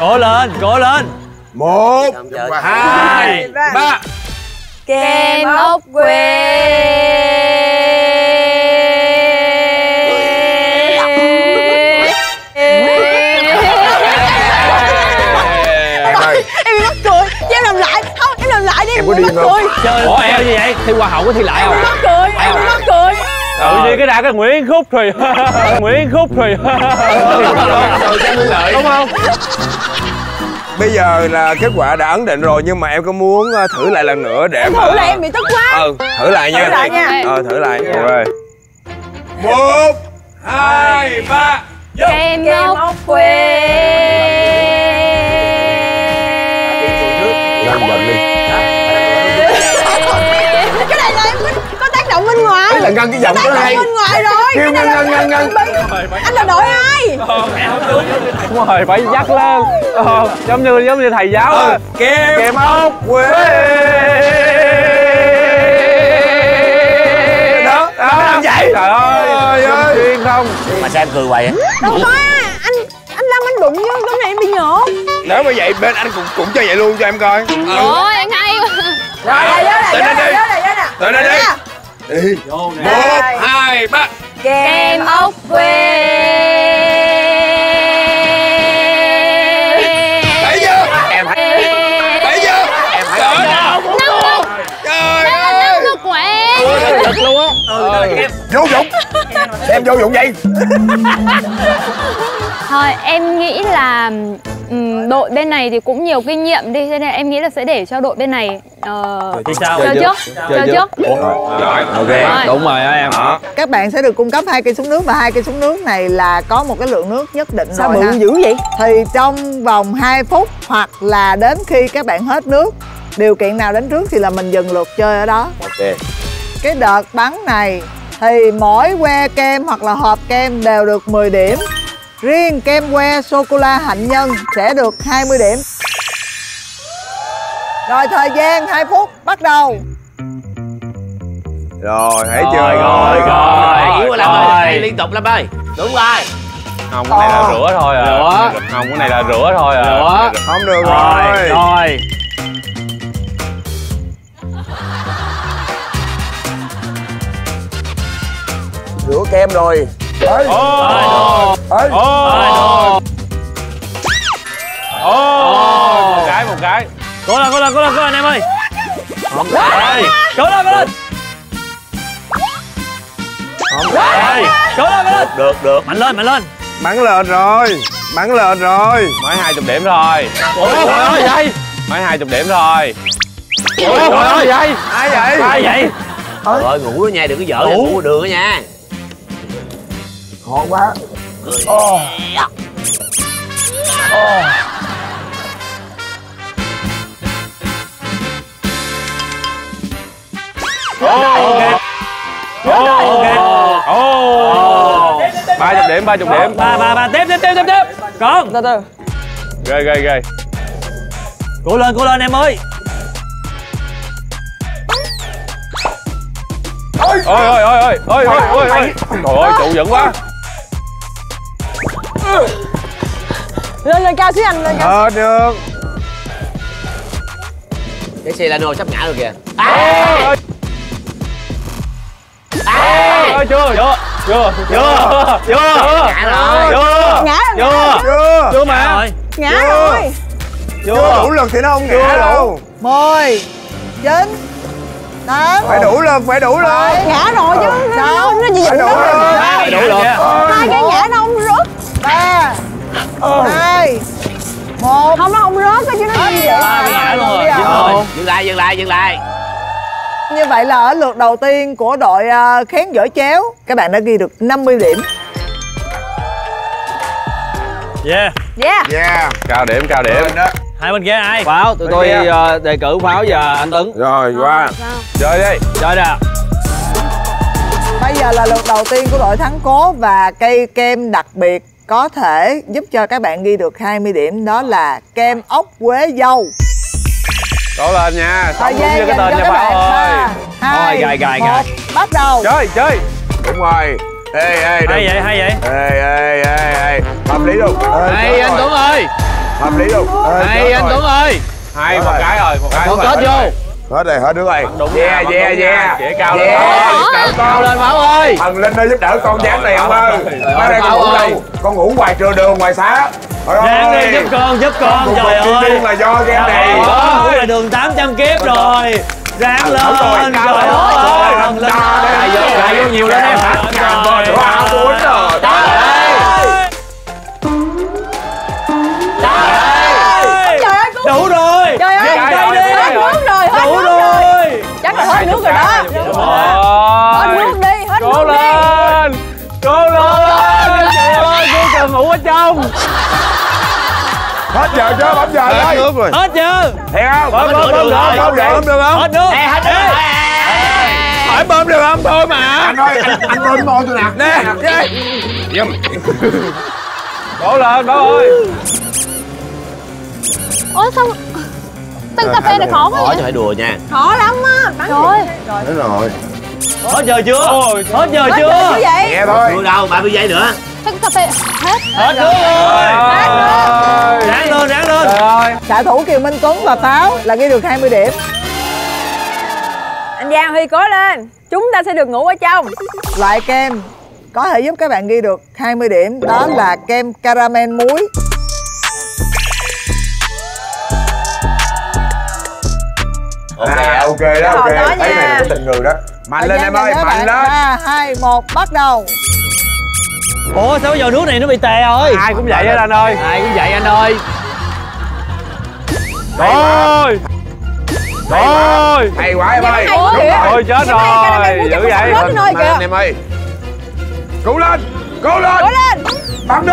Cố lên, cố lên.
1, 2, 3.
Kem ốc quế.
Em bị mắc cười, chứ em làm lại. Không, em làm lại đi.
Em có điên không?
Ủa em gì vậy?
Thi hoa hậu có thi lại không?
Em mắc cười, em mắc cười.
Tự nhiên cái đã cái Nguyễn Khúc thì Nguyễn Khúc thì đúng không?
Bây giờ là kết quả đã ấn định rồi nhưng mà em có muốn thử lại lần nữa để mà...
Thử lại em bị tức quá.
Thử lại nha.
Thử lại nha.
Thử lại.
Rồi.
1, 2, 3.
Kem ốc quế.
Giận đi.
Cái này là em có tác động bên ngoài.
Cái là ngăn cái giọng có hay.
Bên ngoài rồi.
Ngăn.
Anh là đội ai?
Đúng rồi, phải dắt lên. Giống như thầy giáo. Kem ốc quế. Đó, làm vậy. Trời ơi, duyên không?
Mà sao em cười hoài á?
Đâu có, anh Lâm anh đụng vô cái này em bị nhột.
Nếu mà vậy bên anh cũng cho vậy luôn cho em coi.
Ôi, anh hay quá.
Rồi,
Tới đây đi. Đi. 1, 2, 3.
Kem ốc quế.
Thấy chưa? Em thấy. Thấy chưa? Em thấy không? Trời ơi.
Năng lực của em.
Thật luôn á.
Vô dụng. Em vô dụng vậy.
Thôi em nghĩ là đội bên này thì cũng nhiều kinh nghiệm đi, cho nên em nghĩ là sẽ để cho đội bên này chơi trước.
Rồi, ok. Đúng rồi á em.
Các bạn sẽ được cung cấp 2 cây súng nước và 2 cây súng nước này là có một cái lượng nước nhất định.
Sao
rồi
bự
ha.
dữ vậy?
Thì trong vòng 2 phút hoặc là đến khi các bạn hết nước, điều kiện nào đến trước thì là mình dừng lượt chơi ở đó.
Ok.
Cái đợt bắn này thì mỗi que kem hoặc là hộp kem đều được 10 điểm. Riêng kem que sô-cô-la hạnh nhân sẽ được 20 điểm. Rồi thời gian 2 phút bắt đầu.
Rồi, thấy chưa?
Yếu Lâm ơi, liên tục Lâm ơi. Đúng rồi.
Không, cái này là rửa thôi à. Không, cái này là rửa thôi à.
Không được rồi.
Rồi.
Rửa kem rồi.
Một cái.
Cố lên em ơi. Rồi. Cố lên. Rồi. Cố lên.
Được.
Mạnh lên.
Bắn lên rồi.
Mới 20 điểm thôi.
Ôi vậy.
Mới 20 điểm thôi.
Ôi vậy.
Ai vậy?
Rồi ngủ đó nha, đừng có dở ra ngủ đường đó nha.
Khó quá.
Ba chục điểm.
Ba tiếp. Còn.
Từ từ.
Ghê.
Cố lên em ơi.
Ôi. Trời ơi, trụ vững quá.
Lên cao xíu anh, lên cao.
Được.
Cái xe Lano sắp ngã rồi kìa.
Chưa.
Ngã rồi.
Chưa mà.
Ngã rồi.
Chưa đủ lực thì nó không ngã đâu.
10 9 8
Phải đủ lực, phải đủ lực.
Ngã rồi chứ. Nó gì vậy?
Đủ lực.
Hai cái ngã nó không rớt.
3 2 1.
Không, nó không rớt chứ nó gì vậy?
Ngã luôn rồi. Dừng lại.
Như vậy là ở lượt đầu tiên của đội khén dở chéo, các bạn đã ghi được 50 điểm.
Yeah.
Cao điểm.
Hai bên kia ai?
Pháo, tụi tôi đề cử Pháo và anh Tuấn.
Rồi, qua. Chơi đi.
Chơi nè.
Bây giờ là lượt đầu tiên của đội thắng cố và cây kem đặc biệt có thể giúp cho các bạn ghi được 20 điểm, đó là kem ốc quế dâu.
Cố lên nha.
Thời gian
cái
dành
tên
cho
cho
các
Pháo
bạn.
ơi.
3 2 1 bắt đầu.
Chơi.
Đúng rồi. Ê,
Hay vậy.
Ê. Hợp lý luôn.
Hay anh Tuấn ơi.
Hợp lý luôn.
Hay anh Tuấn ơi.
Hay một cái rồi.
Một kết vô.
Hết rồi, hết đứa rồi.
Yeah. Chỉ cao lên.
Cao lên Pháo ơi.
Thần Linh ơi, giúp đỡ con dáng này không ơi. Ba đây con ngủ đâu? Con ngủ ngoài trường đường, ngoài xá.
Ráng đi, giúp con, trời ơi.
Là do game này.
Đó là đường 800 kiếp rồi. Ráng lên, trời ơi. Thần Linh
Lại vô nhiều lên em.
Đủ rồi.
Trời ơi, hết nước rồi. Chắc là hết nước rồi đó. Hết nước đi.
Cố lên. Trời ơi, cô cần ngủ ở trong.
Hết giờ chưa? Bấm giờ
Hết
thôi.
nước rồi.
Hết chưa?
Thiệt không?
Bấm được không?
Hết nước.
Phải bơm được không thôi mà.
Anh ơi, anh bơm môi tôi nè.
Nè. Cố lên Bảo ơi.
Ôi sao Tân cà phê này khó quá vậy?
Chứ phải đùa nha.
Khó lắm á.
Trời.
Đúng rồi.
Hết giờ chưa? Hết giờ
Hết
chưa?
giờ chứ vậy?
Nghe thôi.
Chưa đâu, 30 giây nữa.
Tân cà phê hết.
Hết nước rồi. Ráng lên.
Xạ thủ Kiều Minh Tuấn và Pháo là ghi được 20 điểm.
Anh Giang Huy cố lên. Chúng ta sẽ được ngủ ở trong.
Loại kem có thể giúp các bạn ghi được 20 điểm, đó là kem caramel muối.
Ok đó, ok. Thấy này có tình người đó. Mạnh lên em ơi, mạnh lên.
3 2 1 bắt đầu.
Ủa sao giờ nước này nó bị tè rồi?
Ai cũng vậy hết anh ơi.
Ai cũng vậy anh ơi.
Rồi.
Hay quá em ơi.
Ôi chết rồi. Dữ vậy.
Mạnh em ơi. Cố lên. Bấm đi.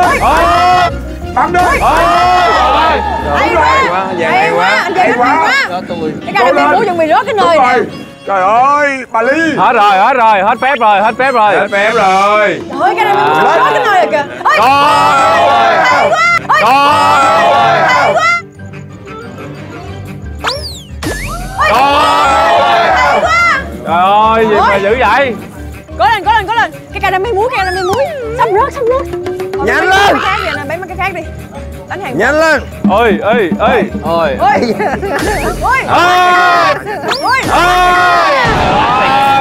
Bấm đi.
Hay quá. Hay quá. Anh Giang hay quá. Cái ca này muốn chuẩn bị rớt cái nơi nè.
Trời ơi, bà Ly.
Hết rồi. Hết phép rồi.
Hết phép rồi.
Trời ơi, cái này mình muốn rớt cái nơi rồi kìa. Hay quá. Hay quá.
Trời ơi, gì mà dữ vậy?
Cố lên. Cái ca này muối. Sắp rớt.
Nhanh lên.
Bém cái khác đi. Đánh hàng.
Nhanh lên.
Ôi.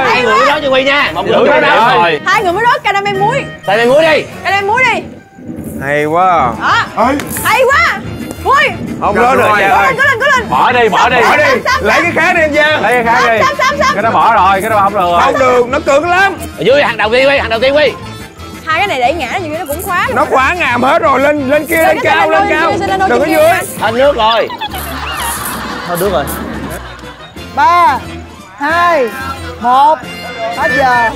Hai người mới đó cho Huy nha. Một người
Rồi.
đó rồi.
Hai người mới rớt ca này muối.
Tại này muối đi.
Ca này muối đi.
Hay quá.
Đó. Hay quá. Muối.
Không rớt được Giang ơi.
Cố lên.
Bỏ đi.
Lấy cái khác đi em Giang.
Lấy cái khác đi. Cái đó bỏ rồi, cái đó không được rồi.
Không được, nó cứng lắm.
Ở dưới hàng đầu tiên Huy.
Hai cái này đẩy ngã như nó cũng khóa.
Nó khóa ngàm hết rồi, lên kia, lên cao. Đừng có dưới.
Hết nước rồi.
Hết nước rồi.
3 2 1 hết giờ.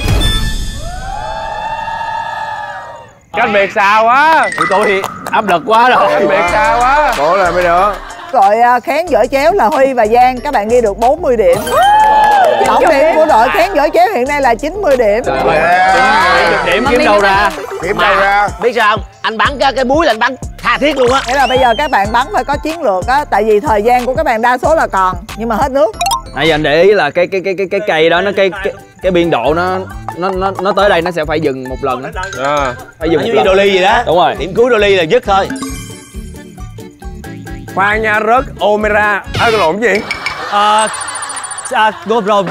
Cách biệt xa quá.
Tụi tôi áp lực quá rồi.
Cách biệt xa quá.
Cố lên mới được.
Đội khén dở chéo là Huy và Giang, các bạn ghi được 40 điểm. Tổng điểm của đội khén dở chéo hiện nay là 90 điểm.
Điểm kiếm đâu ra?
Biết sao không? Anh bắn cái búi là anh bắn tha thiết luôn á.
Nghĩa là bây giờ các bạn bắn phải có chiến lược á, tại vì thời gian của các bạn đa số là còn, nhưng mà hết nước.
Nãy giờ anh để ý là cái cây đó nó cái biên độ nó tới đây nó sẽ phải dừng một lần đó. Phải dừng một lần.
Dolly gì đó.
Đúng rồi.
Điểm cuối Dolly là dứt thôi.
Khoan nha, rớt Omera. Cái lộn gì?
GoPro.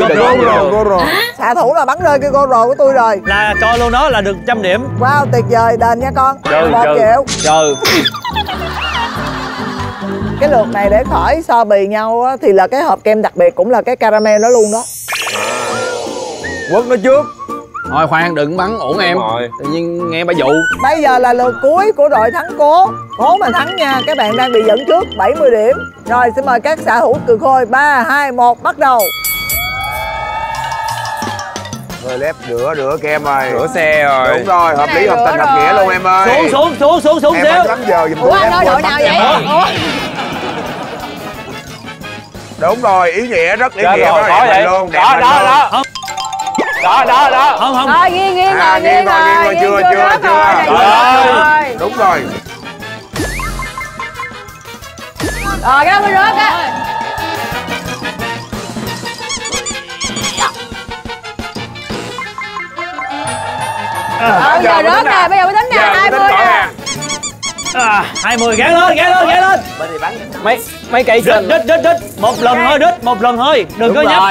Xạ thủ là bắn rơi cái GoPro của tôi rồi.
Là cho luôn đó là được 100 điểm.
Wow, tuyệt vời, đền nha con. 1 triệu.
Trừ.
Cái lượt này để khỏi so bì nhau á, thì là cái hộp kem đặc biệt cũng là cái caramel đó luôn đó.
Quất nó trước.
Thôi khoan, đừng bắn ổn em. Tự nhiên nghe bà dụ.
Bây giờ là lượt cuối của đội thắng Cố. Cố mà thắng nha, các bạn đang bị dẫn trước 70 điểm. Rồi xin mời các xạ thủ Cường Khôi. 3, 2, 1 bắt đầu.
Rồi lép rửa kem rồi.
Rửa xe rồi.
Đúng rồi, hợp lý, hợp tình, hợp nghĩa luôn em ơi.
Xuống xíu.
Em lắm giờ giùm
Ủa anh nói đội nào vậy? Ủa?
Đúng rồi, ý nghĩa, rất ý nghĩa.
Rồi, có vậy luôn. Đó.
Không.
Thôi nghiêng rồi.
Chưa. Đúng rồi.
Rồi cái đó mới rớt á. Giờ rớt nè, bây giờ mới tính nè, 20 nè.
20, gán lên.
Mấy cây
đít. Một lần thôi, đừng có nhấp.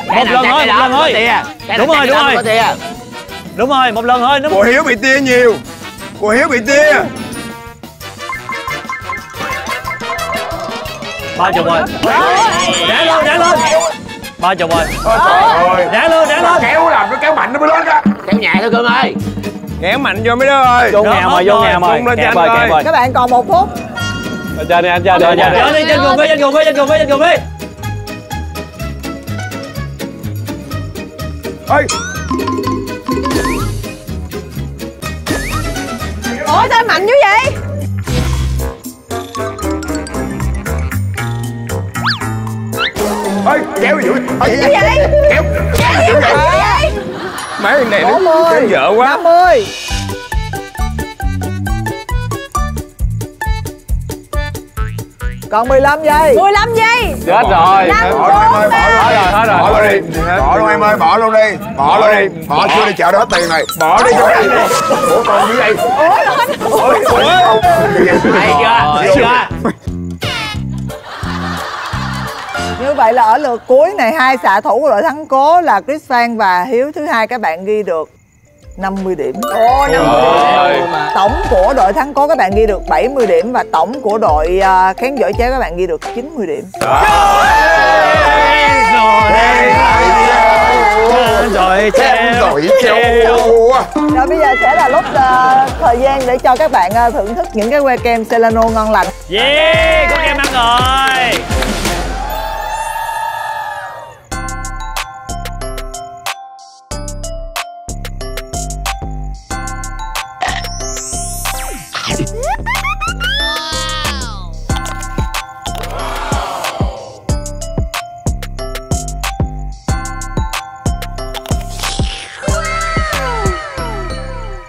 Một lần thôi. Đúng rồi, một lần thôi.
Cô Hiếu bị tia nhiều.
Ba chục rồi. Ráng lên. 30 rồi. Ráng lên.
Kéo làm nó kéo mạnh nó mới lên đó.
Kéo nhẹ thôi Cưng ơi.
Kéo mạnh vô mấy đứa ơi.
Vô nhà mời.
Kẹp ơi.
Các bạn còn 1 phút.
Anh chơi đi.
Trên cùng đi.
Ơi.
Ủa sao mạnh dữ vậy?
Ơi, kéo dữ.
Gì vậy?
Kéo
vậy?
Mấy này nó kéo dở quá.
50. Còn 15 giây.
15 giây.
Chết rồi.
Bỏ luôn em ơi, bỏ luôn đi. Bỏ chưa đi chợ đó hết tiền rồi. Bỏ đi cho anh đi. Ủa còn như vậy.
Hay chưa?
Như vậy là ở lượt cuối này, 2 xạ thủ của đội thắng Cố là Chris Phan và Hiếu thứ hai, các bạn ghi được 50 điểm.
Ồ, 50 điểm.
Tổng của đội thắng Cố các bạn ghi được 70 điểm và tổng của đội khán giỏi chéo các bạn ghi được 90 điểm.
Rồi
bây giờ sẽ là lúc thời gian để cho các bạn thưởng thức những cái que kem Celano ngon lành.
Yeah, có kem ăn rồi.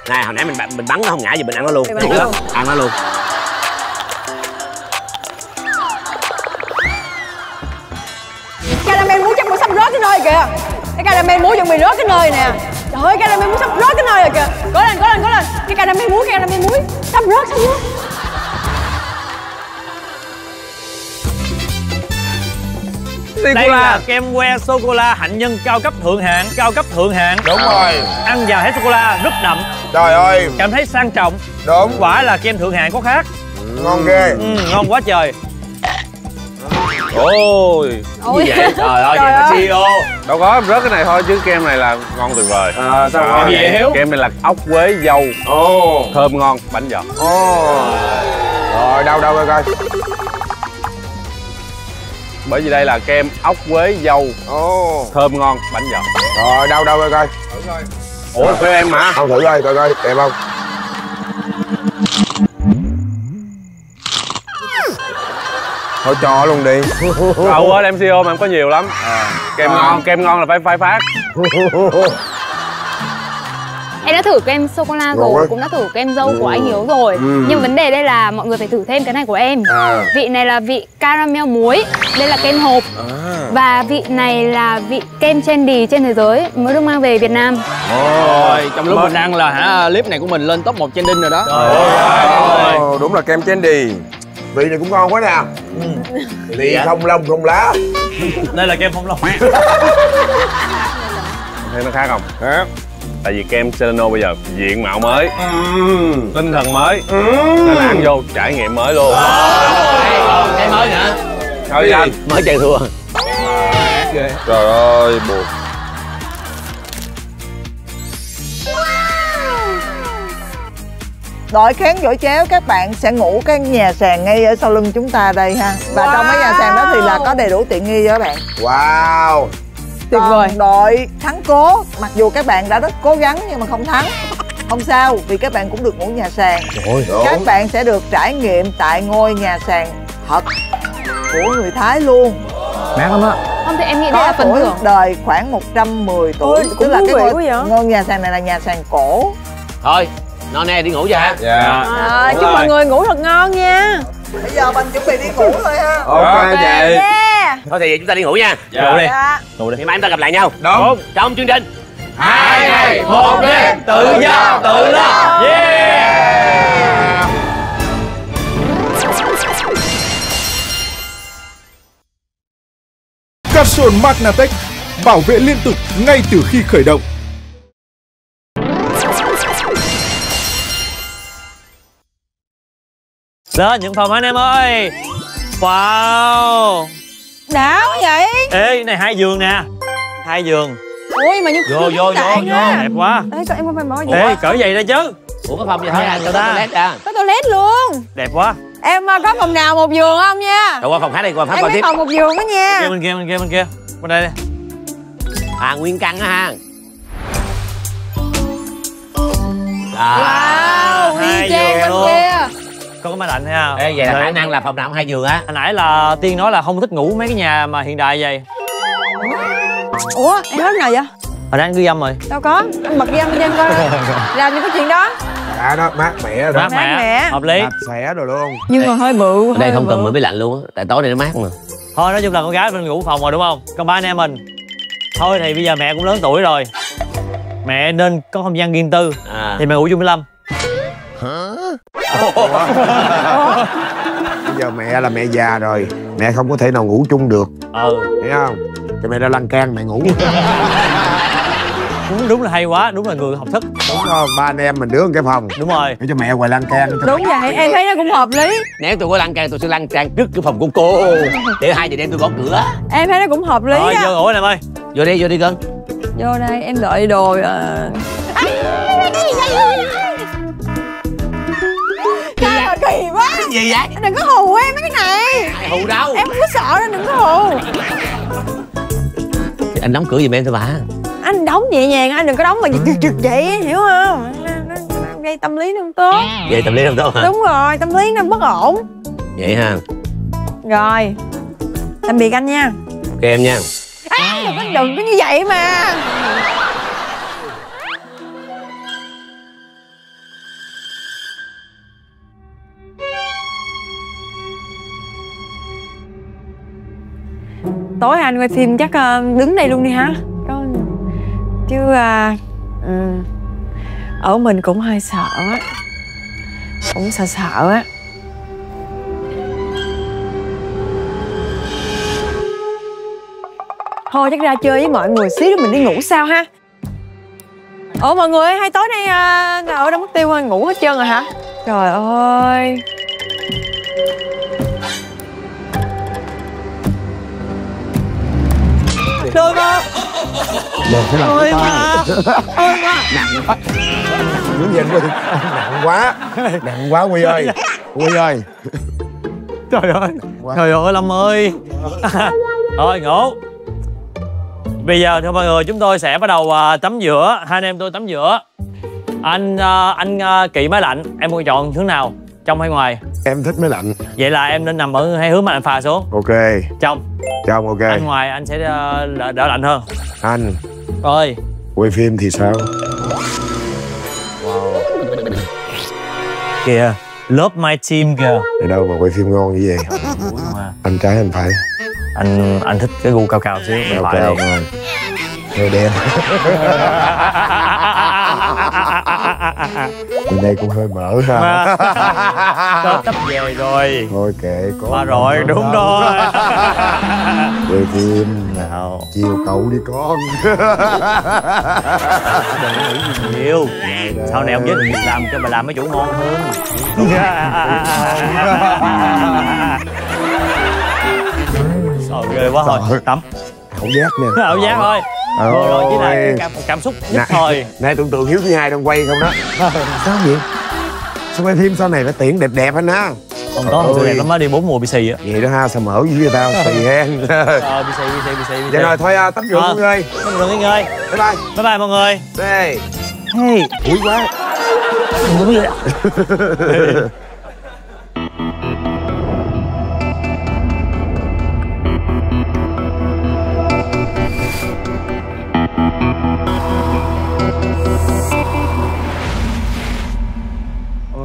Này hồi nãy mình bắn nó không ngã gì, mình ăn nó luôn. Ăn nó luôn.
Caramel muối chắc cũng sắp rớt cái nơi kìa. Cái caramel muối chuẩn bị rớt cái nơi nè. Trời ơi, caramel muối sắp rớt cái nơi rồi kìa. Cố lên. Cái caramel muối sắp rớt.
Đây là kem que sô-cô-la hạnh nhân cao cấp thượng hạng.
Đúng rồi.
Ăn và thấy sô-cô-la rất đậm.
Trời ơi.
Cảm thấy sang trọng.
Đúng.
Quả là kem thượng hạng có khác.
Ngon ghê.
Ngon quá trời.
Ôi.
Gì vậy? Trời ơi, vậy là CEO.
Đâu có, rớt cái này thôi chứ kem này là ngon tuyệt vời.
Sao
kem gì vậy Hiếu? Kem này là ốc quế dâu. Thơm ngon, bánh giòn.
Rồi đâu coi.
Bởi vì đây là kem ốc quế dâu. Thơm ngon, bánh giòn.
Rồi đâu coi.
Ủa kêu em mà.
Không thử coi đẹp không? Thôi cho luôn đi.
Quên em CEO mà em có nhiều lắm. Kem ngon là phải phát.
Em đã thử kem sô-cô-la rồi, cũng đã thử kem dâu của anh Hiếu rồi. Nhưng vấn đề đây là mọi người phải thử thêm cái này của em. Vị này là vị caramel muối. Đây là kem hộp. Và vị này là vị kem trendy trên thế giới mới được mang về Việt Nam.
Rồi, trong lúc mình ăn là clip này của mình lên top 1 trending rồi đó.
Đúng là kem trendy. Vị này cũng ngon quá nè. Ly không lông không lá.
Đây là kem phong long.
Thấy nó khác không? Khác. Tại vì kem Celano bây giờ diện mạo mới, tinh thần mới, nên là ăn vô trải nghiệm mới luôn.
Cái mới nữa.
Thôi anh
mới chơi thua.
Trời ơi buồn.
Đội khán vỗ chéo các bạn sẽ ngủ cái nhà sàn ngay ở sau lưng chúng ta đây ha. Và trong cái nhà sàn đó thì là có đầy đủ tiện nghi cho các bạn.
Wow.
Tuyệt vời. Đội thắng cố, mặc dù các bạn đã rất cố gắng nhưng mà không thắng. Không sao, vì các bạn cũng được ngủ nhà sàn. Các bạn sẽ được trải nghiệm tại ngôi nhà sàn thật của người Thái luôn.
Mát lắm á.
Không thì em nghĩ đây là phần thưởng.
Đời khoảng 110 tuổi. Tức là cái ngôi nhà sàn này là nhà sàn cổ.
Thôi, non nè đi ngủ cho hả?
Dạ.
Chúc mọi người ngủ thật ngon nha.
Bây giờ mình chuẩn bị đi ngủ thôi ha.
Ok vậy.
Thôi thì chúng ta đi ngủ nha.
Ngủ đi.
Ngủ đi. Ngày mai chúng ta gặp lại nhau.
Đúng.
Trong chương trình
2 ngày 1 đêm tự do tự lo. Yeah.
Capsule Magnatech bảo vệ liên tục ngay từ khi khởi động.
Đó, những phòng anh em ơi. Wow.
Đã quá vậy.
Ê, cái này 2 giường nè. 2 giường.
Ui mà
Vô. Đẹp quá.
Ê, sao em không phải mở gì?
Ê, cỡ vậy đó chứ.
Ủa cái phòng gì thôi anh,
người ta.
Có toilet luôn.
Đẹp quá.
Em có phòng nào một giường không nha?
Rồi qua phòng khác đi, qua phòng
em
còn tiếp.
phòng một giường đó nha.
Bên kia. Bên đây đi.
Nguyên căn á ha.
Wow, y chang bên kia.
Có máy lạnh thấy không?
Ê, vậy là khả năng là phòng nào cũng 2 giường á.
Hồi nãy là Tiên nói là không thích ngủ mấy cái nhà mà hiện đại vậy.
Ủa, em nói nào vậy?
Hồi nãy anh ghi âm rồi.
Đâu có, anh bật ghi âm cho em coi. Làm gì có chuyện đó.
Dạ đó, mát mẻ đó.
Mát mẻ. Hợp lý.
Xẻ rồi luôn.
Nhưng mà hơi bự.
Ở đây không cần mới lạnh luôn á, tại tối nay nó mát mà.
Thôi nói chung là con gái mình ngủ phòng rồi đúng không? Còn ba anh em mình. Thôi thì bây giờ mẹ cũng lớn tuổi rồi. Mẹ nên có không gian riêng tư. Thì mẹ ngủ chung với Lâm.
Bây giờ mẹ là mẹ già rồi, mẹ không có thể nào ngủ chung được. Hiểu không? Thì mẹ ra lăn can mẹ ngủ.
Đúng là hay quá, đúng là người học thức.
Đúng không? Ba anh em mình đứa một cái phòng.
Đúng rồi.
Để cho mẹ ngoài lăn can.
Đúng vậy, em thấy nó cũng hợp lý.
Nếu tôi có lăn can tôi sẽ lăn can trước cái phòng của cô. Để 2 giờ đêm tôi gõ cửa.
Em thấy nó cũng hợp lý.
Rồi vô ngủ anh em ơi.
Vô đi con.
Vô đây, em đợi đồ. Trời ơi, kỳ quá.
Cái gì vậy?
Đừng có hù em mấy cái này.
Ai hù đâu.
Em không có sợ nên đừng có hù.
Thì anh đóng cửa giùm em thôi bà.
Anh đóng nhẹ nhàng, anh đừng có đóng mà trực vậy, hiểu không? Nó gây tâm lý nó không tốt.
Vậy tâm lý không tốt hả?
Đúng rồi, tâm lý nó bất ổn.
Vậy ha.
Rồi, tạm biệt anh nha.
Ok em nha.
Đừng có như vậy mà. Tối anh quay phim chắc đứng đây luôn đi hả? Chứ ở mình cũng hơi sợ á. Cũng sợ á. Thôi chắc ra chơi với mọi người xíu rồi mình đi ngủ sao ha. Ủa mọi người hay tối nay ở đâu mất tiêu ngủ hết trơn rồi hả? Trời ơi. Đôi ba.
Ôi ba. Nặng quá. Đứng dậy đi. Nặng quá Huy ơi. Huy ơi.
Trời ơi Lâm ơi. Thôi ngủ. Bây giờ thưa mọi người, chúng tôi sẽ bắt đầu tắm rửa. Hai anh em tôi tắm rửa. Anh kỵ máy lạnh, em muốn chọn hướng nào, trong hay ngoài?
Em thích máy lạnh.
Vậy là em nên nằm ở hai hướng mà anh phà xuống.
Ok.
Trong
ok.
Anh ngoài anh sẽ đỡ lạnh hơn.
Anh
Rồi
quay phim thì sao?
Wow. Kìa, love my team kìa.
Để đâu mà quay phim ngon như vậy. Anh trái anh phải.
Anh thích cái gu cao cao xíu.
Cao ngon. Hơi đen.
Bên đây cũng hơi mở ha.
Tết sắp về rồi.
Thôi kệ có.
Mà rồi đúng rồi.
Quay phim nào chiều cậu đi con.
Đừng có nghĩ gì nhiều. Sau này ông giới thiệu làm cho bà làm mấy chỗ ngon hơn. Trời ghê quá thôi. Tắm
Ảo giác nè.
Ảo giác thôi. Rồi chỉ là cảm xúc nhất thời.
Nãy tưởng tượng Hiếu thứ hai đang quay không đó. Sao vậy? Sao quay phim sau này phải tiễn đẹp đẹp anh á.
Không có hồi xưa đẹp lắm á, đi 4 mùa bị xì á.
Vậy đó ha, sao mở dữ vậy tao, xì hen.
Bị xì.
Vậy rồi thôi tắm rửa mọi người.
Tắm rửa nghỉ ngơi.
Bye bye.
Bye bye mọi người.
Hey.
Hey.
Ui quá.
Đúng vậy.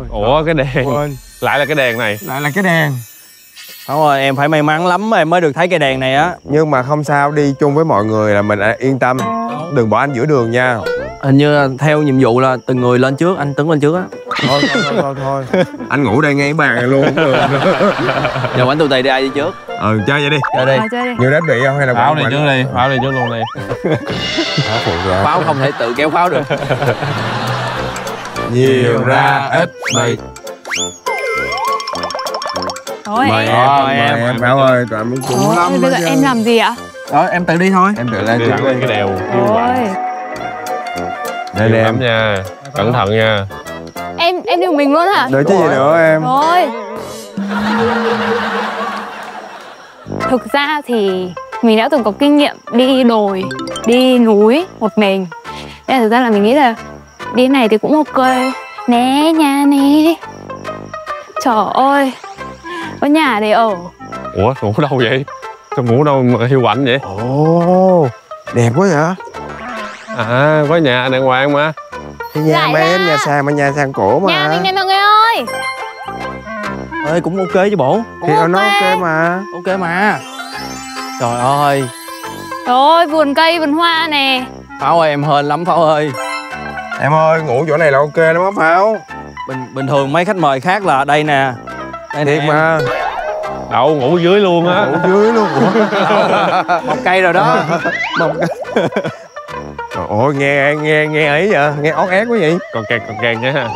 Ủa cái đèn lại là cái đèn này.
Lại là cái đèn.
Đúng rồi, em phải may mắn lắm em mới được thấy cây đèn này á.
Nhưng mà không sao, đi chung với mọi người là mình yên tâm. Đừng bỏ anh giữa đường nha.
Hình như theo nhiệm vụ là từng người lên trước, anh Tuấn lên trước á.
Thôi. Anh ngủ đây ngay bàn này luôn.
Giờ quán tụi tì đi, ai đi trước?
Chơi vậy đi.
Chơi đi.
Nhiều đếch bị không hay là
Pháo này trước đi, pháo này trước luôn đi.
Pháo không thể tự kéo pháo được.
Nhiều ra ít bị.
Thôi
Mời em Pháo ơi, tụi em muốn cùng lắm.
Bây giờ em làm gì ạ?
Đó, em tự đi thôi.
Em tự lên
cái đèo.
Ôi.
Đây nè em nha, cẩn thận nha.
Em đi một mình luôn hả?
Đợi chứ gì nữa em.
Thôi. Thực ra thì mình đã từng có kinh nghiệm đi đồi, đi núi một mình. Nên thực ra là mình nghĩ là đi này thì cũng ok. Nè, nhà nè. Trời ơi, có nhà để ở.
Ủa, ngủ đâu vậy? Sao ngủ đâu mà hiu quạnh vậy?
Ồ, đẹp quá vậy.
À, có nhà đàng hoàng mà.
Cái nhà mà em, nhà sàn mà nhà sàn cổ mà.
Nhà mình này mọi người ơi.
Ơi cũng ok chứ bộ.
Thì nó ok mà.
Ok mà. Trời ơi.
Trời ơi, vườn cây, vườn hoa nè.
Pháo ơi, em hên lắm Pháo ơi.
Em ơi, ngủ chỗ này là ok lắm á Pháo.
Bình thường mấy khách mời khác là đây nè. Đây
thiệt mà.
Đâu, ngủ dưới luôn á.
Ngủ dưới luôn.
Một cây rồi đó.
Trời ơi, nghe ấy vậy? Nghe ót ét quá vậy?
Còn kẹt nha.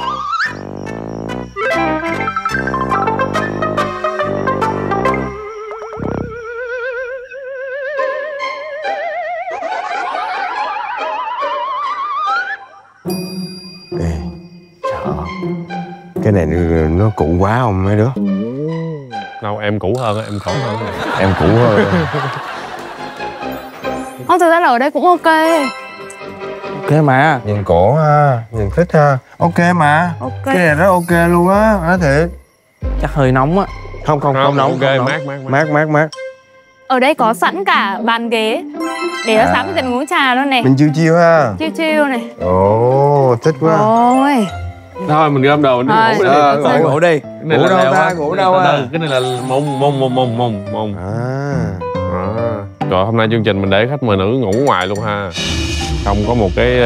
Cái này nó cũ quá không mấy đứa?
Đâu, em cũ hơn, em cũ hơn.
Em cũ hơn.
Thực ra là ở đây cũng ok.
Ok mà.
Nhìn cổ ha, nhìn thích ha. Ok mà.
Ok.
Cái này rất ok luôn á, nói thiệt.
Chắc hơi nóng á.
Không nóng.
Ok,
mát.
Ở đây có sẵn cả bàn ghế để sáng thì mình uống trà luôn nè.
Mình chill ha.
Chill này.
Ồ, thích quá.
Ôi.
Thôi mình gom đồ đi ngủ đi.
Ngủ đi.
Ngủ đâu ta? Ngủ đâu à? Cái này là mông. Trời, hôm nay chương trình mình để khách mời nữ ngủ ngoài luôn ha. Không có một cái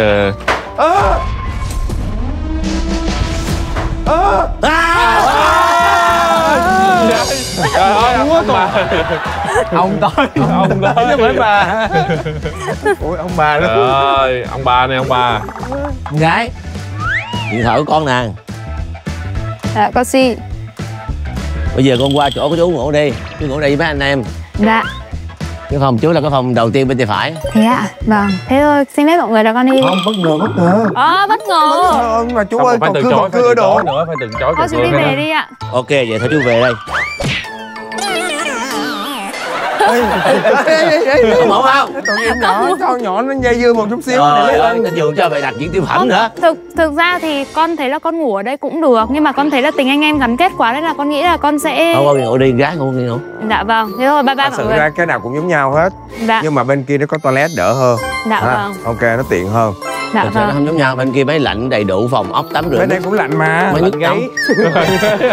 Trời ơi, ông bà.
Ông tới chứ phải bà.
Ôi, ông bà luôn.
Trời ơi, ông bà này, ông bà.
Con gái, điện thoại của con nè.
Dạ, con xin.
Bây giờ con qua chỗ của chú ngủ đi. Chú ngủ đây với mấy anh em.
Dạ.
Cái phòng chú là cái phòng đầu tiên bên tay phải.
Thế ạ? Vâng, thế thôi, xin phép mọi người là con đi.
Không, bất ngờ.
Bất ngờ.
Mà chú ơi, còn cưa đồ
nữa, phải từ chối.
Thôi chú đi về đi ạ.
Ok, vậy thôi chú về đây. Mẫu không?
Con nhỏ nó dây dưa một chút xíu.
Nó dường cho phải đặt những tiêu phẩm nữa.
Thực ra thì con thấy là con ngủ ở đây cũng được. Nhưng mà con thấy là tình anh em gắn kết quá nên là con nghĩ là con sẽ...
Thôi con ngủ đi, gái ngủ.
Dạ vâng, thế thôi, bye bye mọi
Thực
người.
ra cái nào cũng giống nhau hết.
Dạ.
Nhưng mà bên kia nó có toilet đỡ hơn.
Dạ vâng.
Ok, nó tiện hơn.
Dạ
vâng. Nó không giống nhau, bên kia máy lạnh đầy đủ, phòng ốc tắm rửa.
Bên đây cũng lạnh mà.
Máy nước gáy. Máy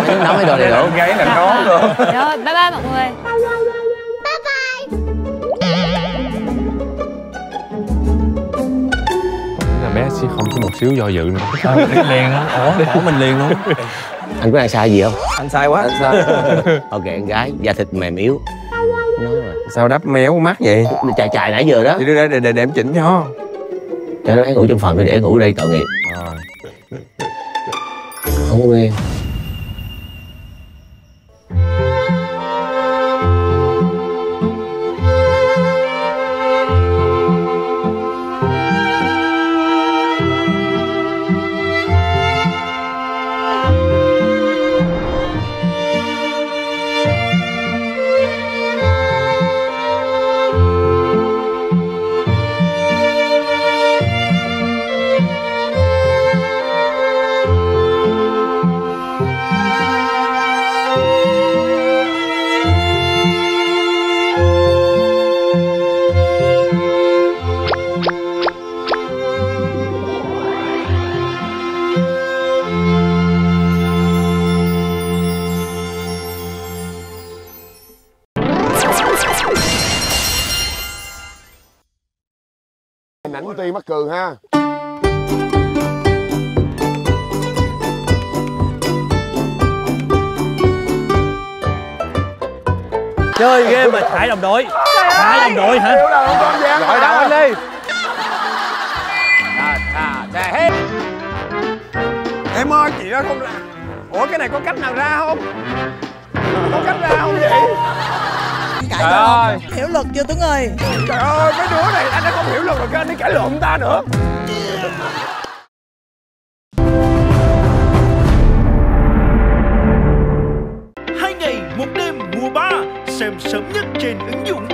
nước nóng mấy đồ đầy đủ.
Gáy là nó rồi.
Rồi, bye bye mọi người.
bé sẽ không có một xíu do dự nữa.
Liền luôn, bỏ mình liền luôn.
Anh có ăn sai gì không?
Anh sai quá.
Anh sai. Ok, con gái da thịt mềm yếu.
Sao đắp méo mắt vậy?
Chạy chạy nãy giờ đó.
Thì đưa đây để em chỉnh cho.
Cho nó ngủ trong phòng, để ngủ đây tội nghiệp. Không có nghe.
Ảnh Ti mắc cười ha.
Chơi game mà thải đồng đội. Thải đồng đội hả?
Gọi đầu anh đi. Em ơi, chị đó không làm. Ủa cái này có cách nào ra không? Có cách ra không vậy?
Trời ơi, hiểu luật chưa Tuấn ơi?
Trời ơi, mấy đứa này anh đã không hiểu luật rồi, anh đi cãi lộn ta nữa.
Hai ngày một đêm mùa 3 xem sớm nhất trên ứng dụng